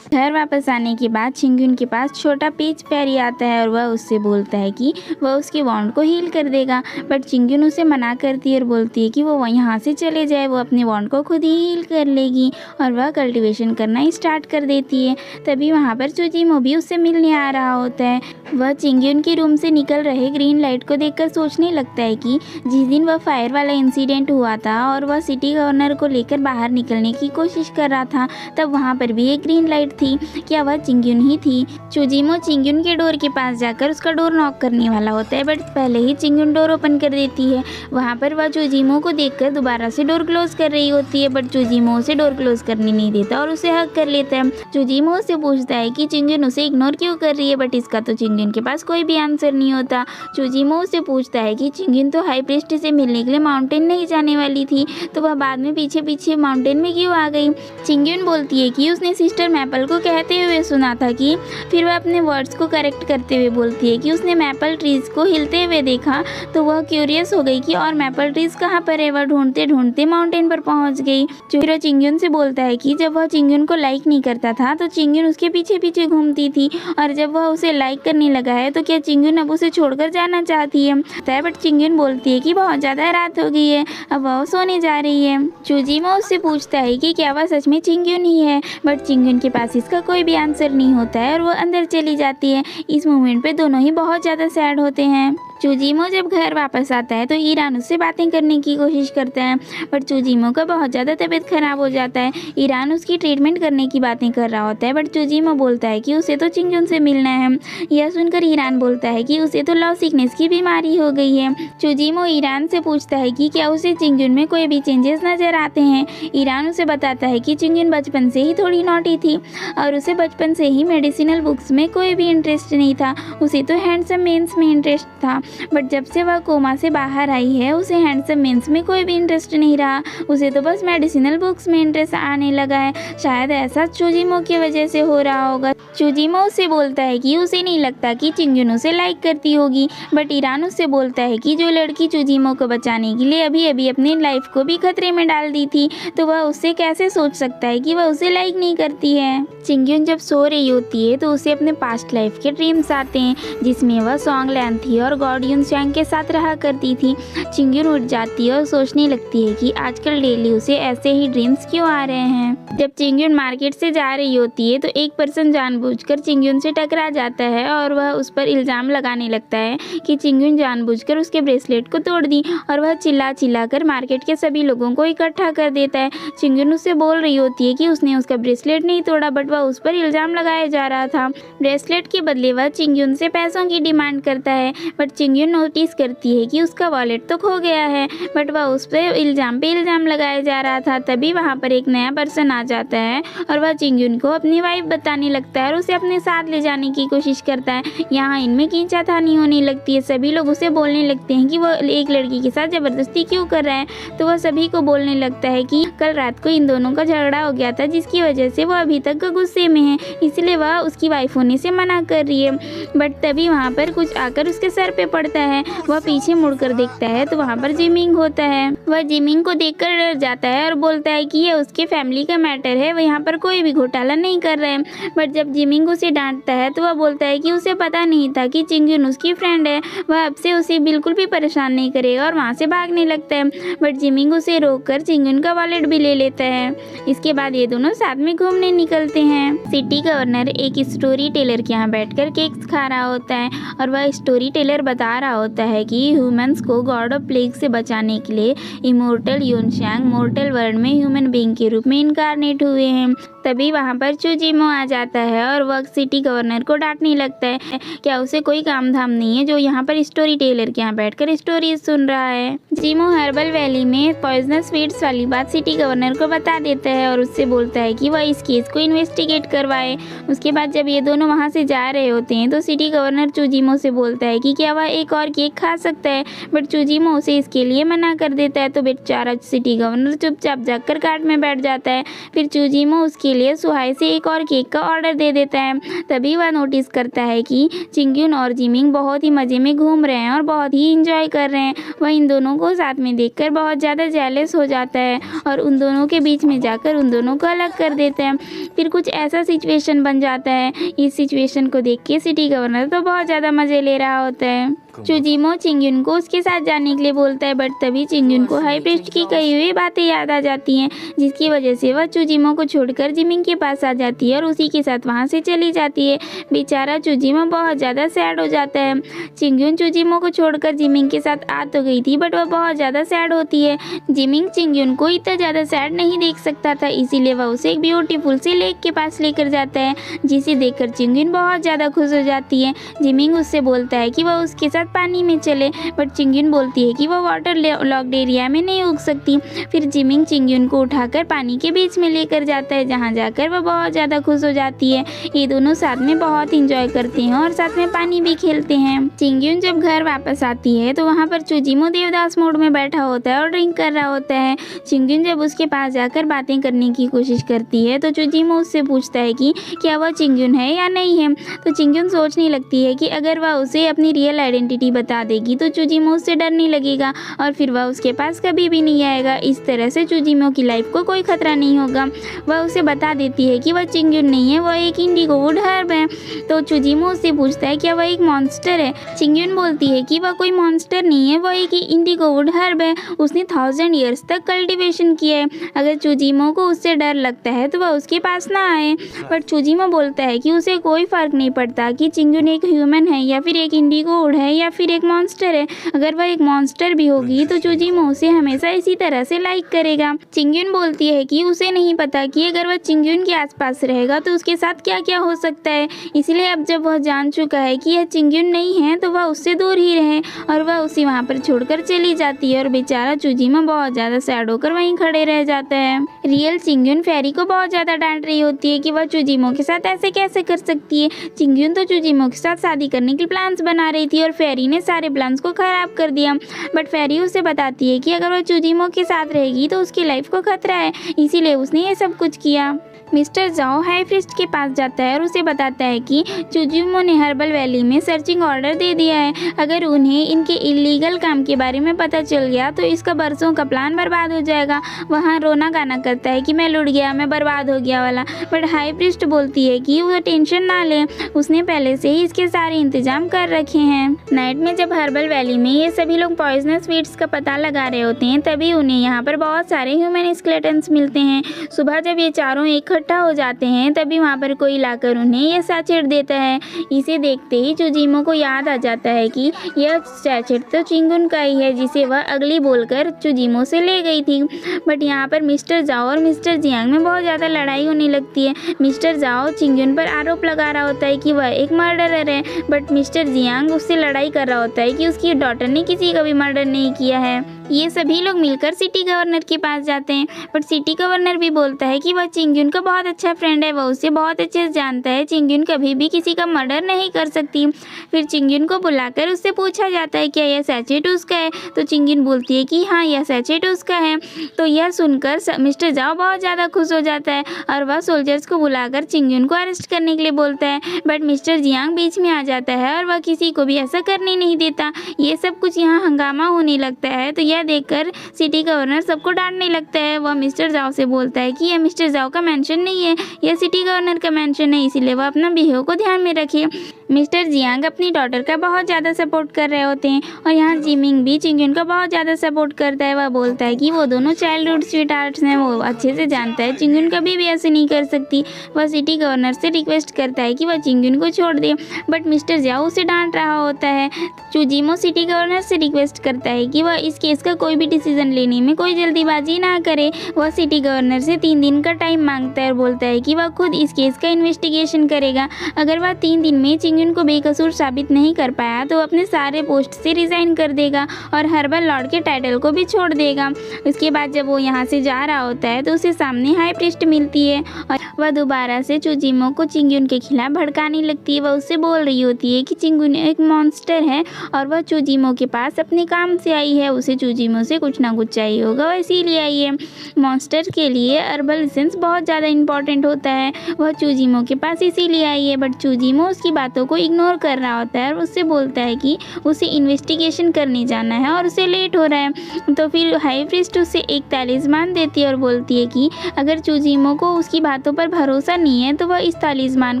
घर वापस आने के बाद चिंगयुन के पास छोटा पेच पैरी आता है और वह उससे बोलता है कि वह उसके वॉन्ड को हील कर देगा, बट चिंगयुन उसे मना करती है और बोलती है कि वो यहाँ से चले जाए, वो अपने वॉन्ड को खुद ही हील कर लेगी और वह कल्टीवेशन करना स्टार्ट कर देती है। तभी वहाँ पर चूजिमो भी उससे मिलने आ रहा होता है। वह चिंगयुन के रूम से निकल रहे ग्रीन लाइट को देखकर सोचने लगता है कि जिस दिन वह फायर वाला इंसिडेंट हुआ था और वह सिटी गवर्नर को लेकर बाहर निकलने की कोशिश कर रहा था, तब वहाँ पर भी एक ग्रीन लाइट थी। क्या वह चिंगयुन ही थी? चूजिमो चिंगयुन के डोर के पास जाकर उसका डोर नॉक करने वाला होता है, बट पहले ही चिंगयुन डोर ओपन कर देती है। वहाँ पर वह चूजिमो को देखकर दोबारा से डोर क्लोज कर रही होती है, बट चूजिमो उसे डोर क्लोज करने नहीं देता और उसे हक कर लेता है। चूजिमो उससे पूछता है कि चिंगयुन उसे इग्नोर क्यों कर रही है, बट इसका तो चिंगयुन के पास कोई भी आंसर नहीं होता। चूजिमो उससे पूछता है कि चिंगयुन तो हाई प्रीस्ट से मिलने के लिए माउंटेन नहीं जाने वाली थी, तो वह बाद में पीछे पीछे माउंटेन में क्यों आ गई? चिंगयुन बोलती है कि उसने सिस्टर मैपल को कहते हुए सुना था कि, फिर वह अपने वर्ड्स को करेक्ट करते हुए बोलती है कि उसने मैपल ट्रीज को हिलते हुए देखा, तो वह क्यूरियस हो गई कि और मैपल ट्रीज कहाँ पर है। वह ढूंढते ढूंढते माउंटेन पर पहुंच गई। फिर चिंगयुन से बोलता है कि जब वह चिंगयुन को लाइक नहीं करता था तो चिंगयुन उसके पीछे पीछे घूमती थी, और जब वह उसे लाइक करने लगा है तो क्या चिंगयुन अब उसे छोड़कर जाना चाहती है? बट चिंगयुन बोलती है कि बहुत ज़्यादा रात हो गई है, अब वह सोने जा रही है। चूजिमो उससे पूछता है कि क्या वह सच में चिंगयुन ही है, बट चिंगयुन के पास इसका कोई भी आंसर नहीं होता है और वो अंदर चली जाती है। इस मोमेंट पे दोनों ही बहुत ज़्यादा सैड होते हैं। चूजिमो जब घर वापस आता है तो ईरान उससे बातें करने की कोशिश करता है, बट चूजिमो का बहुत ज़्यादा तबीयत खराब हो जाता है। ईरान उसकी ट्रीटमेंट करने की बातें कर रहा होता है, बट चूजिमो बोलता है कि उसे तो चिंगयुन से मिलना है। यह सुनकर ईरान बोलता है कि उसे तो लव सिकनेस की बीमारी हो गई है। चूजिमो ईरान से पूछता है कि क्या उसे चिंगयुन में कोई भी चेंजेस नज़र आते हैं। ईरान उसे बताता है कि चिंगयुन बचपन से ही थोड़ी नॉटी थी और उसे बचपन से ही मेडिसिनल बुक्स में कोई भी इंटरेस्ट नहीं था, उसे तो हैंडसम मेंस में इंटरेस्ट था, बट जब से वह कोमा से बाहर आई है उसे हैंडसम मेंस में कोई भी इंटरेस्ट नहीं रहा, उसे तो बस मेडिसिनल बुक्स में इंटरेस्ट आने लगा है। शायद ऐसा चूजिमो की वजह से हो रहा होगा। चूजिमो उससे बोलता है कि उसे नहीं लगता कि चिंगयुन उसे लाइक करती होगी, बट ईरान उससे बोलता है कि जो लड़की चूजिमो को बचाने के लिए अभी अभी अपनी लाइफ को भी खतरे में डाल दी थी, तो वह उससे कैसे सोच सकता है कि वह उसे लाइक नहीं करती है। चिंगयुन जब सो रही होती है तो उसे अपने पास्ट लाइफ के ड्रीम्स आते हैं, जिसमें वह सॉन्गलैंड थी और गॉड यूनचांग के साथ रहा करती थी। चिंगयुन उठ जाती है और सोचने लगती है कि आजकल डेली उसे ऐसे ही ड्रीम्स क्यों आ रहे हैं। जब चिंगयुन मार्केट से जा रही होती है तो एक पर्सन जानबूझकर चिंगयुन से टकरा जाता है और वह उस पर इल्ज़ाम लगाने लगता है कि चिंगयुन जानबूझकर उसके ब्रेसलेट को तोड़ दी, और वह चिल्ला चिल्ला कर मार्केट के सभी लोगों को इकट्ठा कर देता है। चिंगयुन उससे बोल रही होती है कि उसने उसका ब्रेसलेट नहीं तोड़ा, बट वह उस पर इल्ज़ाम लगाया जा रहा था। ब्रेसलेट के बदले वह चिंगयुन से पैसों की डिमांड करता है, बट चिंगयुन नोटिस करती है कि उसका वॉलेट तो खो गया है, बट वह उस पर इल्ज़ाम लगाया जा रहा था। तभी वहाँ पर एक नया पर्सन आ जाता है और वह चिंगयुन को अपनी वाइफ बताने लगता है और उसे अपने साथ ले जाने की कोशिश करता है। यहाँ इनमें खींचातानी होने लगती है, सभी लोग उसे बोलने लगते हैं कि वह एक लड़की के साथ ज़बरदस्ती क्यों कर रहा है, तो वह सभी को बोलने लगता है कि कल रात को इन दोनों का झगड़ा हो गया था, जिसकी वजह से वह अभी तक गुस्से में है, इसलिए वह उसकी वाइफ होने से मना कर रही है। बट तभी वहाँ पर कुछ आकर उसके सर पे पड़ता है। वह पीछे मुड़कर देखता है तो वहाँ पर जिमिंग होता है। वह जिमिंग को देखकर डर जाता है और बोलता है कि यह उसके फैमिली का मैटर है, वह यहाँ पर कोई भी घोटाला नहीं कर रहे हैं। बट जब जिमिंग उसे डांटता है तो वह बोलता है कि उसे पता नहीं था कि चिंगयुन उसकी फ्रेंड है, वह अब से उसे बिल्कुल भी परेशान नहीं करेगा और वहाँ से भागने लगता है। बट जिमिंग उसे रोककर चिंगयुन का वॉलेट भी ले लेता है। इसके बाद ये दोनों साथ में घूमने निकलते हैं। सिटी गवर्नर एक स्टोरी टेलर के यहाँ बैठकर केक्स खा रहा होता है और वह स्टोरी टेलर बता रहा होता है कि ह्यूमंस को गॉड ऑफ प्लेग से बचाने के लिए इमोर्टल यूनचांग मोर्टल वर्ल्ड में ह्यूमन बीइंग के रूप में इनकारनेट हुए हैं। तभी वहाँ पर चूजिमो आ जाता है और वह सिटी गवर्नर को डांटने लगता है। क्या उसे कोई काम धाम नहीं है जो यहाँ पर स्टोरी टेलर के यहाँ बैठकर स्टोरी सुन रहा है। चूजिमो हर्बल वैली में पॉइजनस स्वीट्स वाली बात सिटी गवर्नर को बता देता है और उससे बोलता है कि वह इस केस को इन्वेस्टिगेट करवाए। उसके बाद जब ये दोनों वहाँ से जा रहे होते हैं तो सिटी गवर्नर चूजिमो से बोलता है कि क्या वह एक और केक खा सकता है, बट चूजिमो उसे इसके लिए मना कर देता है। तो बेचारा सिटी गवर्नर चुपचाप जाकर कार्ट में बैठ जाता है। फिर चूजिमो उसके लिए सुहाई से एक और केक का ऑर्डर दे देता है। तभी वह नोटिस करता है कि चिंग्यून और जिमिंग बहुत ही मज़े में घूम रहे हैं और बहुत ही इंजॉय कर रहे हैं। वह इन दोनों को साथ में देखकर बहुत ज़्यादा जेलस हो जाता है और उन दोनों के बीच में जाकर उन दोनों को अलग कर देता है। फिर कुछ ऐसा सिचुएशन बन जाता है। इस सिचुएशन को देख के सिटी गवर्नर तो बहुत ज़्यादा मज़े ले रहा होता है। चूजिमो चिंग्यून को उसके साथ जाने के लिए बोलता है, बट तभी चिंग्यून को हाई प्रीस्ट की कही हुई बातें याद आ जाती हैं, जिसकी वजह से वह चूजिमो को छोड़कर जिमिंग के पास आ जाती है और उसी के साथ वहां से चली जाती है। बेचारा चूजिमो बहुत ज़्यादा सैड हो जाता है। चिंग्यून चूजिमो को छोड़कर जिमिंग के साथ आ तो गई थी, बट वह बहुत ज़्यादा सैड होती है। जिमिंग चिंग्यून को इतना ज़्यादा सैड नहीं देख सकता था, इसीलिए वह उसे एक ब्यूटीफुल से लेक के पास लेकर जाता है, जिसे देखकर चिंग्यून बहुत ज़्यादा खुश हो जाती है। जिमिंग उससे बोलता है कि वह उसके साथ पानी में चले, बट चिंग्यून बोलती है कि वह वाटर लॉक्ड एरिया में नहीं उग सकती। फिर जिमिंग चिंग्यून को उठाकर पानी के बीच में लेकर जाता है, जहाँ जाकर वह बहुत ज़्यादा खुश हो जाती है। ये दोनों साथ में बहुत इंजॉय करते हैं और साथ में पानी भी खेलते हैं। चिंग्यून जब घर वापस आती है तो वहाँ पर चूजिमो देवदास मोड में बैठा होता है और ड्रिंक कर रहा होता है। चिंग्यून जब उसके पास जाकर बातें करने की कोशिश करती है तो चूजिमो उससे पूछता है कि क्या वह चिंग्यून है या नहीं है। तो चिंग्यून सोचने लगती है कि अगर वह उसे अपनी रियल आइडेंटिटी बता देगी तो चूजिमो उससे डरने लगेगा और फिर वह उसके पास कभी भी नहीं आएगा। इस तरह से चूजिमो की लाइफ को कोई खतरा नहीं होगा। वह उसे बता देती है कि वह चिंग्यून नहीं है, वह एक इंडिगो वुड हर्ब है। तो चूजिमो उससे पूछता है क्या वह एक मॉन्स्टर है। चिंग्यून बोलती है कि वह कोई मॉन्स्टर नहीं है, वह एक इंडिगो वुड हर्ब है। उसने 1000 ईयर्स तक कल्टीवेशन किया है। अगर चूजिमो को उससे डर लगता है तो वह उसके पास ना आए। बट चूजिमो बोलता है कि उसे कोई फर्क नहीं पड़ता कि चिंग्यून एक ह्यूमन है या फिर एक इंडिगो वुड है या फिर एक मॉन्स्टर है। अगर वह एक मॉन्स्टर भी होगी तो चूजिमो उसे हमेशा इसी तरह से लाइक करेगा। चिंग्यून बोलती है कि उसे नहीं पता कि अगर वह चिंग्यून के आसपास रहेगा तो उसके साथ क्या क्या हो सकता है, इसलिए अब जब वह जान चुका है कि यह चिंग्यून नहीं है तो वह उससे दूर ही रहे और वह उसे वहाँ पर छोड़कर चली जाती है और बेचारा चूजिमो बहुत ज़्यादा सैड होकर वहीं खड़े रह जाता है। रियल चिंग्यून फेरी को बहुत ज़्यादा डांट रही होती है कि वह चूजिमो के साथ ऐसे कैसे कर सकती है। चिंग्यून तो चूजिमो के साथ शादी करने के प्लान्स बना रही थी और फेरी ने सारे प्लान्स को खराब कर दिया। बट फेरी उसे बताती है कि अगर वह चूजिमो के साथ रहेगी तो उसकी लाइफ को खतरा है, इसीलिए उसने ये सब कुछ किया। मिस्टर जाओ हाई प्रीस्ट के पास जाता है और उसे बताता है कि चूजिमो ने हर्बल वैली में सर्चिंग ऑर्डर दे दिया है। अगर उन्हें इनके इलीगल काम के बारे में पता चल गया तो इसका बरसों का प्लान बर्बाद हो जाएगा। वहाँ रोना गाना करता है कि मैं लुट गया, मैं बर्बाद हो गया वाला। बट हाई प्रीस्ट बोलती है कि वो टेंशन ना ले, उसने पहले से ही इसके सारे इंतजाम कर रखे हैं। नाइट में जब हर्बल वैली में ये सभी लोग पॉइजनस स्वीट्स का पता लगा रहे होते हैं तभी उन्हें यहाँ पर बहुत सारे ह्यूमन स्केलेटन्स मिलते हैं। सुबह जब ये चारों इकट्ठा हो जाते हैं तभी वहाँ पर कोई लाकर उन्हें यह सैचेट देता है। इसे देखते ही चूजिमो को याद आ जाता है कि यह सैचेट तो चिंग्यून का ही है, जिसे वह अगली बोलकर चूजिमो से ले गई थी। बट यहाँ पर मिस्टर जाओ और मिस्टर जियांग में बहुत ज़्यादा लड़ाई होने लगती है। मिस्टर जाओ चिंग्यून पर आरोप लगा रहा होता है कि वह एक मर्डरर है, बट मिस्टर जियांग उससे लड़ाई कर रहा होता है कि उसकी डॉटर ने किसी का भी मर्डर नहीं किया है। ये सभी लोग मिलकर सिटी गवर्नर के पास जाते हैं, बट सिटी गवर्नर भी बोलता है कि वह चिंग्यून का बहुत अच्छा फ्रेंड है, वह उसे बहुत अच्छे से जानता है। चिंग्यून कभी भी किसी का मर्डर नहीं कर सकती। फिर चिंग्यून को बुलाकर उससे पूछा जाता है क्या यह सैचेट उसका है। तो चिंग्यून बोलती है कि हाँ यह सैचेट उसका है। तो यह सुनकर मिस्टर जाओ बहुत ज़्यादा खुश हो जाता है और वह सोल्जर्स को बुलाकर चिंग्यून को अरेस्ट करने के लिए बोलता है। बट मिस्टर जियांग बीच में आ जाता है और वह किसी को भी ऐसा करने नहीं देता। ये सब कुछ यहाँ हंगामा होने लगता है। तो यह देखकर सिटी गवर्नर सबको डांटने लगता है। वह मिस्टर जाओ से बोलता है कि यह मिस्टर जाओ का मेंशन नहीं है, यह सिटी गवर्नर का मेंशन है, इसीलिए वह अपना बिहेव को ध्यान में रखिए। मिस्टर जियांग अपनी डॉटर का बहुत ज़्यादा सपोर्ट कर रहे होते हैं और यहाँ जिमिंग भी चिंग्यून का बहुत ज़्यादा सपोर्ट करता है। वह बोलता है कि वो दोनों चाइल्डहुड स्वीट हार्ट्स हैं, वो अच्छे से जानता है चिंग्यून कभी भी ऐसे नहीं कर सकती। वह सिटी गवर्नर से रिक्वेस्ट करता है कि वह चिंग्यून को छोड़ दे, बट मिस्टर जाओ उसे डांट रहा होता है। चूजिमो सिटी गवर्नर से रिक्वेस्ट करता है कि वह इस केस का कोई भी डिसीजन लेने में कोई जल्दीबाजी ना करे। वह सिटी गवर्नर से 3 दिन का टाइम मांगता है और बोलता है कि वह खुद इस केस का इन्वेस्टिगेशन करेगा। अगर वह 3 दिन में चिंगयुन को बेकसूर साबित नहीं कर पाया तो अपने सारे पोस्ट से रिजाइन कर देगा और हर्बल लॉर्ड के टाइटल को भी छोड़ देगा। उसके बाद जब वो यहाँ से जा रहा होता है तो उसे सामने हाई प्रीस्ट मिलती है और वह दोबारा से चुजिमो को चिंगयुन के खिलाफ भड़काने लगती है। वह उससे बोल रही होती है कि चिंगयुन एक मॉन्स्टर है और वह चुजिमो के पास अपने काम से आई है। उसे चुजिमो से कुछ ना कुछ चाहिए होगा, वह इसीलिए आई है। मॉन्स्टर के लिए हर्बल एसेंस बहुत ज़्यादा इंपॉर्टेंट होता है। वह चुजिमो के पास इसीलिए आई है, बट चुजिमो उसकी बातों को इग्नोर कर रहा होता है और उससे बोलता है कि उसे इन्वेस्टिगेशन करने जाना है और उसे लेट हो रहा है। तो फिर हाई प्रीस्ट उसे एक तालिस्मान देती है और बोलती है कि अगर चुजिमो को उसकी बातों पर भरोसा नहीं है तो वह इस तालिस्मान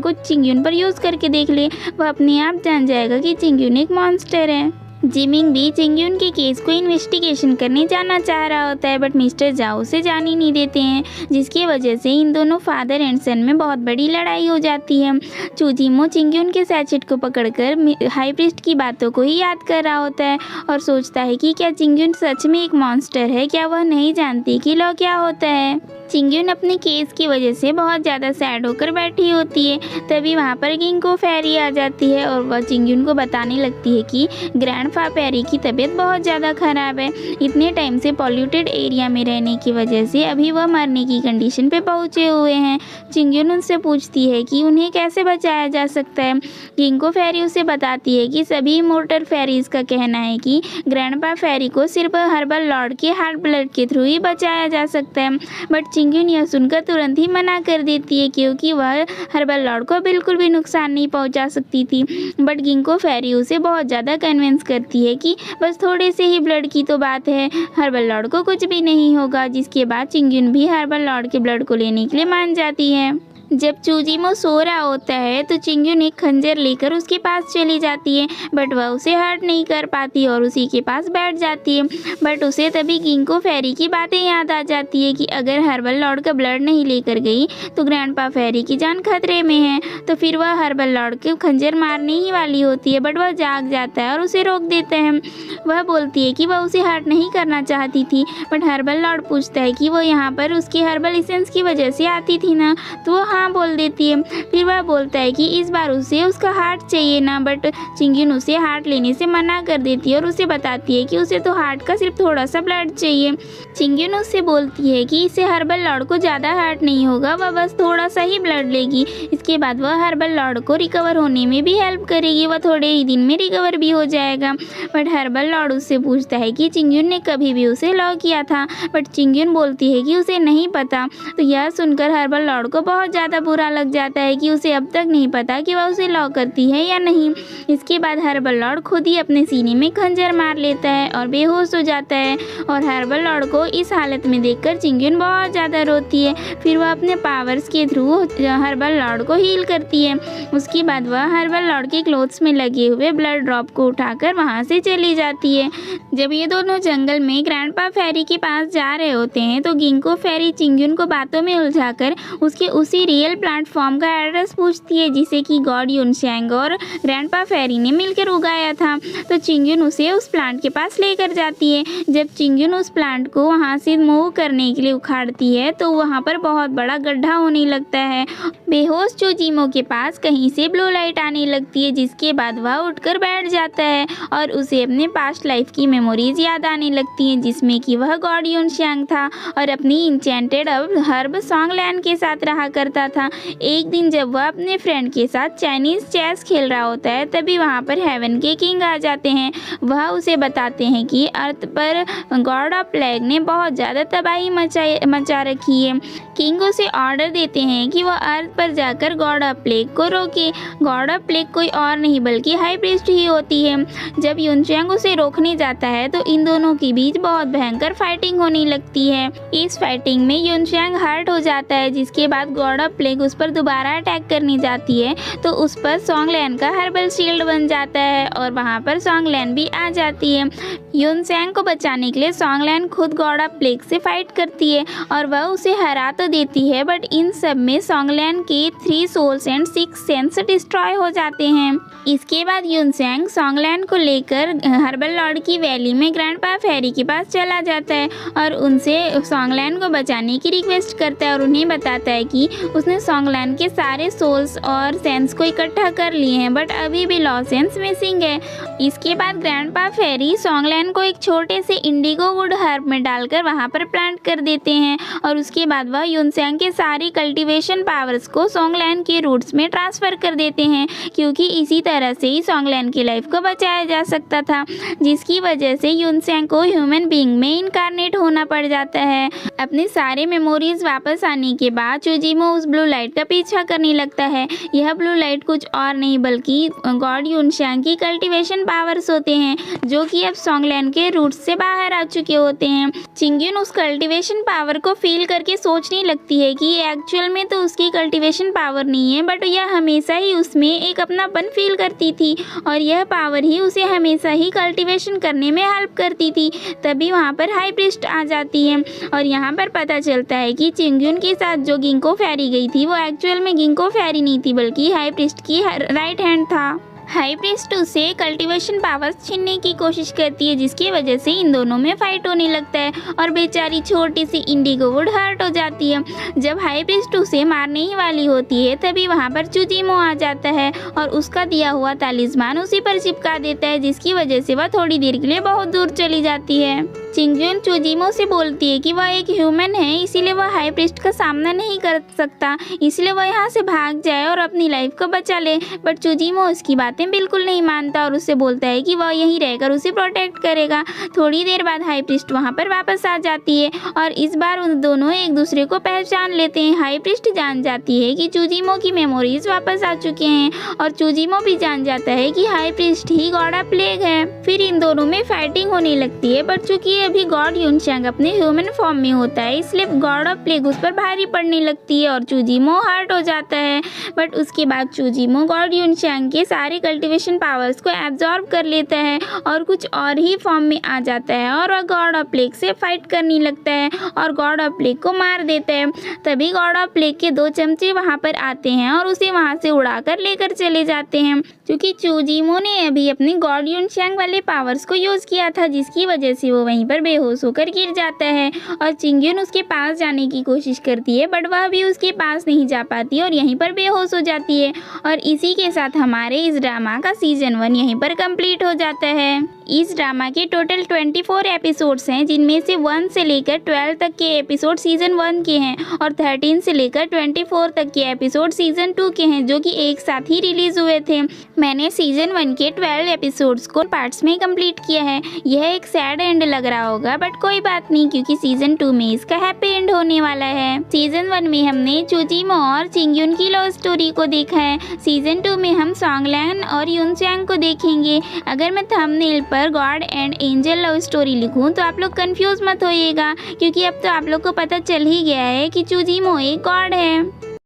को चिंगयुन पर यूज़ करके देख ले। वह अपने आप जान जाएगा कि चिंगयुन एक मॉन्स्टर है। जिमिंग भी चिंगयुन के केस को इन्वेस्टिगेशन करने जाना चाह रहा होता है, बट मिस्टर जाओ उसे जाने नहीं देते हैं, जिसकी वजह से इन दोनों फादर एंड सन में बहुत बड़ी लड़ाई हो जाती है। चुजिमो चिंगयुन के सैचेट को पकड़कर हाई प्रीस्ट की बातों को ही याद कर रहा होता है और सोचता है कि क्या चिंगयुन सच में एक मॉन्स्टर है, क्या वह नहीं जानती कि लॉ क्या होता है। चिंगयुन अपने केस की वजह से बहुत ज़्यादा सैड होकर बैठी होती है। तभी वहाँ पर गिंको फेरी आ जाती है और वह चिंगयुन को बताने लगती है कि ग्रैंडपा फेरी की तबीयत बहुत ज़्यादा ख़राब है। इतने टाइम से पॉल्यूटेड एरिया में रहने की वजह से अभी वह मरने की कंडीशन पे पहुँचे हुए हैं। चिंगयुन उनसे पूछती है कि उन्हें कैसे बचाया जा सकता है। गिंको फेरी उसे बताती है कि सभी इमोर्टल फेरीज़ का कहना है कि ग्रैंडपा फेरी को सिर्फ हर्बल लॉर्ड के हार्ट ब्लड के थ्रू ही बचाया जा सकता है, बट चिंगयुन यह सुनकर तुरंत ही मना कर देती है क्योंकि वह हर्बल लॉर्ड को बिल्कुल भी नुकसान नहीं पहुंचा सकती थी। बट गिंको फेरी उसे बहुत ज़्यादा कन्विंस करती है कि बस थोड़े से ही ब्लड की तो बात है, हर्बल लॉर्ड को कुछ भी नहीं होगा। जिसके बाद चिंगयुन भी हर्बल लॉर्ड के ब्लड को लेने के लिए मान जाती है। जब चुजिमो सो रहा होता है तो चिंगयुन एक खंजर लेकर उसके पास चली जाती है, बट वह उसे हर्ट नहीं कर पाती और उसी के पास बैठ जाती है। बट उसे तभी गिंको फेरी की बातें याद आ जाती है कि अगर हर्बल लॉर्ड का ब्लड नहीं लेकर गई तो ग्रैंडपा फेरी की जान खतरे में है। तो फिर वह हर्बल लॉर्ड के खंजर मारने ही वाली होती है, बट वह जाग जाता है और उसे रोक देते हैं। वह बोलती है कि वह उसे हर्ट नहीं करना चाहती थी, बट हर्बल लॉर्ड पूछता है कि वो यहाँ पर उसकी हर्बल एसेंस की वजह से आती थी ना, तो वो हाँ बोल देती है। फिर वह बोलता है कि इस बार उसे उसका हार्ट चाहिए ना, बट चिंगयुन उसे हार्ट लेने से मना कर देती है और उसे बताती है कि उसे तो हार्ट का सिर्फ थोड़ा सा ब्लड चाहिए। चिंगयुन उससे बोलती है कि इससे हर्बल लॉर्ड को ज़्यादा हार्ट नहीं होगा, वह बस थोड़ा सा ही ब्लड लेगी। इसके बाद वह हर्बल लॉर्ड को रिकवर होने में भी हेल्प करेगी, वह थोड़े ही दिन में रिकवर भी हो जाएगा। बट हर्बल लॉर्ड उससे पूछता है कि चिंगयुन ने कभी भी उसे लॉ किया था, बट चिंगयुन बोलती है कि उसे नहीं पता। तो यह सुनकर हर्बल लॉर्ड को बहुत ज़्यादा बुरा लग जाता है कि उसे अब तक नहीं पता कि वह उसे लॉ करती है या नहीं। इसके बाद हर्बल लॉर्ड खुद ही अपने सीने में खंजर मार लेता है और बेहोश हो जाता है और हर्बल लॉर्ड को इस हालत में देखकर चिंगयुन बहुत ज़्यादा रोती है। फिर वह अपने पावर्स के थ्रू हर्बल लॉर्ड को हील करती है। उसके बाद वह हर्बल लॉर्ड के क्लोथ्स में लगे हुए ब्लड ड्रॉप को उठाकर वहाँ से चली जाती है। जब ये दोनों जंगल में ग्रैंडपा फेरी के पास जा रहे होते हैं तो गिंको फेरी चिंगयुन को बातों में उलझाकर उसके उसी रियल प्लेटफॉर्म का एड्रेस पूछती है जिसे कि गॉड युनशैंग और ग्रैंडपा फेरी ने मिलकर उगाया था। तो चिंगयुन उसे उस प्लांट के पास लेकर जाती है। जब चिंगयुन उस प्लांट को वहाँ से मूव करने के लिए उखाड़ती है तो वहाँ पर बहुत बड़ा गड्ढा होने लगता है। बेहोश चुजिमो के पास कहीं से ब्लू लाइट आने लगती है, जिसके बाद वह उठकर बैठ जाता है और उसे अपने पास्ट लाइफ की मेमोरीज याद आने लगती हैं, जिसमें कि वह गॉड युनशैंग था और अपनी इंचेंटेड हर्ब सॉन्गलैंड के साथ रहा करता था। एक दिन जब वह अपने फ्रेंड के साथ चाइनीज चेस खेल रहा होता है तभी वहाँ पर हेवन के किंग आ जाते हैं। वह उसे बताते हैं कि अर्थ पर गॉड ऑफ प्लेग ने बहुत ज़्यादा तबाही मचा रखी है। किंग उसे ऑर्डर देते हैं कि वह अर्थ पर जाकर गॉड ऑफ प्लेग को रोके। गॉड ऑफ प्लेग कोई और नहीं बल्कि हाई प्रीस्ट ही होती है। जब युनचैंग उसे रोकने जाता है तो इन दोनों के बीच बहुत भयंकर फाइटिंग होने लगती है। इस फाइटिंग में युनचैंग हर्ट हो जाता है, जिसके बाद गॉड ऑफ प्लेग उस पर दोबारा अटैक करने जाती है तो उस पर सॉन्गलैन का हर्बल शील्ड बन जाता है और वहाँ पर सॉन्गलैन भी आ जाती है। यूनसैंग को बचाने के लिए सॉन्गलैन खुद गॉड ऑफ प्लेग से फाइट करती है और वह उसे हरा तो देती है, बट इन सब में सॉन्गलैन के 3 सोल्स एंड 6 सेंस डिस्ट्रॉय हो जाते हैं। इसके बाद यूनसैंग सॉन्गलैन को लेकर हर्बल लॉर्ड की वैली में ग्रैंडपा फेरी के पास चला जाता है और उनसे सॉन्गलैन को बचाने की रिक्वेस्ट करता है और उन्हें बताता है कि उसने सॉन्गलैन के सारे सोल्स और सेंस को इकट्ठा कर लिए हैं, बट अभी भी लॉस्ट सेंस मिसिंग है। इसके बाद ग्रैंडपा फेरी सॉन्गलैन को एक छोटे से इंडिगो वुड हर्ब में डालकर वहाँ पर प्लांट कर देते हैं और उसके बाद वह यूनसैंग के सारी कल्टीवेशन पावर्स को सॉन्गलैन के रूट्स में ट्रांसफ़र कर देते हैं, क्योंकि इसी तरह से ही सॉन्गलैन की लाइफ को बचाया जा सकता था, जिसकी वजह से यूनसैंग को ह्यूमन बीइंग में इनकारनेट होना पड़ जाता है। अपने सारे मेमोरीज वापस आने के बाद चूजिमो उस ब्लू लाइट का पीछा करने लगता है। यह ब्लू लाइट कुछ और नहीं बल्कि गॉड यूनसैंग की कल्टीवेशन पावर्स होते हैं, जो कि अब सॉन्गलैन के रूट्स से बाहर आ चुके होते हैं। चिंग्यून उस कल्टीवेशन पावर को फील करके सोचने लगती है कि एक्चुअल में तो उसकी कल्टीवेशन पावर नहीं है, बट यह हमेशा ही उसमें एक अपनापन फील करती थी और यह पावर ही उसे हमेशा ही कल्टीवेशन करने में हेल्प करती थी। तभी वहाँ पर हाई प्रीस्ट आ जाती है और यहाँ पर पता चलता है कि चिंग्यून के साथ जो गिंको फेरी गई थी वो एक्चुअल में गिंको फेरी नहीं थी बल्कि हाई प्रीस्ट की राइट हैंड था। हाई प्रीस्ट उसे कल्टीवेशन पावर्स छीनने की कोशिश करती है, जिसकी वजह से इन दोनों में फाइट होने लगता है और बेचारी छोटी सी इंडिगो वुड हर्ट हो जाती है। जब हाई प्रीस्ट उसे मारने ही वाली होती है तभी वहाँ पर चूजिमो आ जाता है और उसका दिया हुआ तालिस्मान उसी पर चिपका देता है, जिसकी वजह से वह थोड़ी देर के लिए बहुत दूर चली जाती है। चिंग्यून चूजिमो से बोलती है कि वह एक ह्यूमन है, इसीलिए वह हाई प्रीस्ट का सामना नहीं कर सकता, इसलिए वह यहाँ से भाग जाए और अपनी लाइफ को बचा ले, बट चूजिमो उसकी बातें बिल्कुल नहीं मानता और उससे बोलता है कि वह यहीं रहकर उसे प्रोटेक्ट करेगा। थोड़ी देर बाद हाई प्रीस्ट वहाँ पर वापस आ जाती है और इस बार उन दोनों एक दूसरे को पहचान लेते हैं। हाई प्रीस्ट जान जाती है कि चूजिमो की मेमोरीज वापस आ चुके हैं और चूजिमो भी जान जाता है कि high priest he God of plague है। फिर इन दोनों में फाइटिंग होने लगती है, बट चूंकि अभी गॉड यूनसैंग अपने ह्यूमन फॉर्म में होता है इसलिए गॉड ऑफ प्लेग उस पर भारी पड़ने लगती है और चूजिमो हर्ट हो जाता है। बट उसके बाद चूजिमो गॉड यूनसैंग के सारे कल्टीवेशन पावर्स को एब्जॉर्ब कर लेता है और कुछ और ही फॉर्म में आ जाता है और वह गॉड ऑफ प्लेग से फाइट करने लगता है और गॉड ऑफ प्लेग को मार देता है। तभी गॉड ऑफ प्लेग के 2 चमचे वहाँ पर आते हैं और उसे वहाँ से उड़ाकर लेकर चले जाते हैं, क्योंकि चूजिमो ने अभी अपनी गॉड यूनसैंग वाले पावर्स को यूज़ किया था, जिसकी वजह से वो वहीं पर बेहोश होकर गिर जाता है और चिंग्यून उसके पास जाने की कोशिश करती है, बट वह भी उसके पास नहीं जा पाती और यहीं पर बेहोश हो जाती है। और इसी के साथ हमारे इस ड्रामा का सीजन 1 यहीं पर कंप्लीट हो जाता है। इस ड्रामा के टोटल 24 एपिसोड्स हैं, जिनमें से 1 से लेकर 12 तक के एपिसोड सीजन 1 के हैं और 13 से लेकर 24 तक के एपिसोड सीजन 2 के हैं, जो कि एक साथ ही रिलीज हुए थे। मैंने सीजन 1 के 12 एपिसोड्स को पार्ट्स में कंप्लीट किया है। यह एक सैड एंड लग रहा होगा, बट कोई बात नहीं, क्योंकि सीजन 2 में इसका हैप्पी एंड होने वाला है। सीजन 1 में हमने चूजिमो और चिंग्यून की लव स्टोरी को देखा है। सीजन 2 में हम सॉन्गलैन और यूनसैंग को देखेंगे। अगर मैं थंबनेल पर God and angel love story लिखूं तो आप लोग कंफ्यूज मत होइएगा, क्योंकि अब तो आप लोग को पता चल ही गया है कि चूजिमो एक गॉड है।